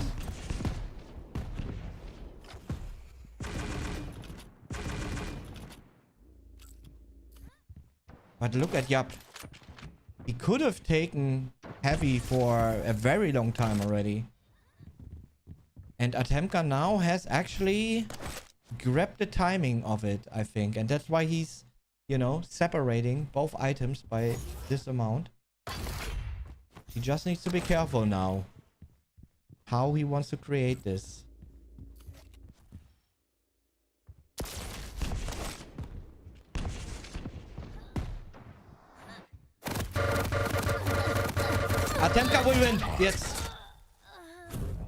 But look at Yup. He could have taken heavy for a very long time already. And Artemka now has actually grabbed the timing of it, I think. And that's why he's, you know, separating both items by this amount. He just needs to be careful now how he wants to create this. Artemka will win. Yes.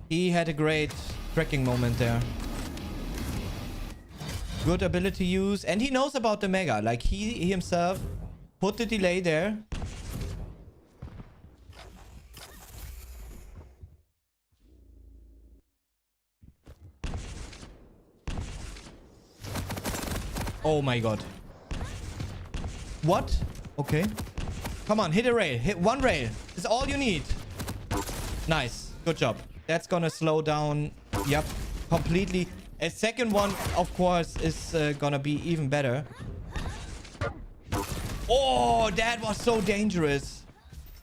He had a great tracking moment there. Good ability use. And he knows about the mega. Like, he himself put the delay there. Oh my god. What? Okay. Come on, hit a rail. Hit 1 rail. It's all you need. Nice. Good job. That's gonna slow down. Yep. Completely. A second one, of course, is gonna be even better. Oh, that was so dangerous.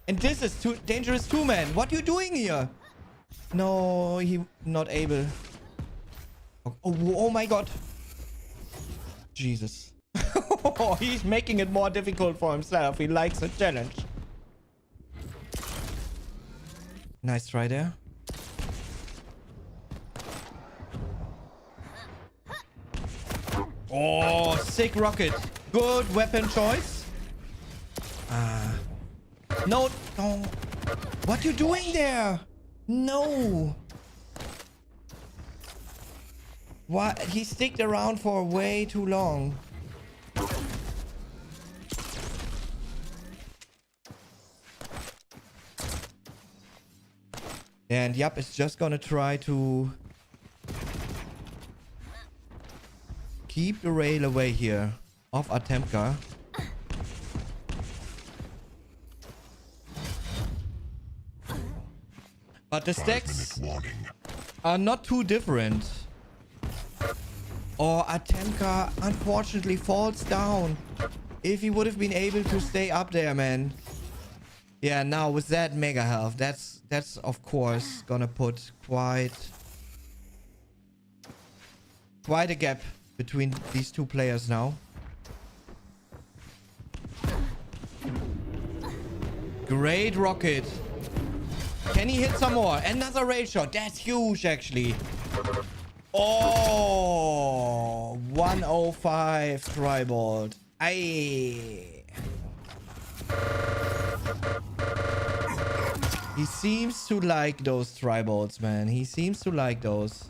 And this is too dangerous too, man. What are you doing here? No, he not able. Oh, oh my god. Jesus. He's making it more difficult for himself. He likes a challenge. Nice try there. Oh, sick rocket. Good weapon choice. No, no. What you doing there? No. What? He sticked around for way too long. And yup, it's just gonna try to keep the rail away here of Atemka. But the stacks are not too different. Or Atemka unfortunately falls down. If he would have been able to stay up there, man. Yeah, now with that mega health, that's of course gonna put quite a gap between these two players now. Great rocket. Can he hit some more? Another rail shot. That's huge, actually. Oh, 105 Tribolt. Aye. He seems to like those Tribolts, man. He seems to like those.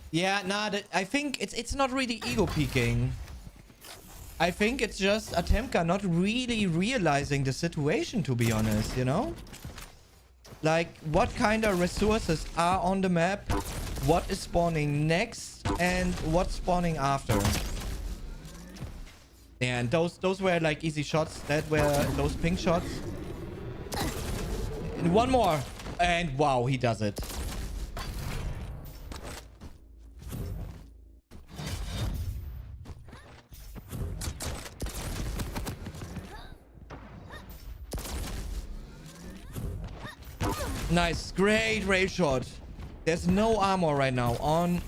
Yeah, nah, I think it's not really ego peeking. I think it's just Atemka not really realizing the situation, to be honest, you know? Like, what kind of resources are on the map, what is spawning next, and what's spawning after. And those were like easy shots. That were those pink shots. And one more. And wow, he does it. Nice. Great rail shot. There's no armor right now on.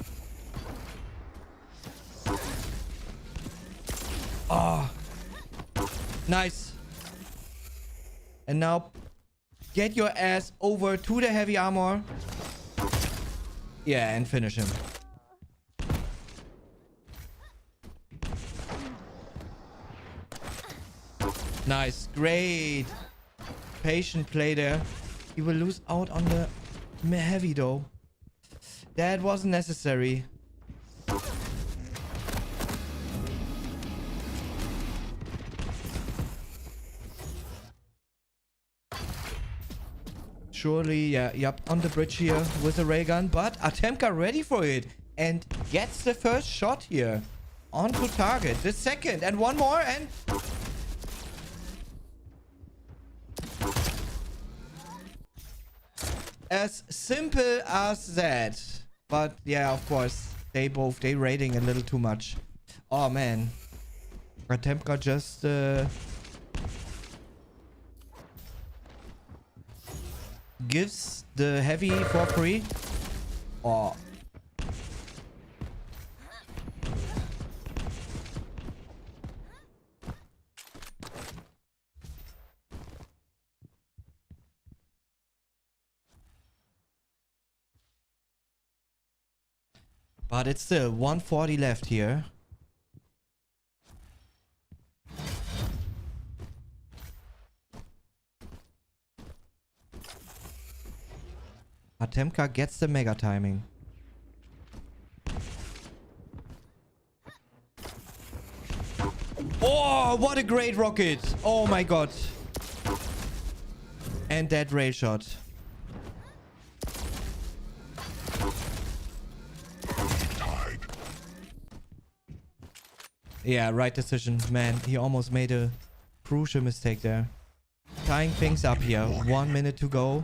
Oh. Nice. And now get your ass over to the heavy armor. Yeah, and finish him. Nice. Great. Patient play there. He will lose out on the heavy though. That wasn't necessary. Surely, yeah, yep, on the bridge here with the ray gun. But Atemka ready for it and gets the first shot here. Onto target. The second and one more and... As simple as that. But yeah, of course, they raiding a little too much. Oh man. Atemka just gives the heavy for free. Oh. But it's still 140 left here. Atemka gets the mega timing. Oh, what a great rocket. Oh my god. And that rail shot. Yeah, right decision. Man, he almost made a crucial mistake there. Tying things up here. 1 minute to go.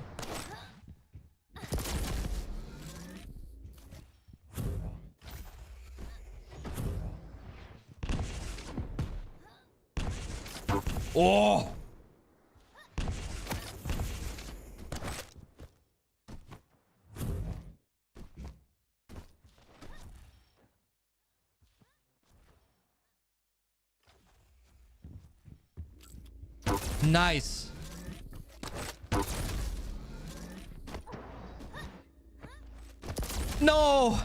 Oh! Nice. No!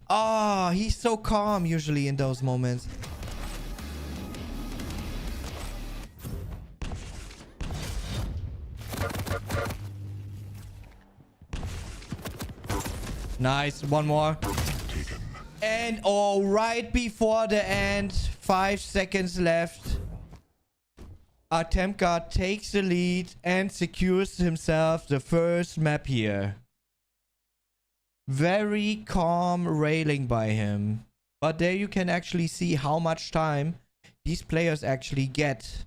Oh, he's so calm usually in those moments. Nice, one more. And oh, right before the end, 5 seconds left. Artemka takes the lead and secures himself the first map here. Very calm railing by him. But there you can actually see how much time these players actually get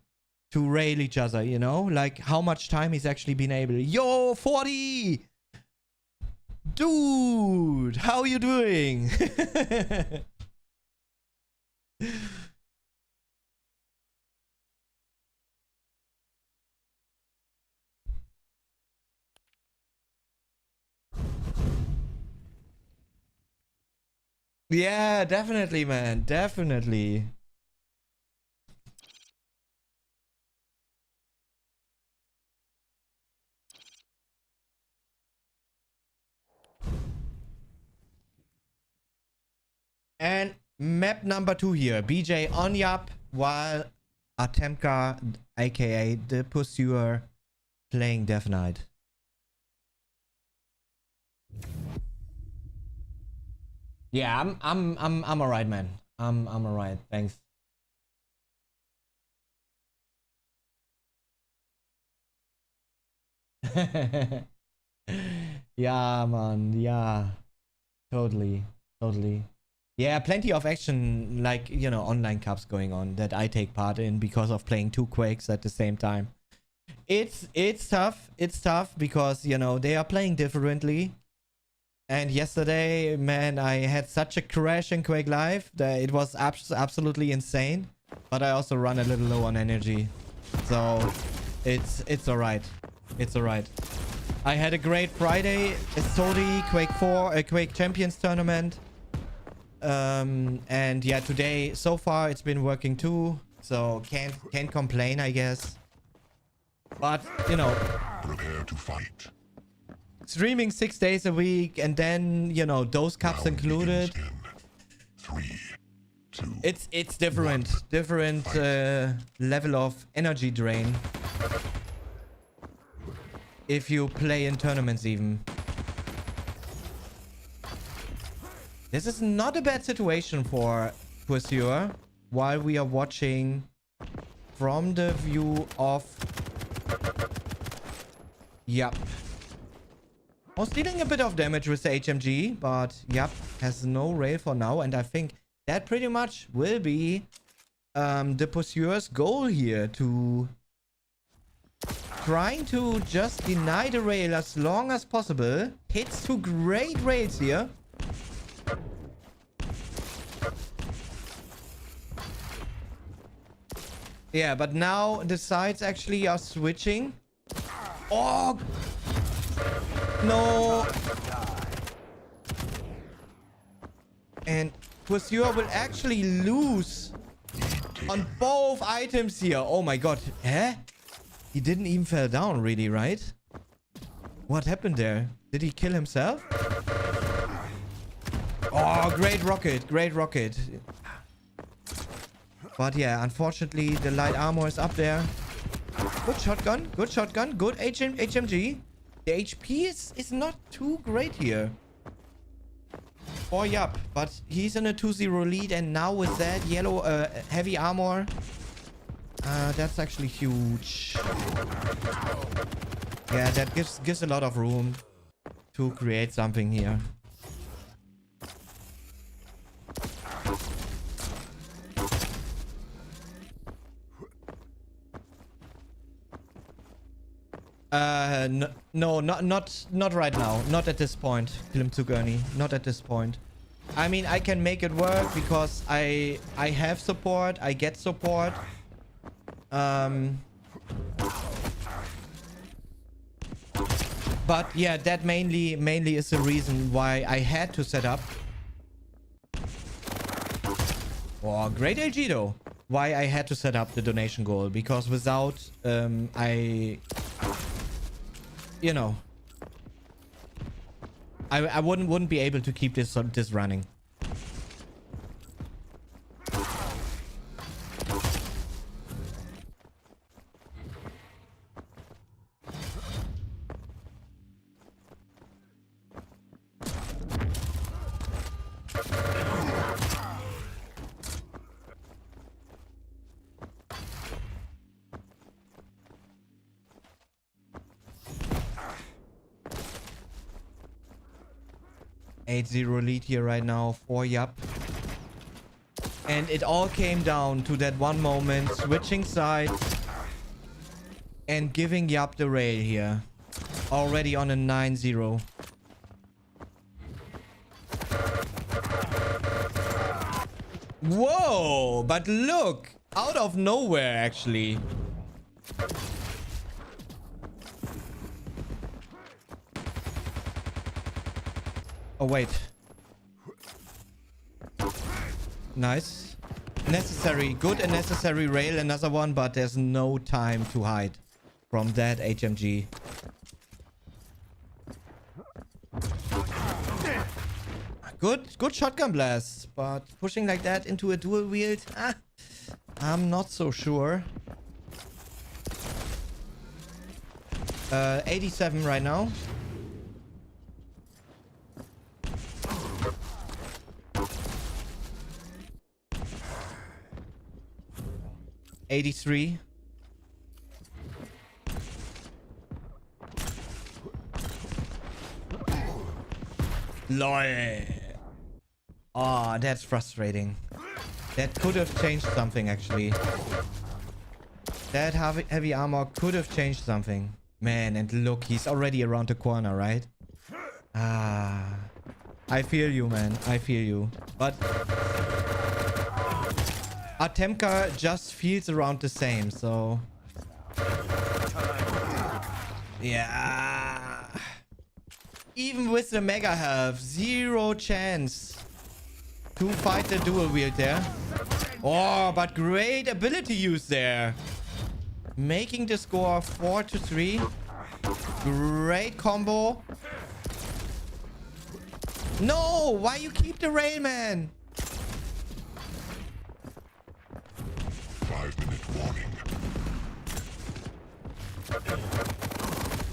to rail each other, you know? Like how much time he's actually been able. Yo, 40! Dude, how you doing? Yeah, definitely, man. Definitely. And map number 2 here. BJ on Yap, while Artemka, aka the Pursuer, playing Death Knight. Yeah, I'm alright, man. I'm alright. Thanks. Yeah, man. Yeah. Totally. Yeah, plenty of action, like, you know, online cups going on that I take part in because of playing 2 Quakes at the same time. It's tough. It's tough because, you know, they are playing differently. And yesterday, man, I had such a crash in Quake Live that it was absolutely insane. But I also run a little low on energy. So it's alright. It's alright. I had a great Friday. Sodi, Quake 4, Quake Champions tournament. And yeah, today, so far, it's been working too. So can't complain, I guess. But, you know, Prepare to fight. streaming 6 days a week and then, you know, those cups Round included. begins in 3, 2. It's different. Different level of energy drain. If you play in tournaments even. This is not a bad situation for Pursuer while we are watching from the view of... Yep. Was dealing a bit of damage with the HMG, but yep, has no rail for now. And I think that pretty much will be the Pursuer's goal here, to trying to just deny the rail as long as possible. Hits 2 great rails here. Yeah, but now the sides actually are switching. Oh! No! And Pursuer will actually lose on both items here. Oh my god. Eh? He didn't even fall down really, right? What happened there? Did he kill himself? Oh, great rocket. Great rocket. But yeah, unfortunately, the light armor is up there. Good shotgun. Good shotgun. Good HMG. The HP is not too great here. For Yup. But he's in a 2-0 lead. And now with that yellow heavy armor, that's actually huge. Yeah, that gives a lot of room to create something here. No, not right now. Not at this point, Klimtsugurni. Not at this point. I mean, I can make it work because I have support. I get support. But yeah, that mainly is the reason why I had to set up. Oh, great LG though. Why I had to set up the donation goal, because without I wouldn't be able to keep this running. .8-0 lead here right now for Yup. And it all came down to that one moment, switching sides and giving Yup the rail here. Already on a 9-0. Whoa, but look, out of nowhere actually. Oh, wait. Nice. Necessary. Good and necessary rail. Another one, but there's no time to hide from that HMG. Good shotgun blast. But pushing like that into a dual wield, I'm not so sure. 87 right now. 83. LOL. Oh, that's frustrating. That could have changed something, actually. That heavy armor could have changed something. Man, and look, he's already around the corner, right? Ah. I feel you, man. I feel you. But Artemka just feels around the same, so... Yeah. Even with the mega health, zero chance to fight the dual wield there. Oh, but great ability use there. Making the score 4-3. Great combo. No, why you keep the rail, man? 5-minute warning.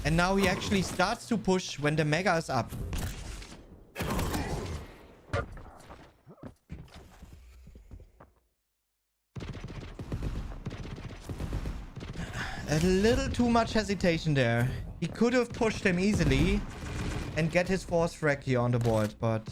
And now he actually starts to push when the mega is up. A little too much hesitation there. He could have pushed him easily and get his force frag here on the board, but...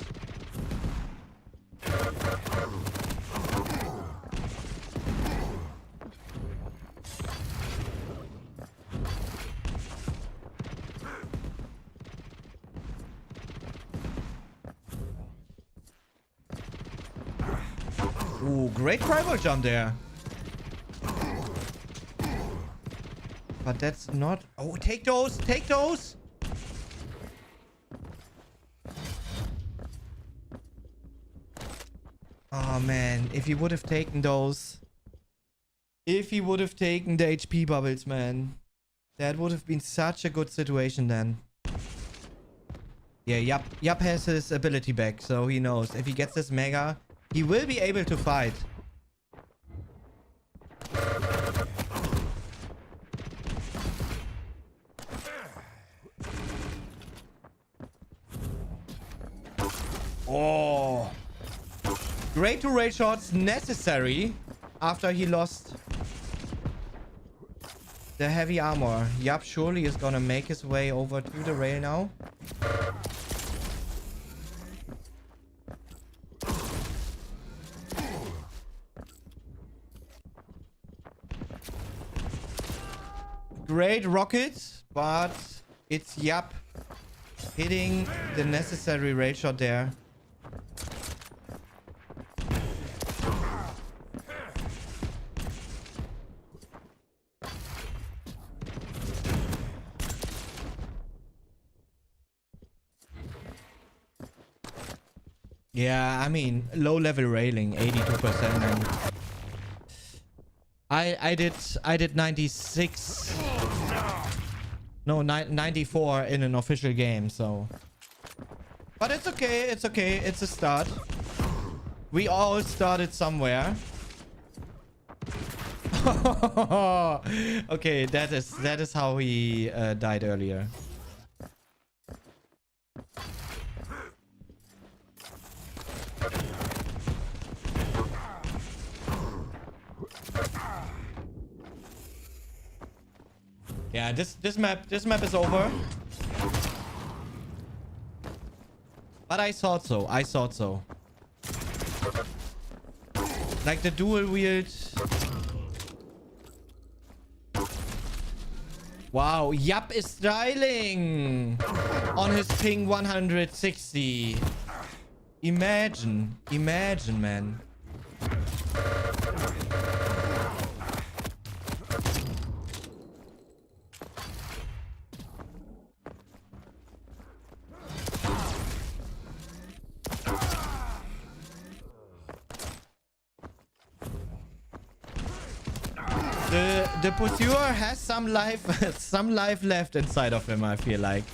Ooh, great rival jump there. But that's not... Oh, take those! Take those! Oh, man. If he would have taken those... If he would have taken the HP bubbles, man. That would have been such a good situation then. Yeah, Yup has his ability back, so he knows. If he gets this mega, he will be able to fight. Oh. Great two rail shots necessary after he lost the heavy armor. Yup surely is gonna make his way over to the rail now. Great rocket, but it's Yup hitting the necessary rail shot there. Yeah, I mean, low level railing, 82%, and I did 96. No, 94 in an official game, so. But it's okay, it's okay, it's a start. We all started somewhere. Okay, that is how he died earlier. Yeah, this map is over. But I thought so. I thought so. Like the dual wield. Wow, Yup is styling on his ping 160. Imagine, man. The pursuer has some life, some life left inside of him, I feel like.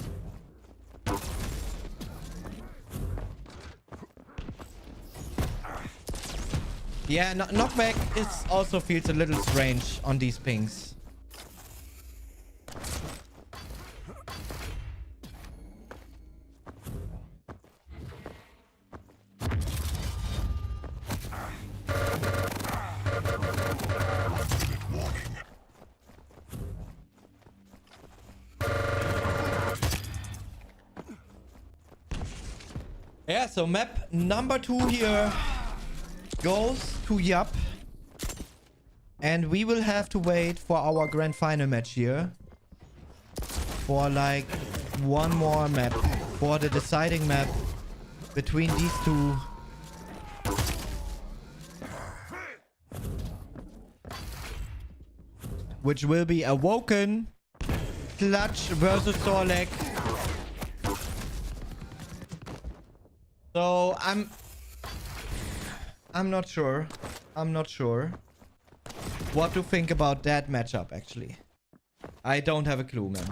Yeah, knockback also feels a little strange on these pings. Yeah, so map number 2 here goes to Yup. And we will have to wait for our grand final match here. For like one more map. For the deciding map between these two. Which will be Awoken, Clutch versus Sorlek. So I'm not sure. I'm not sure what to think about that matchup, actually. I don't have a clue, man.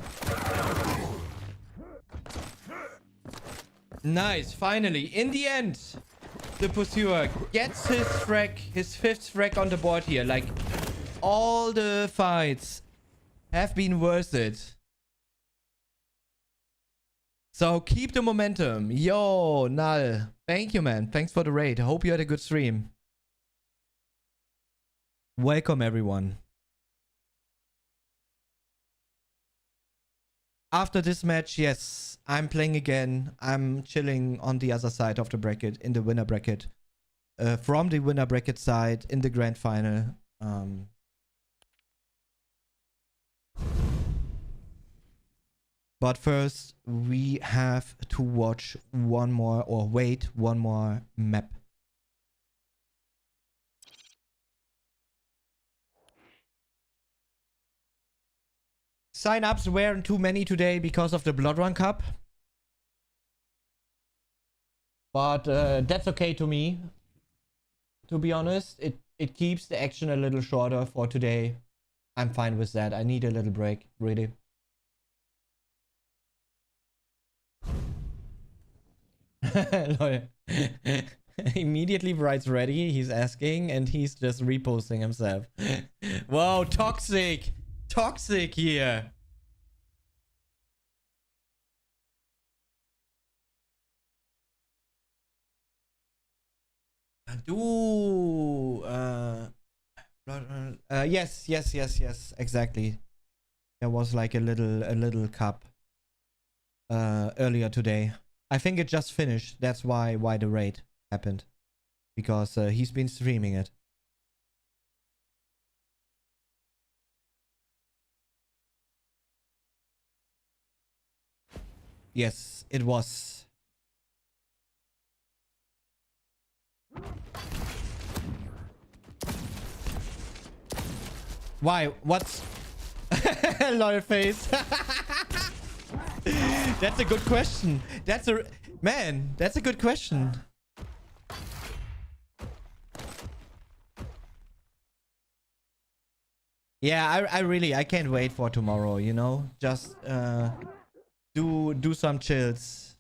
Nice, finally, in the end, the pursuer gets his frag, his 5th frag on the board here. Like, all the fights have been worth it. So keep the momentum. Yo, Null. Thank you, man. Thanks for the raid. I hope you had a good stream. Welcome, everyone. After this match, yes, I'm playing again. I'm chilling on the other side of the bracket, in the winner bracket. From the winner bracket side, in the grand final. But first, we have to watch one more, or wait one more map. Sign-ups weren't too many today because of the Blood Run Cup. But that's okay to me. To be honest, it keeps the action a little shorter for today. I'm fine with that. I need a little break, really. Immediately writes ready. He's asking and he's just reposting himself. Wow, toxic. Toxic here. Yes, exactly. There was like a little cup earlier today. I think it just finished. That's why the raid happened. Because he's been streaming it. Yes, it was. Why? What's... Lol face. That's a good question. That's a... Man, that's a good question. Yeah, I can't wait for tomorrow, you know? Just do some chills.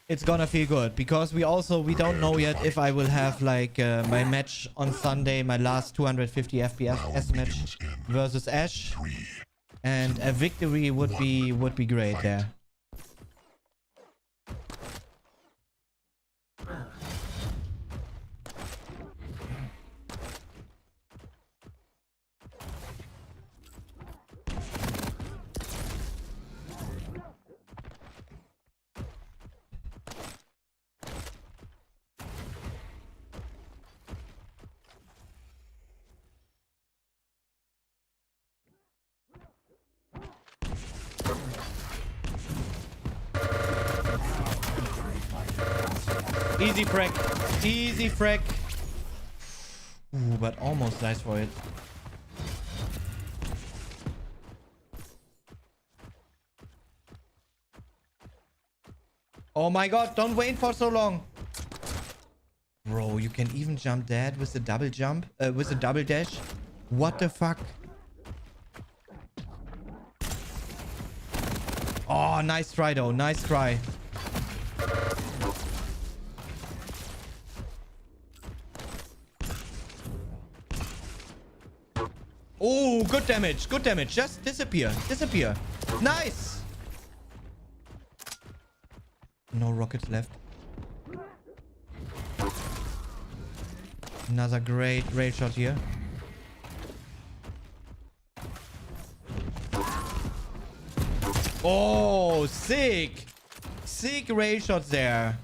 It's gonna feel good because we don't know yet if I will have like my match on Sunday, my last 250 FPS match versus Ash, and a victory would be great there. Easy frack. Easy frack. Ooh, but almost dies for it. Oh my god, don't wait for so long. Bro, you can even jump that with the double jump, with the double dash. What the fuck? Oh, nice try though. Nice try. Oh, good damage. Good damage. Just disappear. Disappear. Nice. No rockets left. Another great rail shot here. Oh, sick. Sick rail shots there.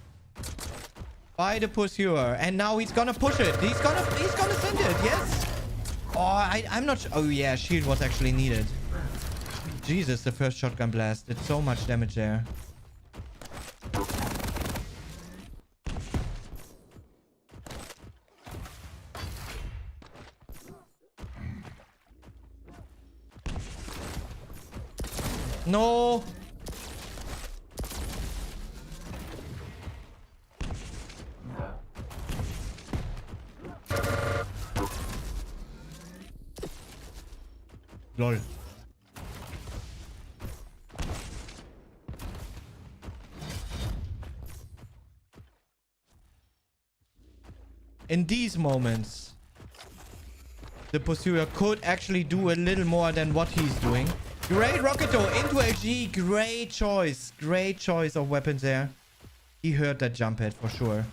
By the pursuer. And now he's gonna push it. He's gonna send it. Yes. Oh, I'm not sure. Oh, yeah. Shield was actually needed. Jesus, the first shotgun blast did so much damage there. No. Lol. In these moments, the pursuer could actually do a little more than what he's doing. Great Rocketo into LG. Great choice. Great choice of weapons there. He heard that jump head for sure.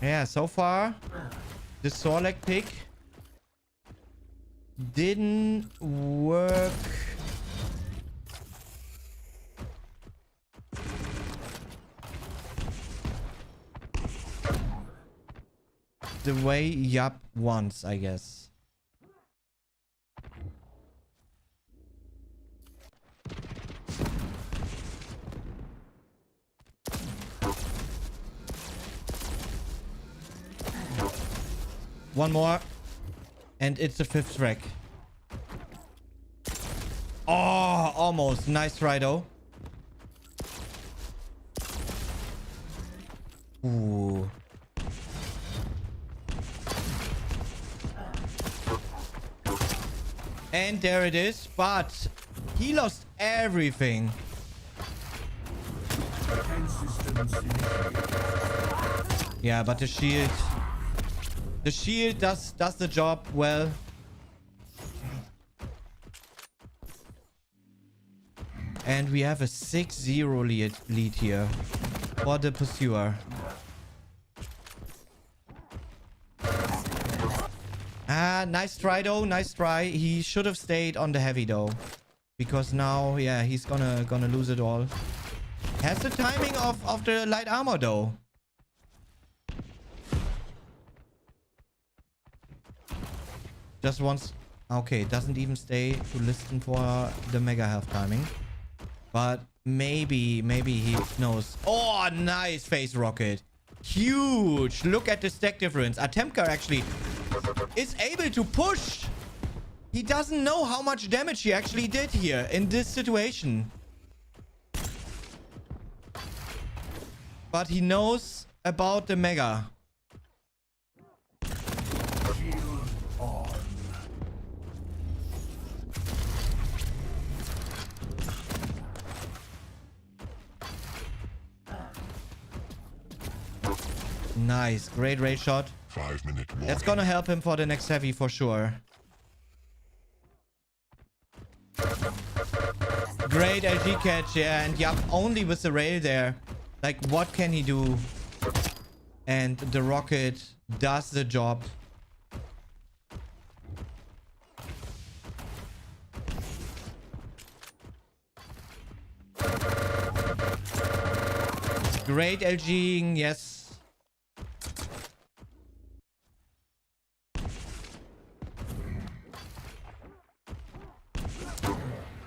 Yeah, so far, the Sorlek pick didn't work. The way Yup wants, I guess. One more. And it's the fifth track. Oh, almost. Nice try, though. Ooh. And there it is. But he lost everything. Yeah, but the shield... The shield does the job well. And we have a 6-0 lead here for the pursuer. Ah, nice try though. Nice try. He should have stayed on the heavy though. Because now, yeah, he's gonna lose it all. Has the timing of the light armor though. Just once. Okay, doesn't even stay to listen for the mega health timing. But maybe he knows. Oh, nice face rocket. Huge. Look at the stack difference. Atemka actually is able to push He doesn't know how much damage he actually did here in this situation. But he knows about the Mega. Nice. Great ray shot. 5-minute warning. That's gonna help him for the next heavy for sure. Great LG catch, yeah. And Yup, only with the rail there. Like, what can he do? And the rocket does the job. Great LGing, yes.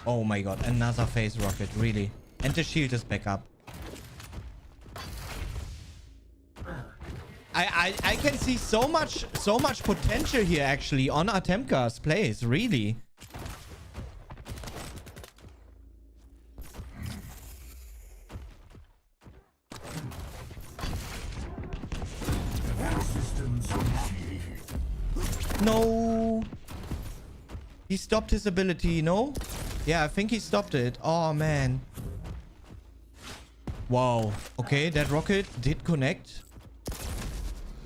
Oh my god, another phase rocket, really. And the shield is back up. I can see so much potential here actually on Atemka's plays, really. No. He stopped his ability, no? Yeah, I think he stopped it. Oh, man. Wow. Okay, that rocket did connect.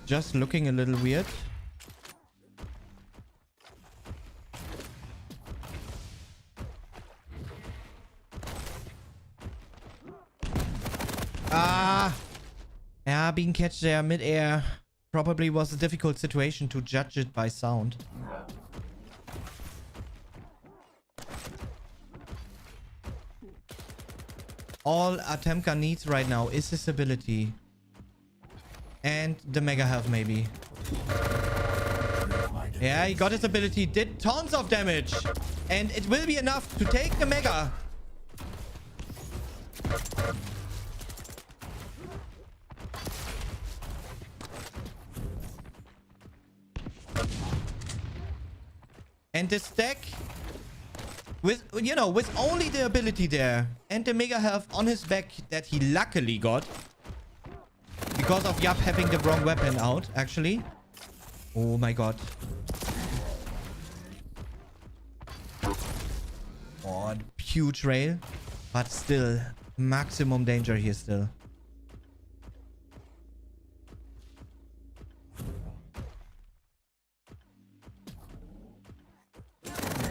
Just looking a little weird. Ah. Yeah, being catch there mid-air probably was a difficult situation to judge it by sound. All Atemka needs right now is his ability. And the mega health maybe. Yeah, he got his ability. Did tons of damage. And it will be enough to take the mega. And the stack with, you know, with only the ability there and the mega health on his back that he luckily got because of Yup having the wrong weapon out, actually. Oh my god. Oh, huge rail. But still, maximum danger here still.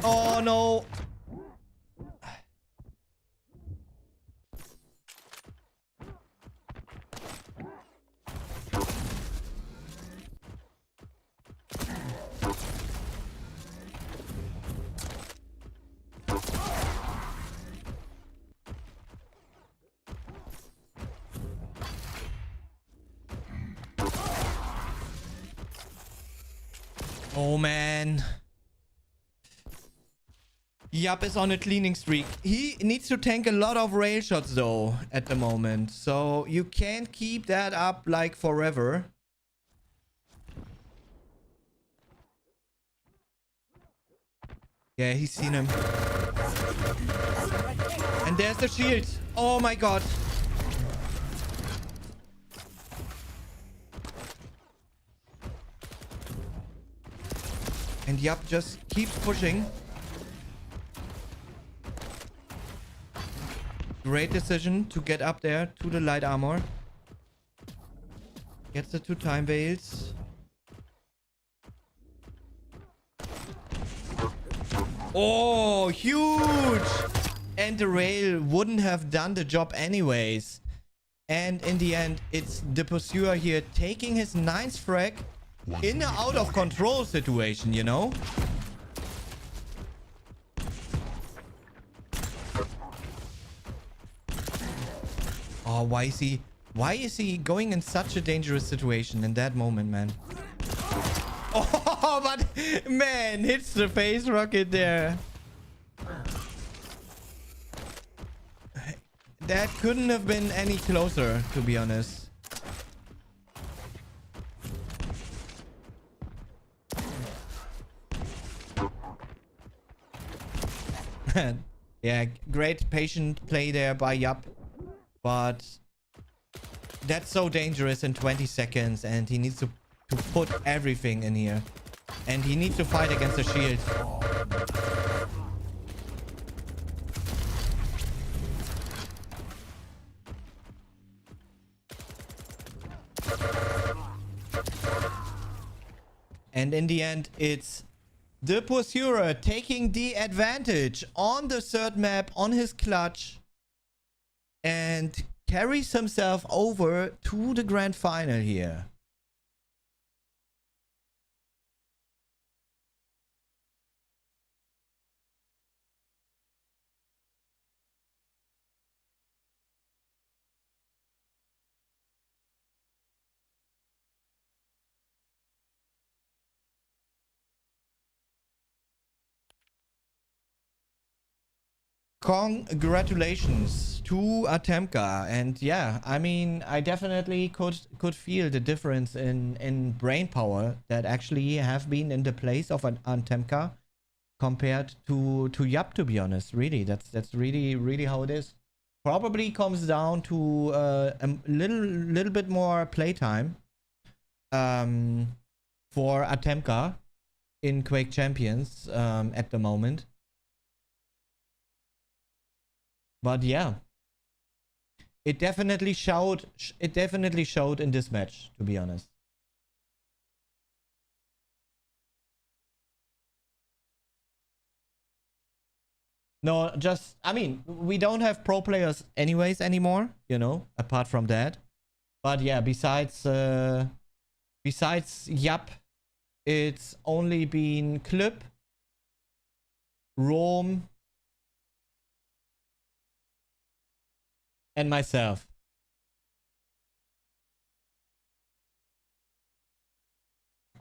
Oh no. Oh man. Yup is on a cleaning streak. He needs to tank a lot of rail shots though at the moment. So you can't keep that up like forever. Yeah, he's seen him. And there's the shield. Oh my god. And Yup just keeps pushing. Great decision to get up there to the light armor. Gets the 2 time veils. Oh, huge! And the rail wouldn't have done the job anyways. And in the end, it's the pursuer here taking his 9th frag in an out of control situation, you know? Oh, why is he going in such a dangerous situation in that moment, man? Oh, but man, hits the face rocket there. That couldn't have been any closer, to be honest. Yeah, great patient play there by Yup. But that's so dangerous in 20 seconds, and he needs to put everything in here. And he needs to fight against the shield. And in the end, it's the Pursuer taking the advantage on the third map on his clutch and carries himself over to the grand final here. Congratulations to Atemka. And yeah, I mean, I definitely could feel the difference in brain power that actually have been in the place of an Atemka compared to Yup, to be honest. Really, that's really how it is. Probably comes down to a little bit more playtime for Atemka in Quake Champions at the moment. But yeah, it definitely showed in this match, to be honest. No, just, I mean, we don't have pro players anyways anymore, you know, apart from that. But yeah, besides Yup, it's only been Clip, Rome, and myself.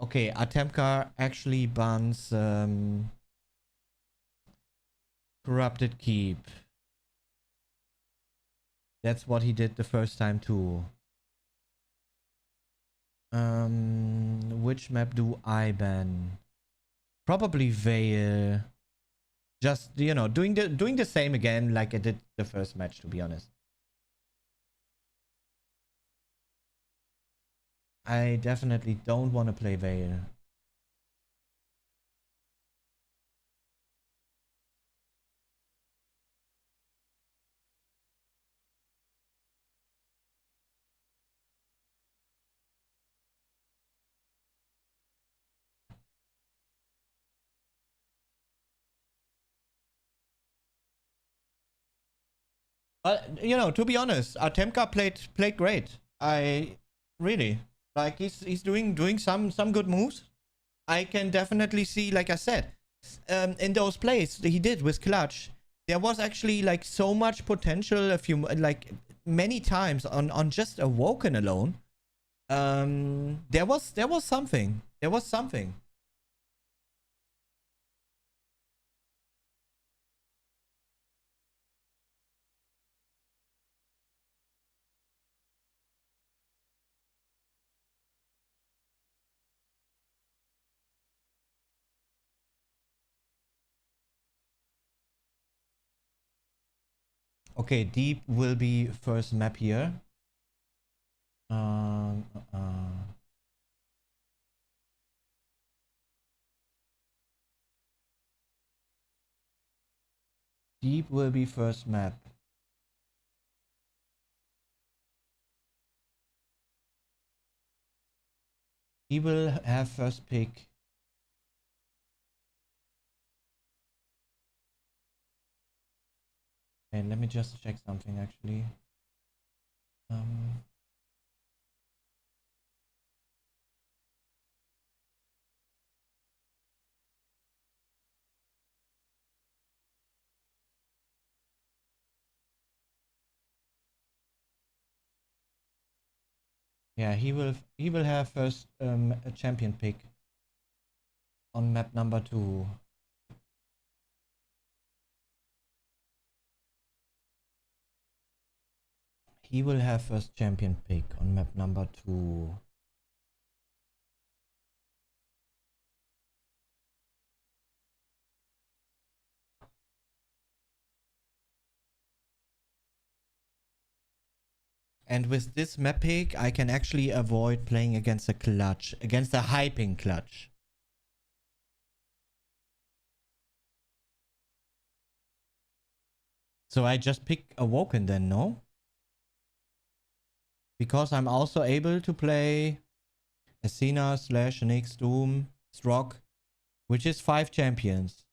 Okay, Atemka actually bans Corrupted Keep. That's what he did the first time too. Which map do I ban? Probably Veil. Just, you know, doing the same again like I did the first match, to be honest. I definitely don't want to play Veil. You know, to be honest, Atemka played great. I really like he's doing some good moves. I can definitely see, like I said, in those plays that he did with Clutch, there was actually like so much potential. A few like many times on just Awoken alone. There was something. There was something. Okay, Deep will be first map here. Deep will be first map. He will have first pick. And let me just check something actually. Yeah, he will have first a champion pick on map number 2. He will have first champion pick on map number 2. And with this map pick, I can actually avoid playing against a clutch, against a hyping clutch. So I just pick Awoken then, no? Because I'm also able to play Athena, Slash, Nyx, Doom, Strock, which is 5 champions.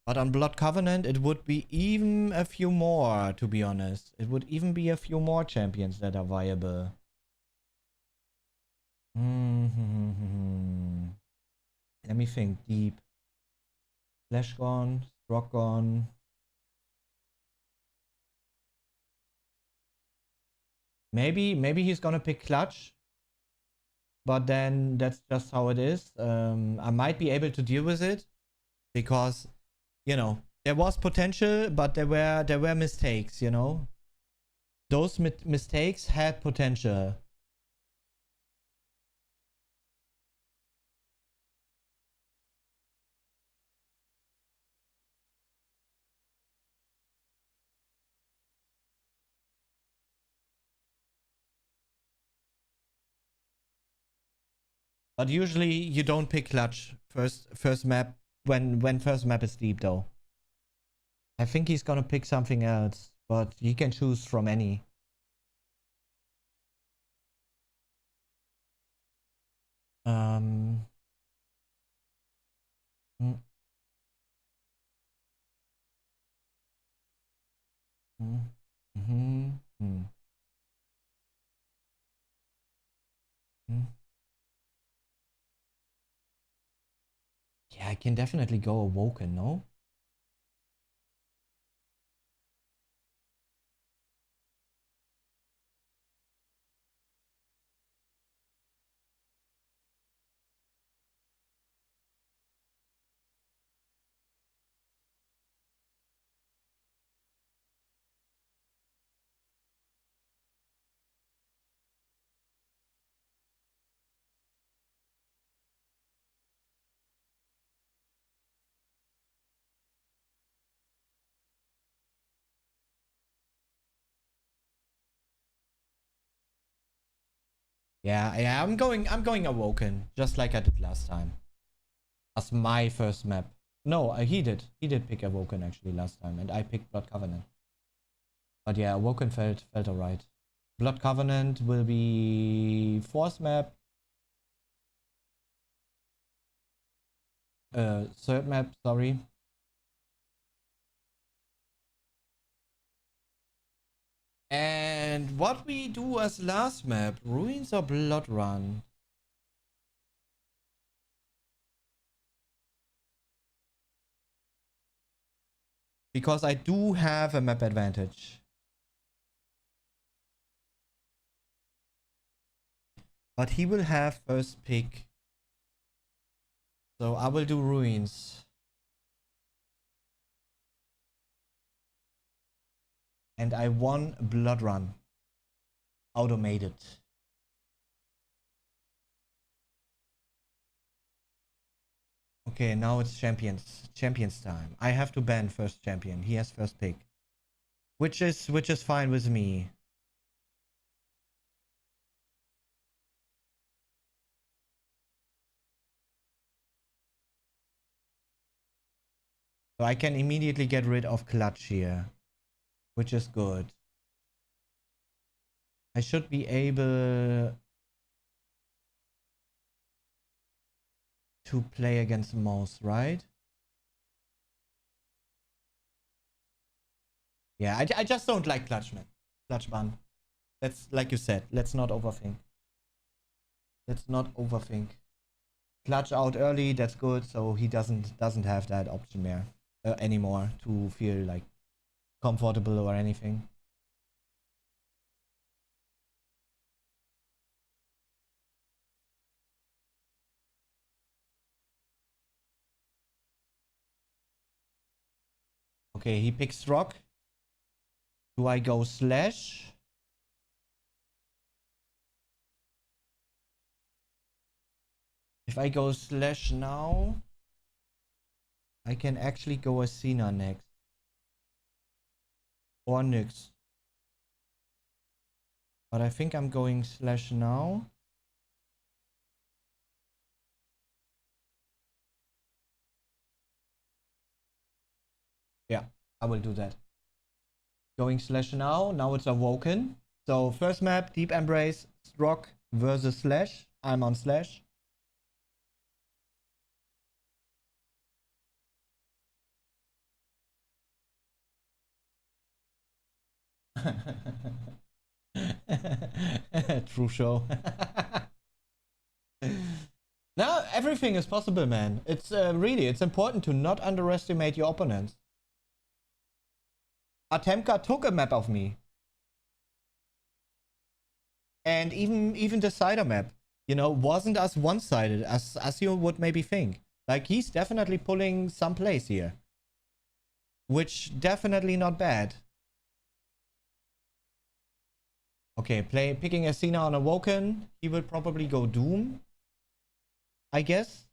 But on Blood Covenant, it would be even a few more, to be honest. It would even be a few more champions that are viable. Let me think deep. Flash gone, Strock gone. Maybe he's gonna pick Clutch. But then that's just how it is. I might be able to deal with it. Because, you know, there was potential, but there were mistakes, you know. Those mistakes had potential. But usually you don't pick Clutch first map when first map is deep though. I think he's gonna pick something else, but he can choose from any. Mm. Yeah, I can definitely go Awoken, no? Yeah, I'm going Awoken, just like I did last time. As my first map. No, he did pick Awoken actually last time, and I picked Blood Covenant. But yeah, Awoken felt alright. Blood Covenant will be fourth map. Third map, sorry. And what we do as last map, Ruins or Blood Run? Because I do have a map advantage. But he will have first pick. So I will do Ruins. And I won Blood Run. Automated. Okay, now it's champions time. I have to ban first champion. He has first pick. Which is fine with me. So I can immediately get rid of Clutch here. Which is good. I should be able to play against most, right? Yeah, I just don't like Clutch, man. Clutch ban. That's like you said. Let's not overthink. Let's not overthink. Clutch out early, that's good. So he doesn't have that option there anymore to feel like comfortable or anything. Okay, he picks Rock. Do I go slash? If I go slash now, I can actually go Athena next. Or Nyx. But I think I'm going slash now. Yeah, I will do that. Going slash now. Now it's Awoken. So first map, Deep Embrace, Strock versus Slash. I'm on Slash. True show. Now everything is possible, man. It's really, it's important to not underestimate your opponents. Atemka took a map of me. And even the cider map, you know, wasn't as one-sided as you would maybe think. Like, he's definitely pulling some plays here. Which definitely not bad. Okay, picking Athena on Awoken. He will probably go Doom, I guess.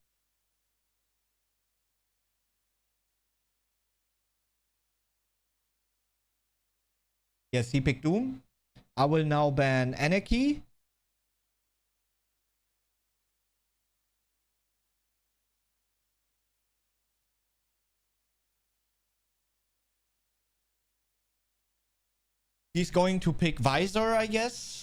Yes, he picked Doom. I will now ban Anarchy. He's going to pick Visor, I guess.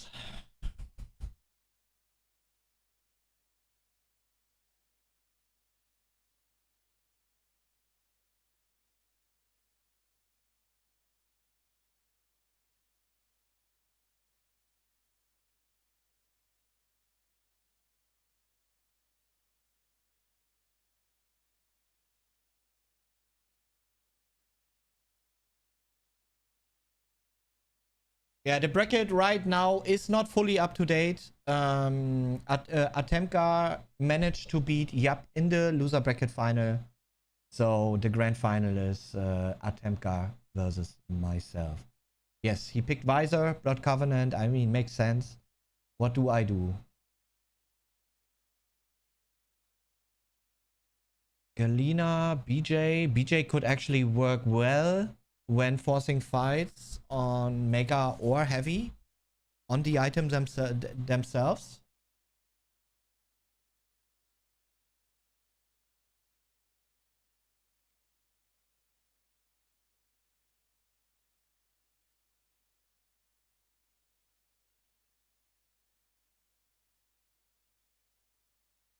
Yeah, the bracket right now is not fully up to date. Atemka managed to beat Yap in the loser bracket final. So the grand final is Atemka versus myself. Yes, he picked Visor, Blood Covenant. I mean, makes sense. What do I do? Galena, BJ. BJ could actually work well when forcing fights on Mega or Heavy on the items themselves.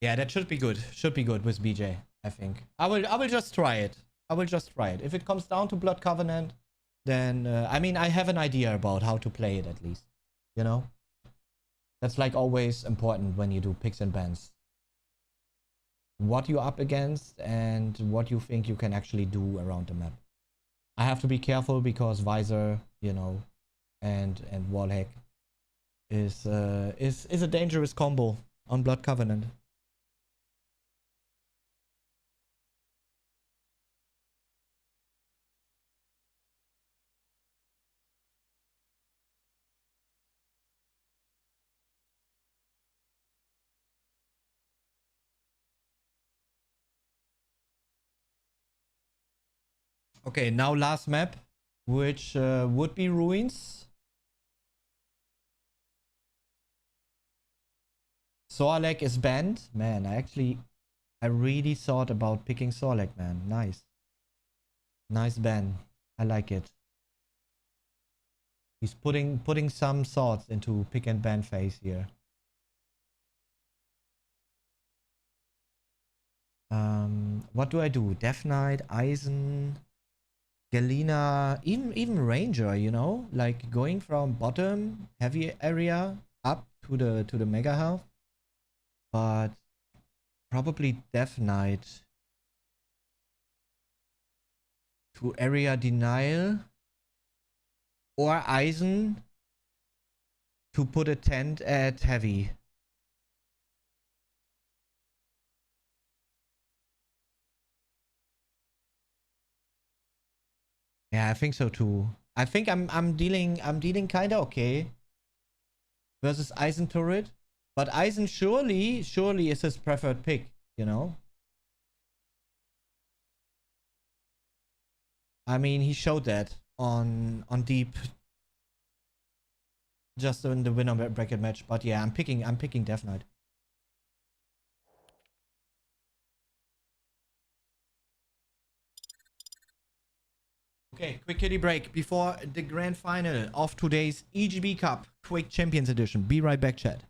Yeah, that should be good. Should be good with BJ, I think. I will just try it. I will just try it. If it comes down to Blood Covenant, then I mean, I have an idea about how to play it at least. You know? That's like always important when you do picks and bans. What you're up against and what you think you can actually do around the map. I have to be careful because Visor, you know, and Wallhack is a dangerous combo on Blood Covenant. Okay, now last map, which would be Ruins. Sorlek is banned. Man, I really thought about picking Sorlek, man. Nice. Nice ban. I like it. He's putting some thoughts into pick and ban phase here. What do I do? Death Knight, Eisen, Galena, even Ranger, you know? Like going from bottom heavy area up to the mega health. But probably Death Knight to area denial, or Eisen to put a tent at heavy. Yeah, I think so too. I think I'm dealing kinda okay versus Eisen turret. But Eisen surely is his preferred pick, you know? I mean, he showed that on deep just in the winner bracket match. But yeah, I'm picking Death Knight. Okay, quick kitty break before the grand final of today's EGB Cup Quake Champions Edition. Be right back, chat.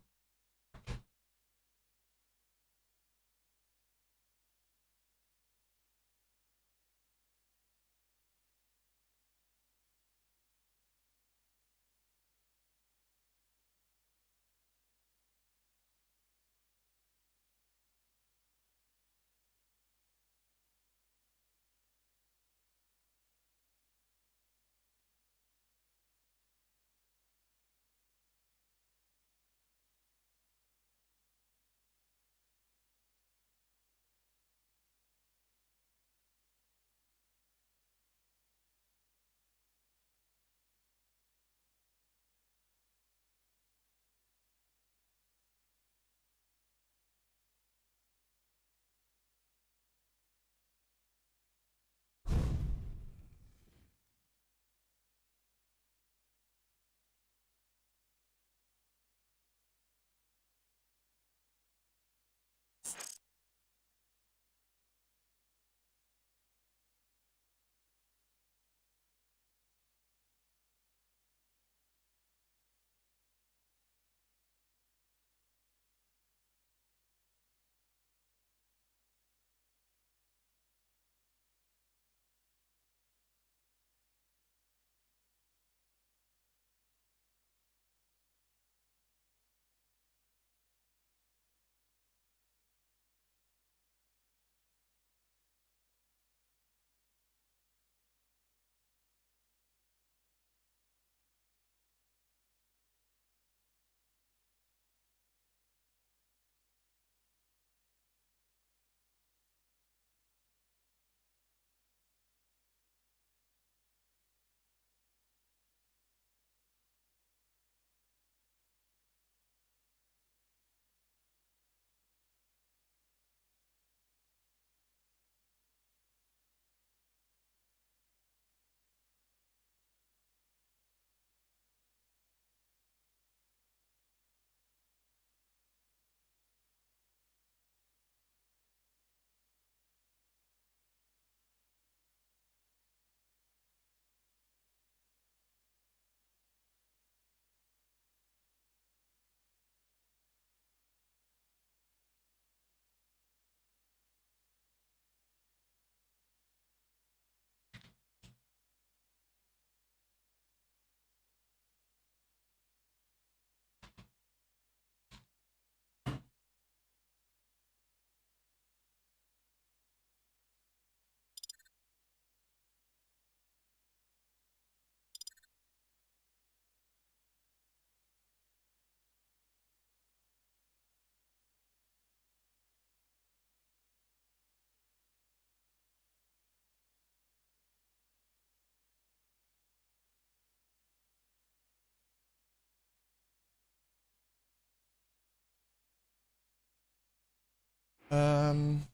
And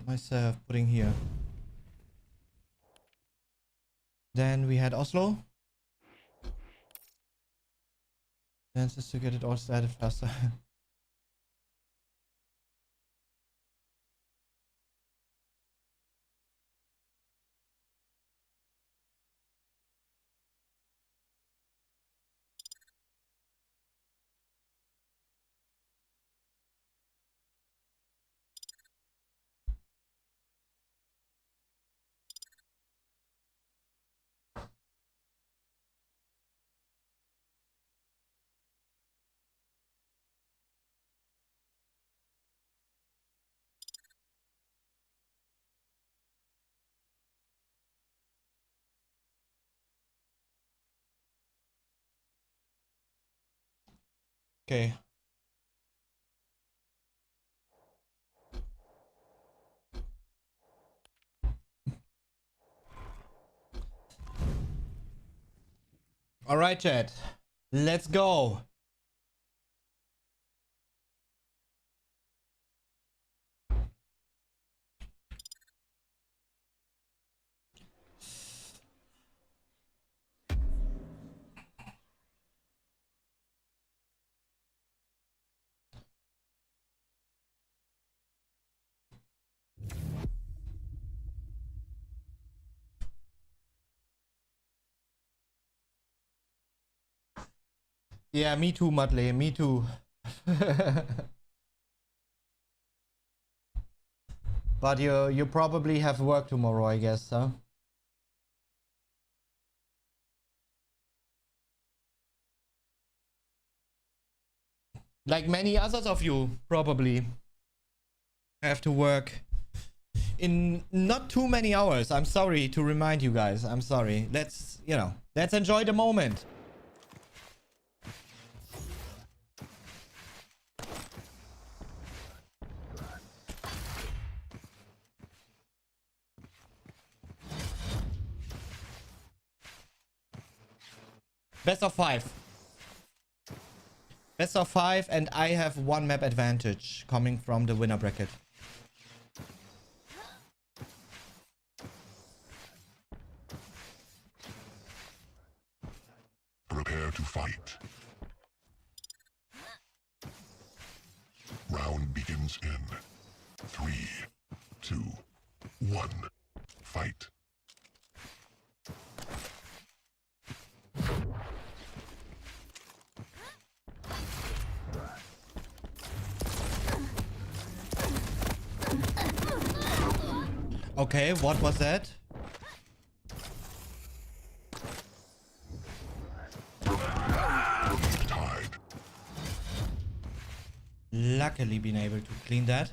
myself putting here. Then we had Oslo. Then just to get it all started faster. Okay. All right, chat. Let's go. Yeah, me too, Mudley. Me too. But you probably have work tomorrow, I guess, huh? Like many others of you probably have to work in not too many hours. I'm sorry to remind you guys. I'm sorry. Let's, you know, let's enjoy the moment. Best of 5. Best of 5, and I have 1 map advantage coming from the winner bracket. Prepare to fight. Round begins in 3, 2, 1. Fight. Okay, what was that? Tied. Luckily been able to clean that.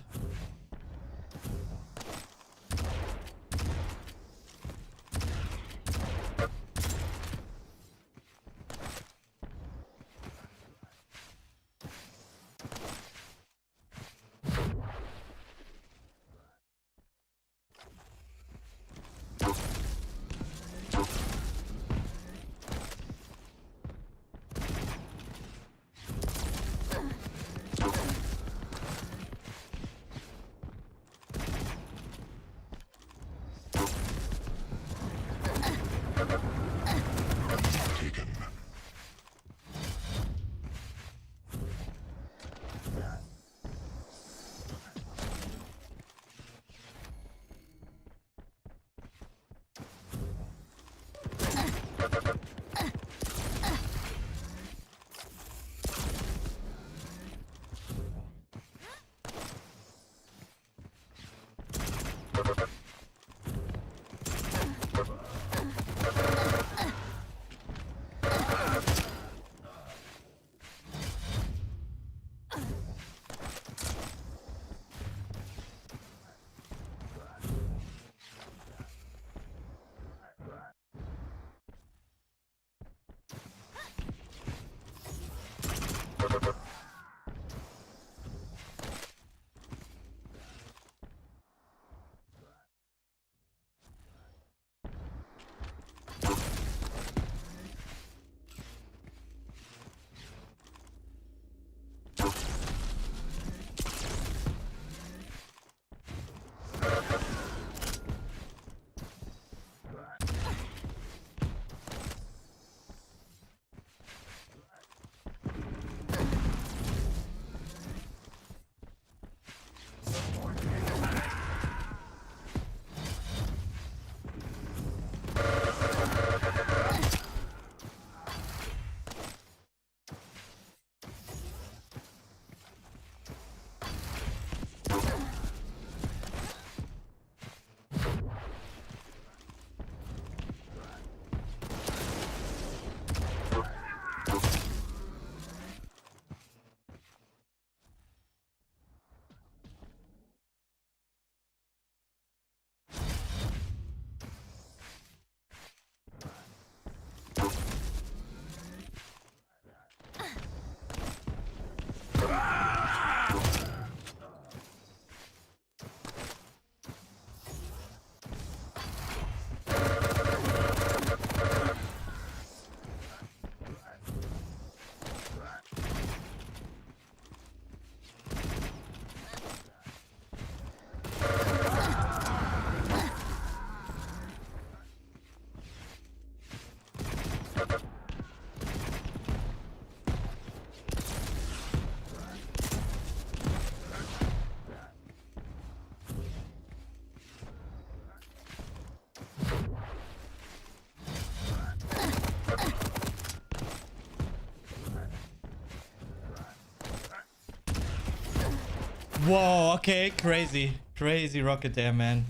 Whoa, okay, crazy. Crazy rocket there, man.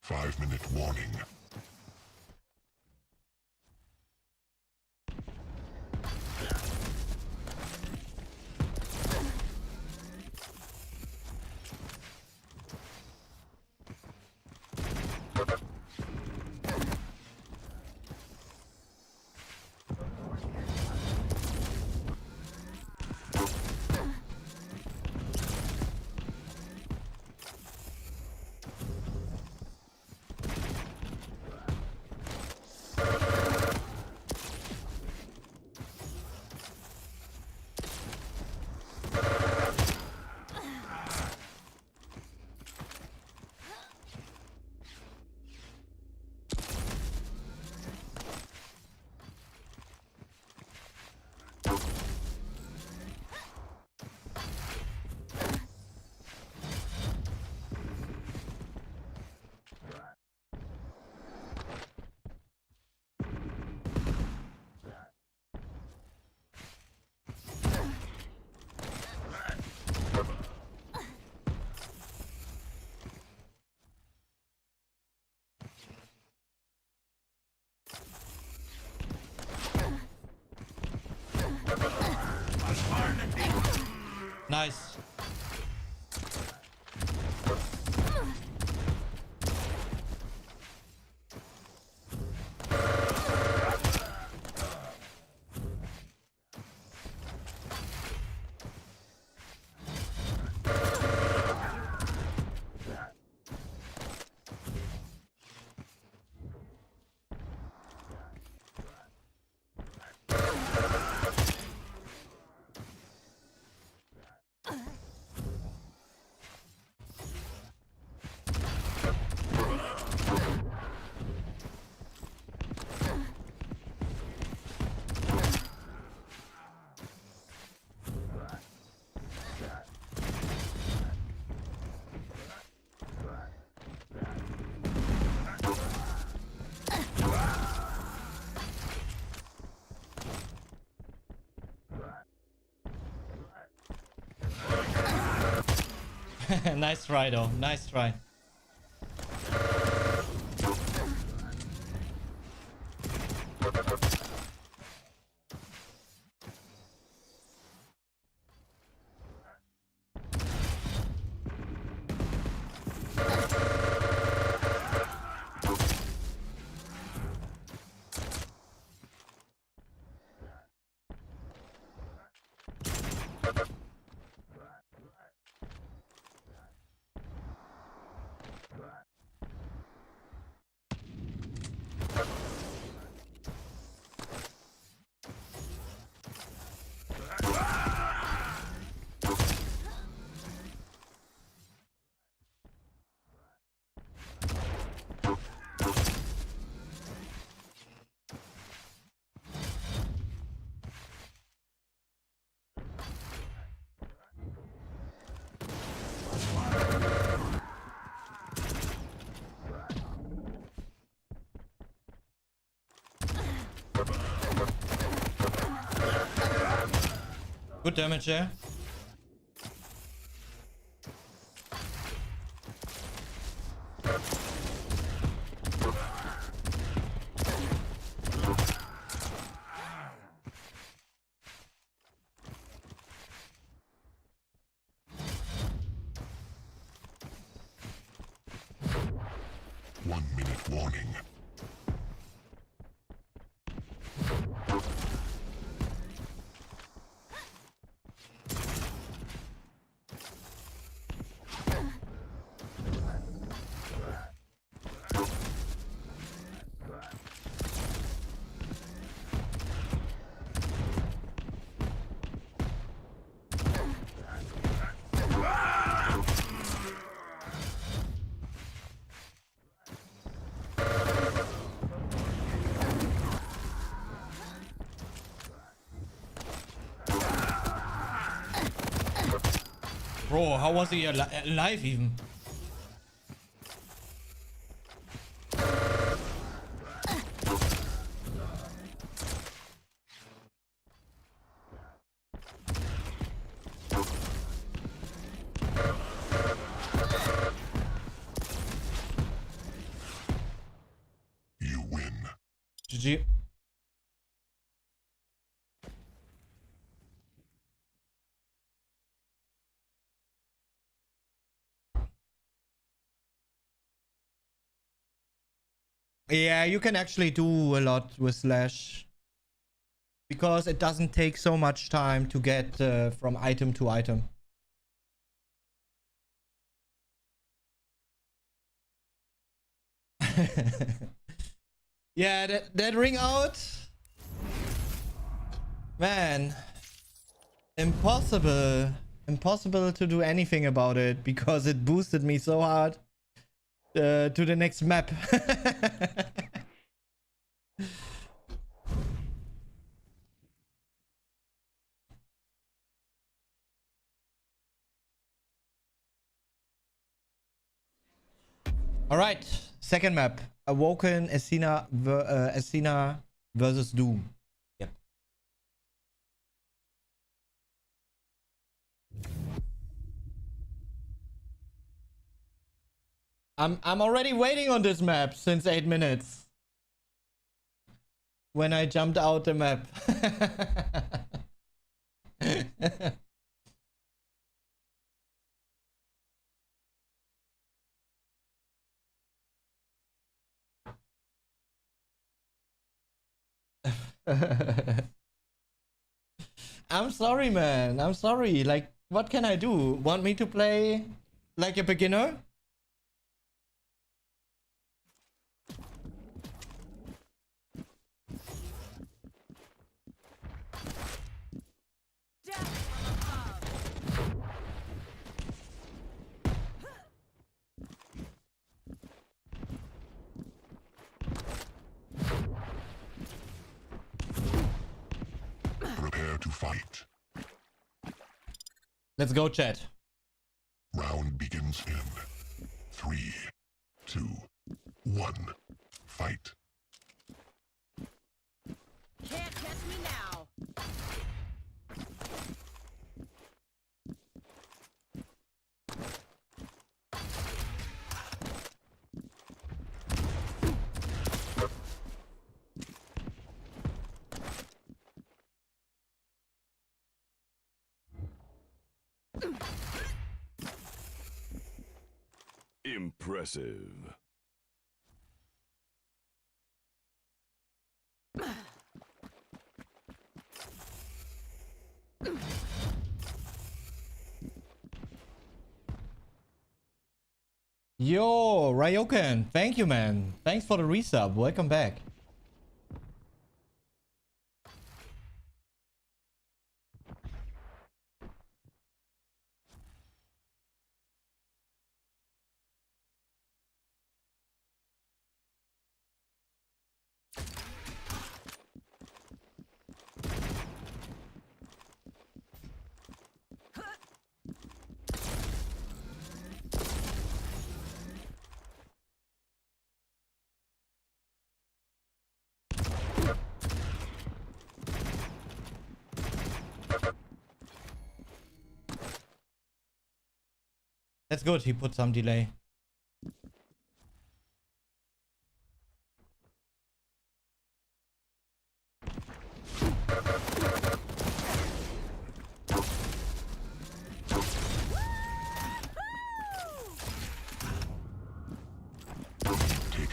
Five-minute warning. Nice. Nice try though. Nice try. Good damage there. 1 minute warning. Bro, how was he alive even? You win. GG. Yeah, you can actually do a lot with Slash. Because it doesn't take so much time to get from item to item. Yeah, that ring out. Man. Impossible. Impossible to do anything about it because it boosted me so hard to the next map. All right, second map. Awoken Esina versus Doom. Yep. I'm already waiting on this map since 8 minutes. When I jumped out the map. I'm sorry, man. I'm sorry. Like, what can I do? Want me to play like a beginner? Prepare to fight. Let's go, chat. Round begins in 3, 2, 1. Fight. Can't catch me now. Impressive. Yo, Ryokan. Thank you, man. Thanks for the resub. Welcome back. That's good. He put some delay. Take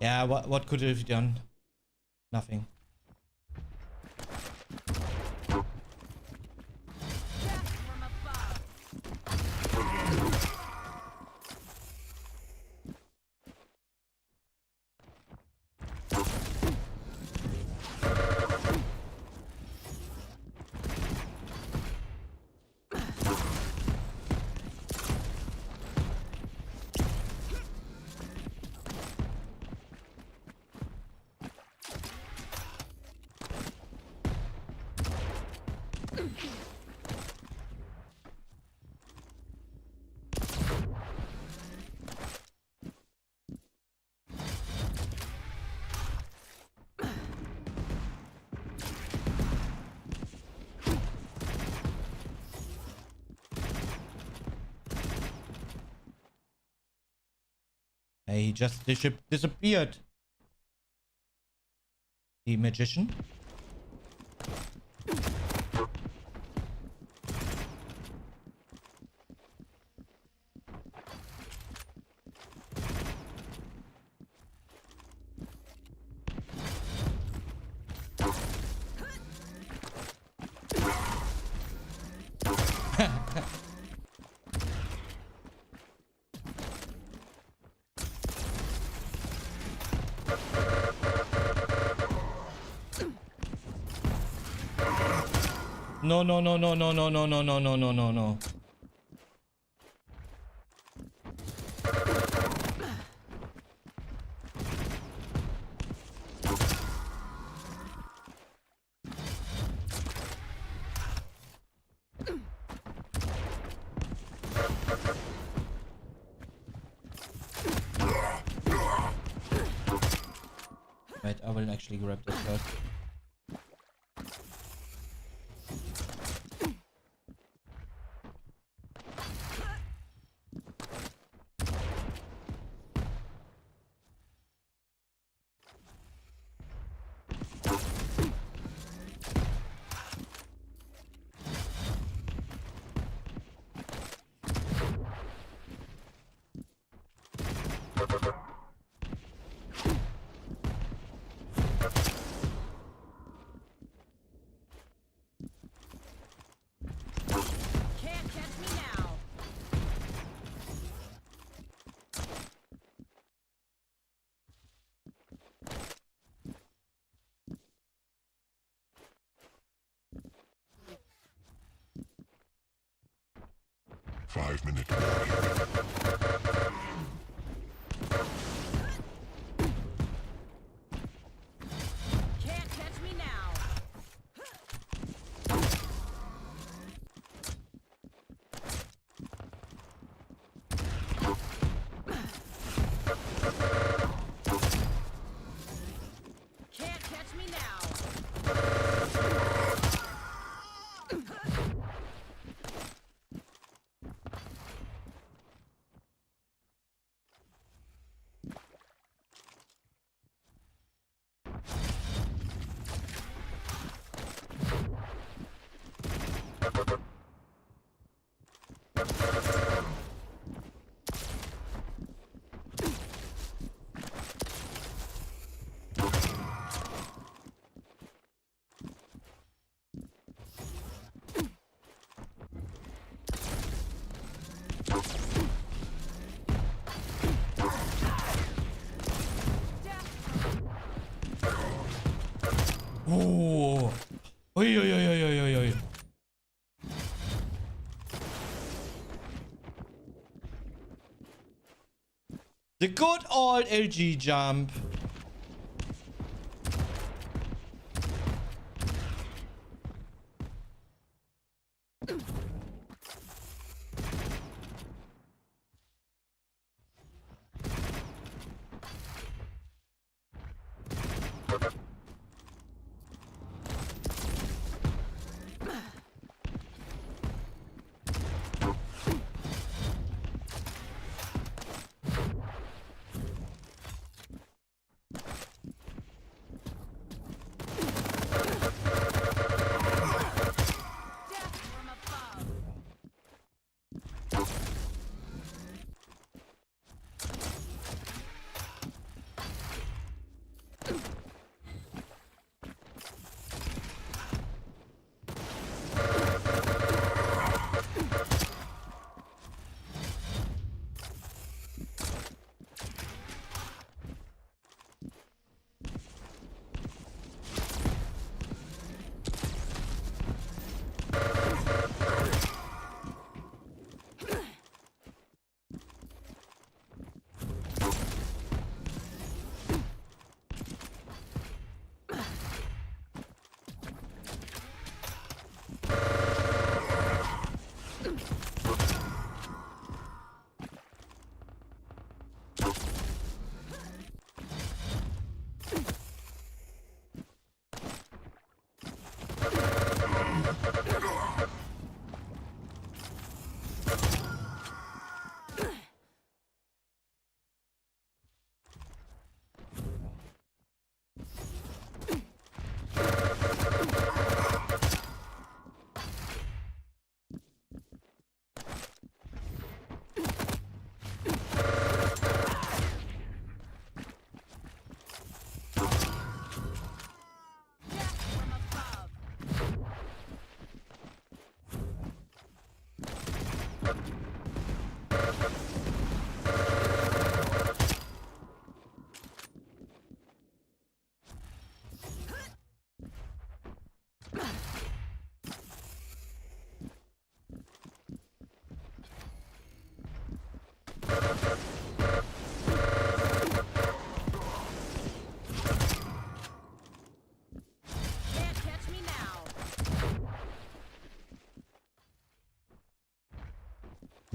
Yeah, what could have done? Nothing. Death from above. Hey, he just disappeared. The magician. No, no, no, no, no, no, no, no, no, no, no, no, no. Wait, I will actually grab this first. Can't catch me now. Five-minute warning. Can't catch me now. Can't catch me now. Oh. Oi, oi, oi, oi, oi, oi, oi. The good old LG jump.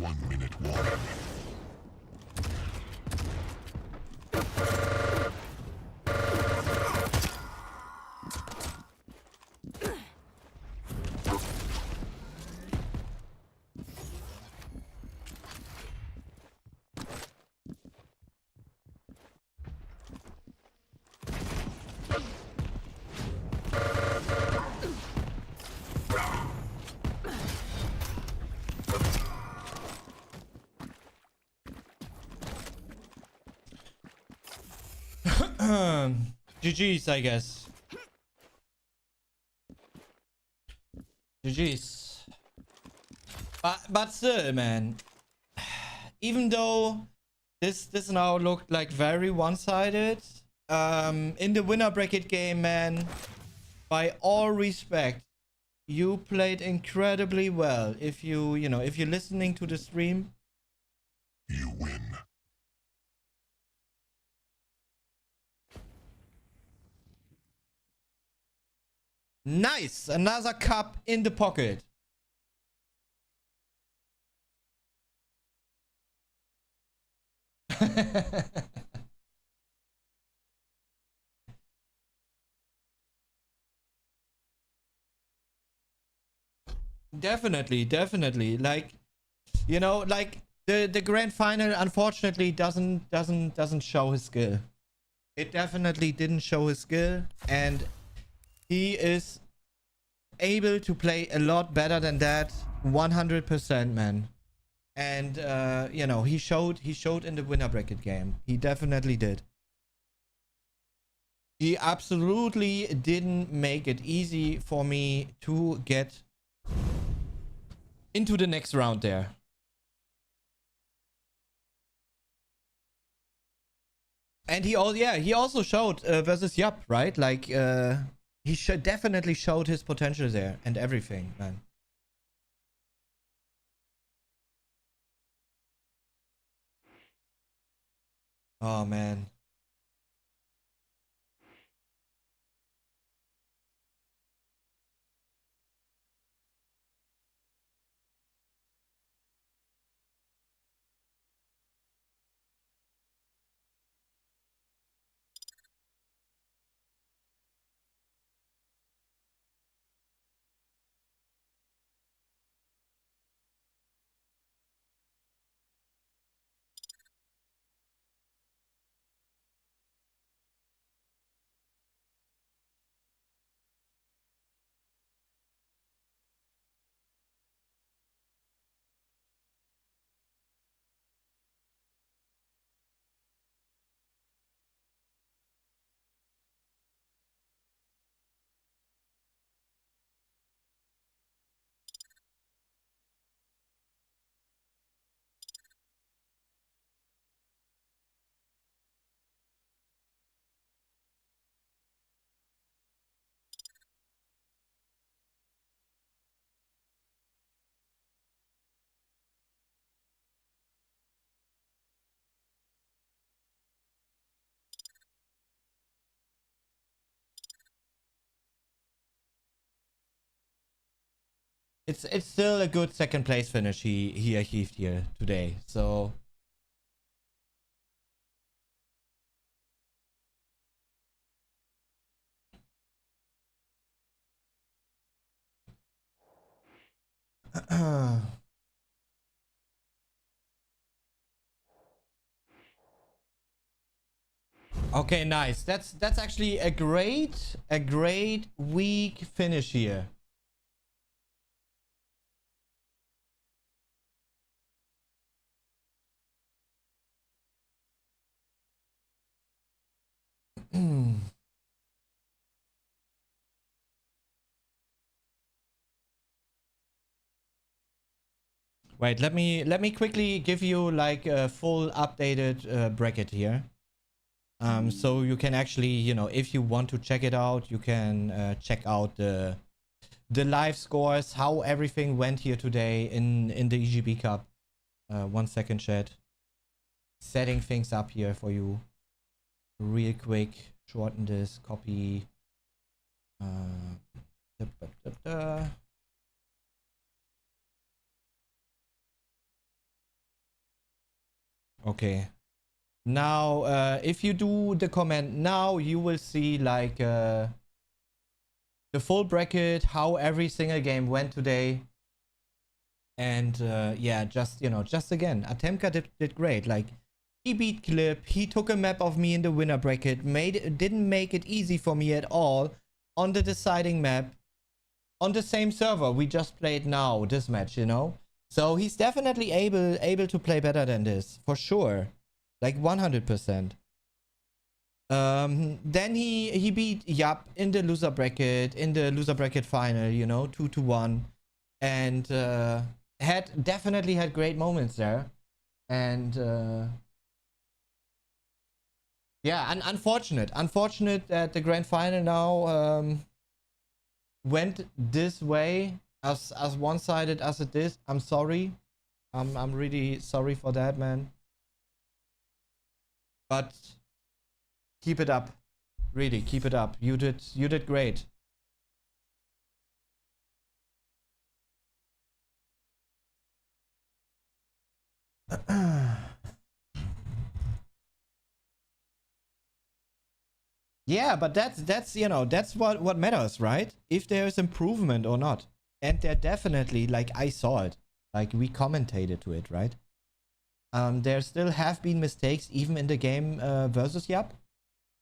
1 minute warning. GG's, I guess. GG's. But still, man. Even though this now looked like very one-sided, in the winner bracket game, man, by all respect, you played incredibly well. If if you're listening to the stream, You win. nice, another cup in the pocket. Definitely. Like, like the grand final unfortunately doesn't show his skill. It definitely didn't show his skill, and he is able to play a lot better than that. 100%, man. And he showed in the winner bracket game. He definitely did. He absolutely didn't make it easy for me to get into the next round there. And he also showed versus Yup, right? Like he definitely showed his potential there and everything, man. Oh man. It's still a good second place finish he achieved here today. So okay, nice. That's actually a great weak finish here. Wait, let me quickly give you like a full updated bracket here. So you can actually, if you want to check it out, you can check out the live scores, how everything went here today in the EGB Cup. 1 second, chat. Setting things up here for you real quick. Shorten this, copy. Da, da, da, da. Okay. Now, if you do the comment now, you will see like the full bracket, how every single game went today. And yeah, just, you know, just again, Atemka did great. Like, he beat Clip, he took a map of me in the winner bracket, didn't make it easy for me at all on the deciding map, on the same server we just played now, this match, you know? So he's definitely able to play better than this, for sure. Like 100%. Then he beat Yap in the loser bracket final, you know, 2-1. And definitely had great moments there. And yeah, unfortunate that the grand final now went this way, as one-sided as it is. I'm sorry. I'm really sorry for that, man. But keep it up. Really, keep it up. You did great. Yeah, but that's you know, that's what matters, right? If there's improvement or not. And there definitely, like, I saw it. Like, we commentated to it, right? There still have been mistakes even in the game versus Yap.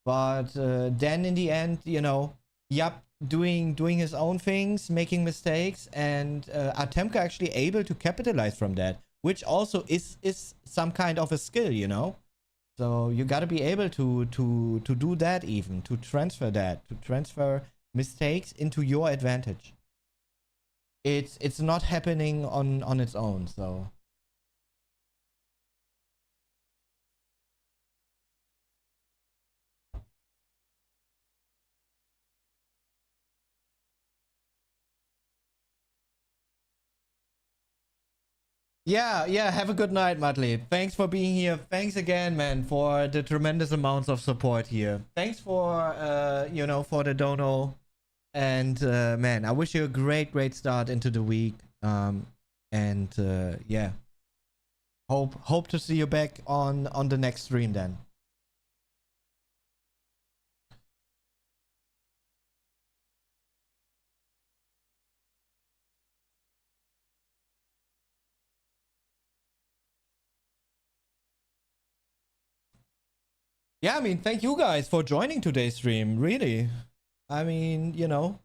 But then in the end, you know, Yap doing his own things, making mistakes, and Atemka actually able to capitalize from that, which also is some kind of a skill, you know? So you gotta be able to do that, even to transfer mistakes into your advantage. It's not happening on its own, so. Yeah, have a good night, Mudley. Thanks for being here. Thanks again, man, for the tremendous amounts of support here. Thanks for, you know, for the dono. And, man, I wish you a great start into the week. And, yeah. Hope to see you back on the next stream then. Yeah, I mean, thank you guys for joining today's stream, really. I mean, you know,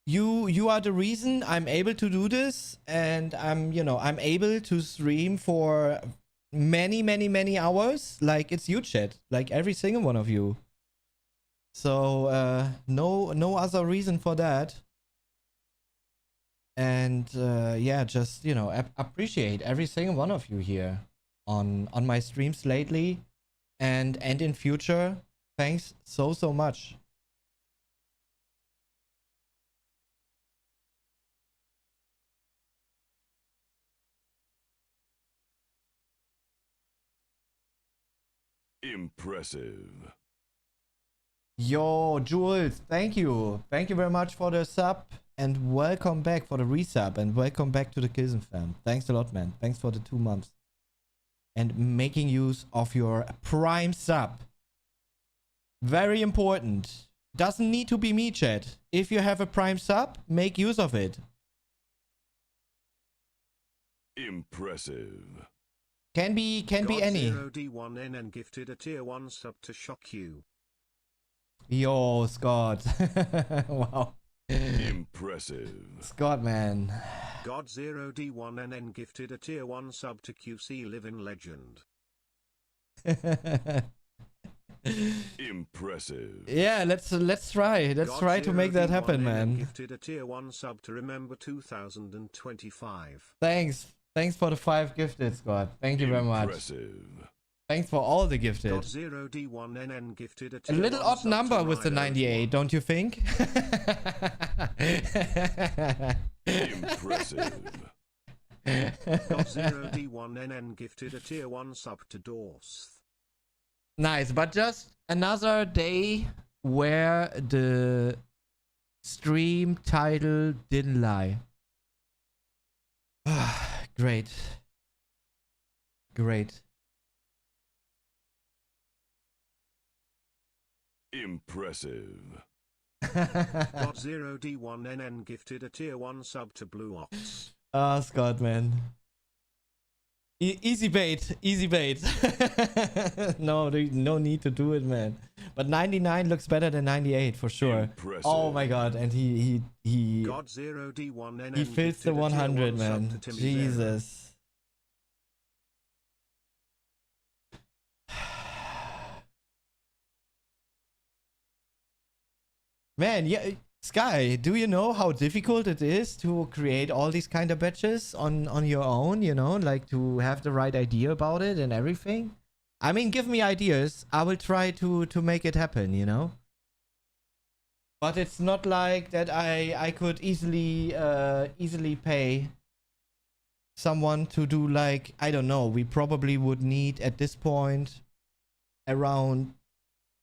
you are the reason I'm able to do this, and I'm able to stream for many hours. Like, it's you, chat, like every single one of you. So no other reason for that. And yeah, just, you know, appreciate every single one of you here on my streams lately. And in future, thanks so much. Impressive. Yo, Jules, thank you very much for the sub, and welcome back for the resub, and welcome back to the Kilsen fam. Thanks a lot, man. Thanks for the 2 months. And making use of your Prime sub. Very important. Doesn't need to be me, chat. If you have a Prime sub, make use of it. Impressive. Can be any. God0D1NN gifted a tier 1 sub to shock you. Yo, Scott. Wow. Impressive. Scott, man. God0D1NN gifted a tier 1 sub to QC Living Legend. Impressive. Yeah, let's try. Let's try to make that happen, man. Gifted a tier 1 sub to remember 2025. Thanks for the 5 gifted, Scott. Thank you very much. Impressive. Thanks for all the gifted. God0D1NN gifted a A tier little 1 odd sub number to with the Rhino 98, don't you think? Impressive. God0D1NN gifted a tier 1 sub to Dorth. Nice, but just another day where the stream title didn't lie. Great. Great. Impressive. God 0D1NN gifted a tier 1 sub to Blue Ox. Ah, Scott, man. Easy bait. Easy bait. No, no need to do it, man. But 99 looks better than 98 for sure. Impressive. Oh my god, and he God 0D1NN he fills the gifted a tier 100, 1 sub man. to Timmy Jesus. Man, yeah, Sky, do you know how difficult it is to create all these kind of badges on your own, you know, like to have the right idea about it and everything? I mean, give me ideas. I will try to make it happen, you know? But it's not like that I could easily pay someone to do, like, I don't know, we probably would need at this point around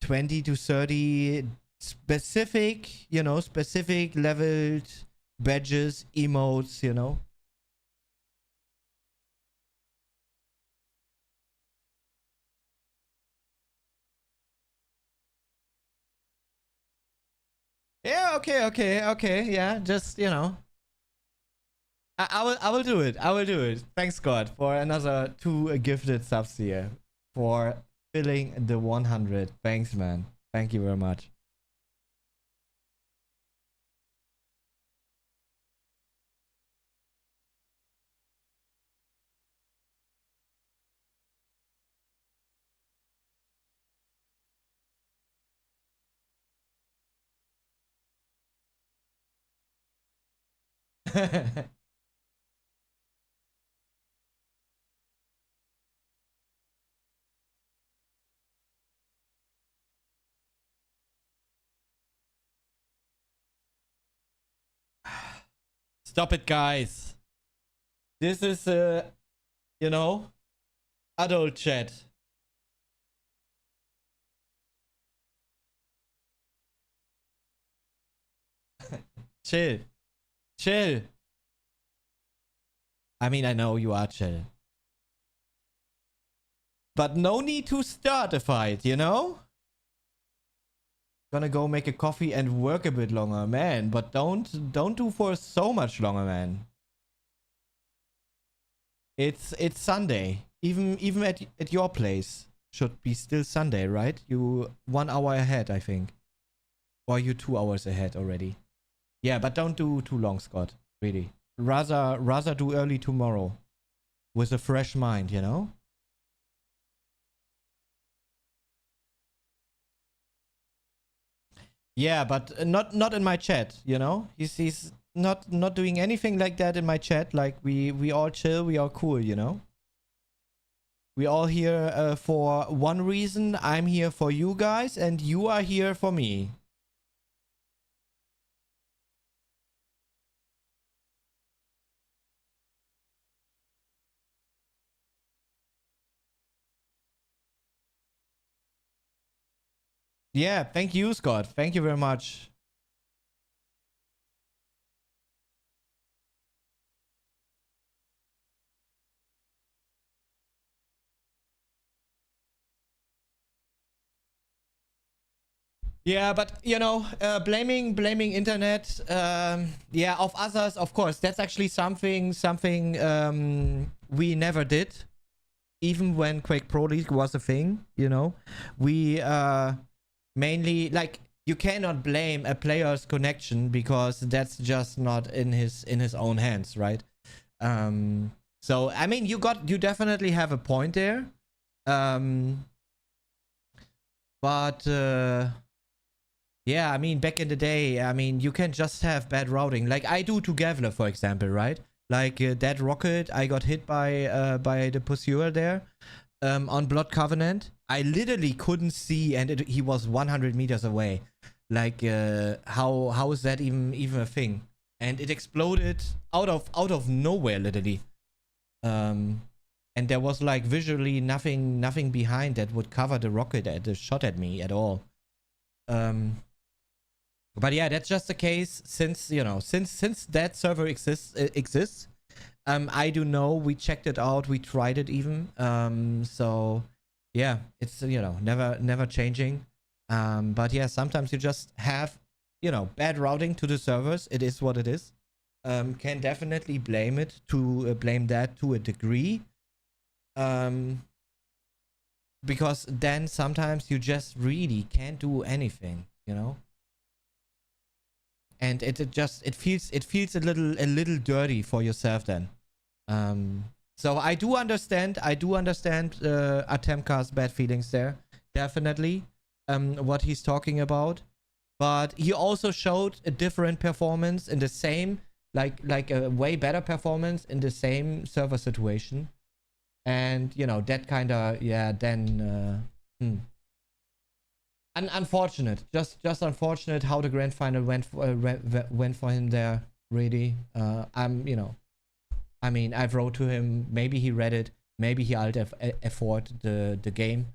20 to 30 specific, you know, specific leveled badges, emotes, you know. Yeah, okay, yeah, just, you know. I will do it. I will do it. Thanks God for another 2 gifted subs here for filling the 100. Thanks, man. Thank you very much. Stop it, guys. This is you know, adult chat. Chill. Chill. I mean, I know you are chill. But no need to start a fight, you know? Gonna go make a coffee and work a bit longer, man. But don't do for so much longer, man. It's Sunday. Even at your place should be still Sunday, right? You 1 hour ahead, I think. Or you 2 hours ahead already. Yeah, but don't do too long, Scott. Really. Rather do early tomorrow. With a fresh mind, you know? Yeah, but not in my chat, you know? He's not doing anything like that in my chat. Like we all chill, we are cool, you know? We all here for one reason. I'm here for you guys and you are here for me. Yeah, thank you, Scott. Thank you very much. Yeah, but you know, blaming internet, yeah, of others, of course, that's actually something we never did, even when Quake Pro League was a thing. You know, we mainly, like, you cannot blame a player's connection because that's just not in his own hands, right? So I mean, you definitely have a point there, but yeah, I mean, back in the day, I mean, you can just have bad routing, like I do to Gavler, for example, right? Like that rocket, I got hit by the pursuer there on Blood Covenant. I literally couldn't see, and he was 100 meters away. Like, how is that even a thing? And it exploded out of nowhere, literally. And there was like visually nothing behind that would cover the rocket at the shot at me at all. But yeah, that's just the case since, you know, since that server exists, I do know. We checked it out. We tried it even. So yeah, it's, you know, never changing. But yeah, sometimes you just have, you know, bad routing to the servers. It is what it is. Can definitely blame it to blame that to a degree. Because then sometimes you just really can't do anything, you know. And it feels a little dirty for yourself then. So I do understand Atemkar's bad feelings there, definitely. What he's talking about, but he also showed a different performance in the same, like a way better performance in the same server situation. And, you know, that kind of, yeah, then unfortunate, just unfortunate how the grand final went for him there, really. You know, I mean, I've wrote to him, maybe he read it, maybe he alt afford the game.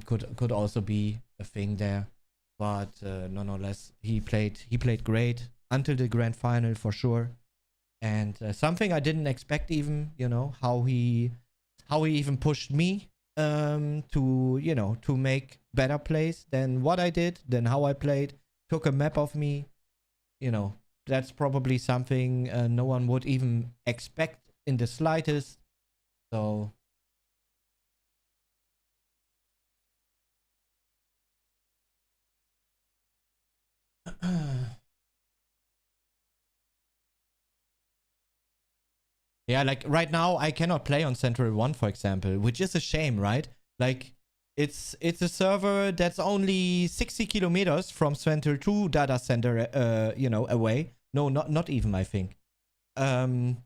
Could also be a thing there, but nonetheless, he played great until the grand final for sure. And something I didn't expect, even, you know, how he even pushed me to, you know, to make better plays than what I did, than how I played. Took a map of me, you know. That's probably something no one would even expect in the slightest. So yeah, like right now I cannot play on Central 1, for example, which is a shame, right? Like it's a server that's only 60 kilometers from Central 2 data center, you know, away. No, not even, I think. And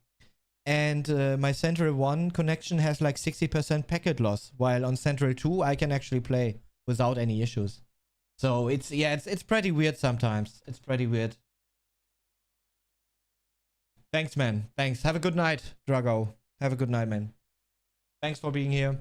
my Central 1 connection has like 60% packet loss, while on Central 2 I can actually play without any issues. So it's, yeah, it's pretty weird sometimes. It's pretty weird. Thanks, man. Thanks. Have a good night, Drago. Have a good night, man. Thanks for being here.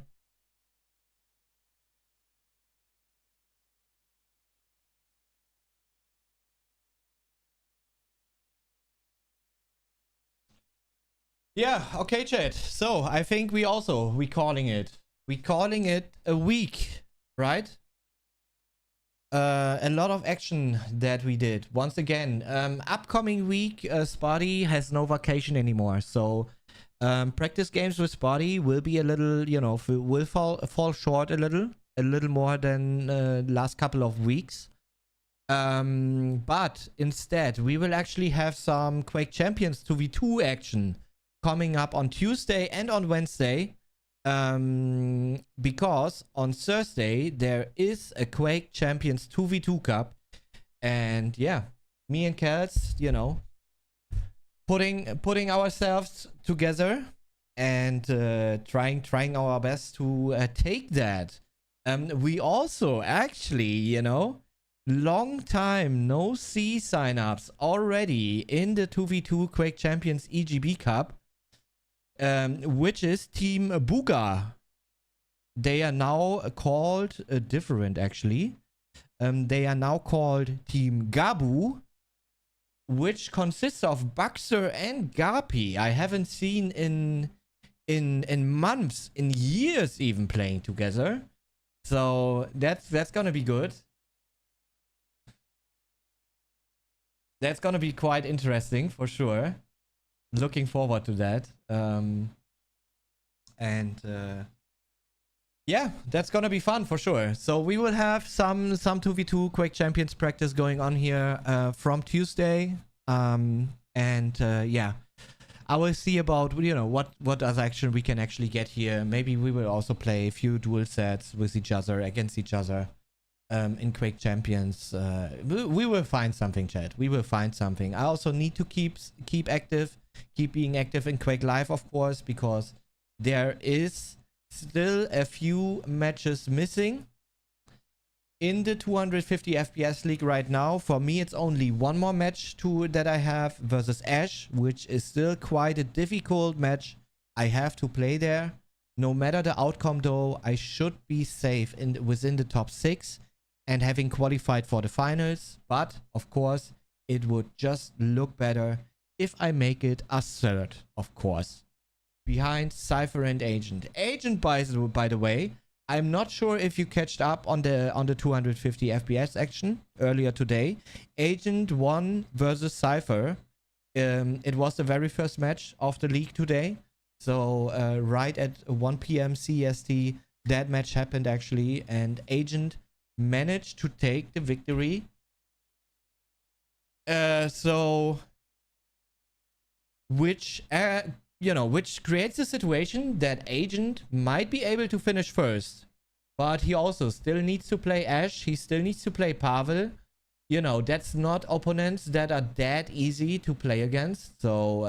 Yeah, okay, chat. So I think we calling it a week, right? A lot of action that we did. Once again, upcoming week, Spotty has no vacation anymore. So practice games with Spotty will be a little, you know, will fall short a little more than last couple of weeks. But instead, we will actually have some Quake Champions 2v2 action coming up on Tuesday and on Wednesday. Because on Thursday there is a Quake Champions 2v2 Cup, and yeah, me and Kels, you know, putting ourselves together and trying our best to take that. We also actually, you know, long time no see signups already in the 2v2 Quake Champions EGB Cup. Which is Team Buga. They are now called different, actually. They are now called Team Gabu, which consists of Baxter and Garpi. I haven't seen in months, in years, even playing together. So that's gonna be good. That's gonna be quite interesting for sure. Looking forward to that. Yeah, that's gonna be fun for sure. So we will have some 2v2 Quake Champions practice going on here from Tuesday. Yeah, I will see about, you know, what other action we can actually get here. Maybe we will also play a few duel sets with each other, against each other. In Quake Champions. We will find something, chat. We will find something. I also need to keep active. Keep being active in Quake Live, of course, because there is still a few matches missing in the 250 FPS league right now. For me, it's only one more match that I have versus Ash, which is still quite a difficult match. I have to play there. No matter the outcome, though, I should be safe within the top 6 and having qualified for the finals. But, of course, it would just look better if I make it a third, of course, behind Cypher and Agent. Agent, by the way, I'm not sure if you catched up on the 250 FPS action earlier today. Agent won versus Cypher. It was the very first match of the league today. So right at 1 p.m. CST, that match happened actually, and Agent managed to take the victory. Which creates a situation that Agent might be able to finish first, but he also still needs to play Ash. He still needs to play Pavel. You know, that's not opponents that are that easy to play against. So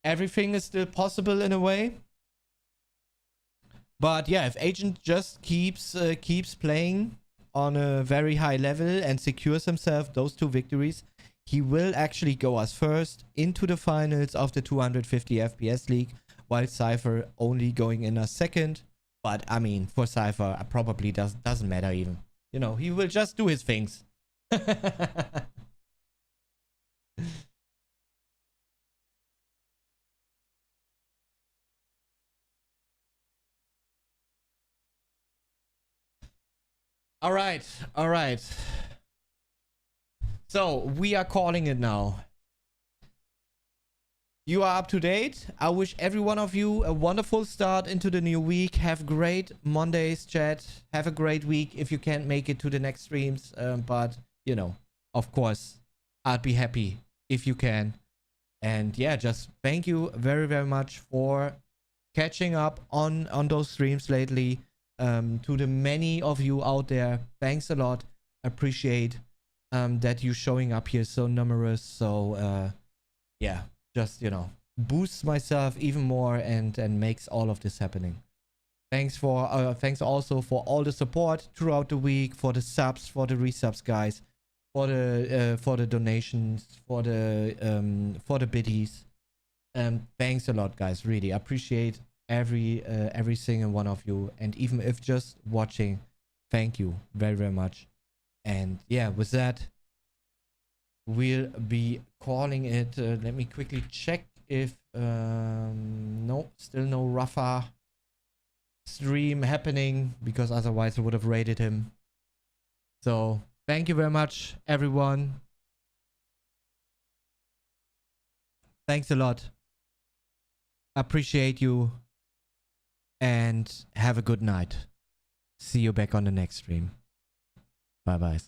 everything is still possible in a way. But yeah, if Agent just keeps playing on a very high level and secures himself those 2 victories, he will actually go as first into the finals of the 250 FPS League, while Cypher only going in as second. But I mean, for Cypher, it probably doesn't matter even. You know, he will just do his things. All right. So we are calling it now. You are up to date. I wish every one of you a wonderful start into the new week. Have great Mondays, chat. Have a great week if you can't make it to the next streams. But, you know, of course, I'd be happy if you can. And yeah, just thank you very, very much for catching up on those streams lately. To the many of you out there, thanks a lot. Appreciate that you showing up here so numerous. So, yeah. Just, you know, boosts myself even more and makes all of this happening. Thanks also for all the support throughout the week, for the subs, for the resubs, guys, for the donations, for the biddies. Thanks a lot, guys. Really appreciate every single one of you, and even if just watching, thank you very, very much. And yeah, with that, we'll be calling it. Let me quickly check if no, still no Rafa stream happening, because otherwise I would have rated him. So thank you very much, everyone. Thanks a lot. Appreciate you, and have a good night. See you back on the next stream. Bye bye.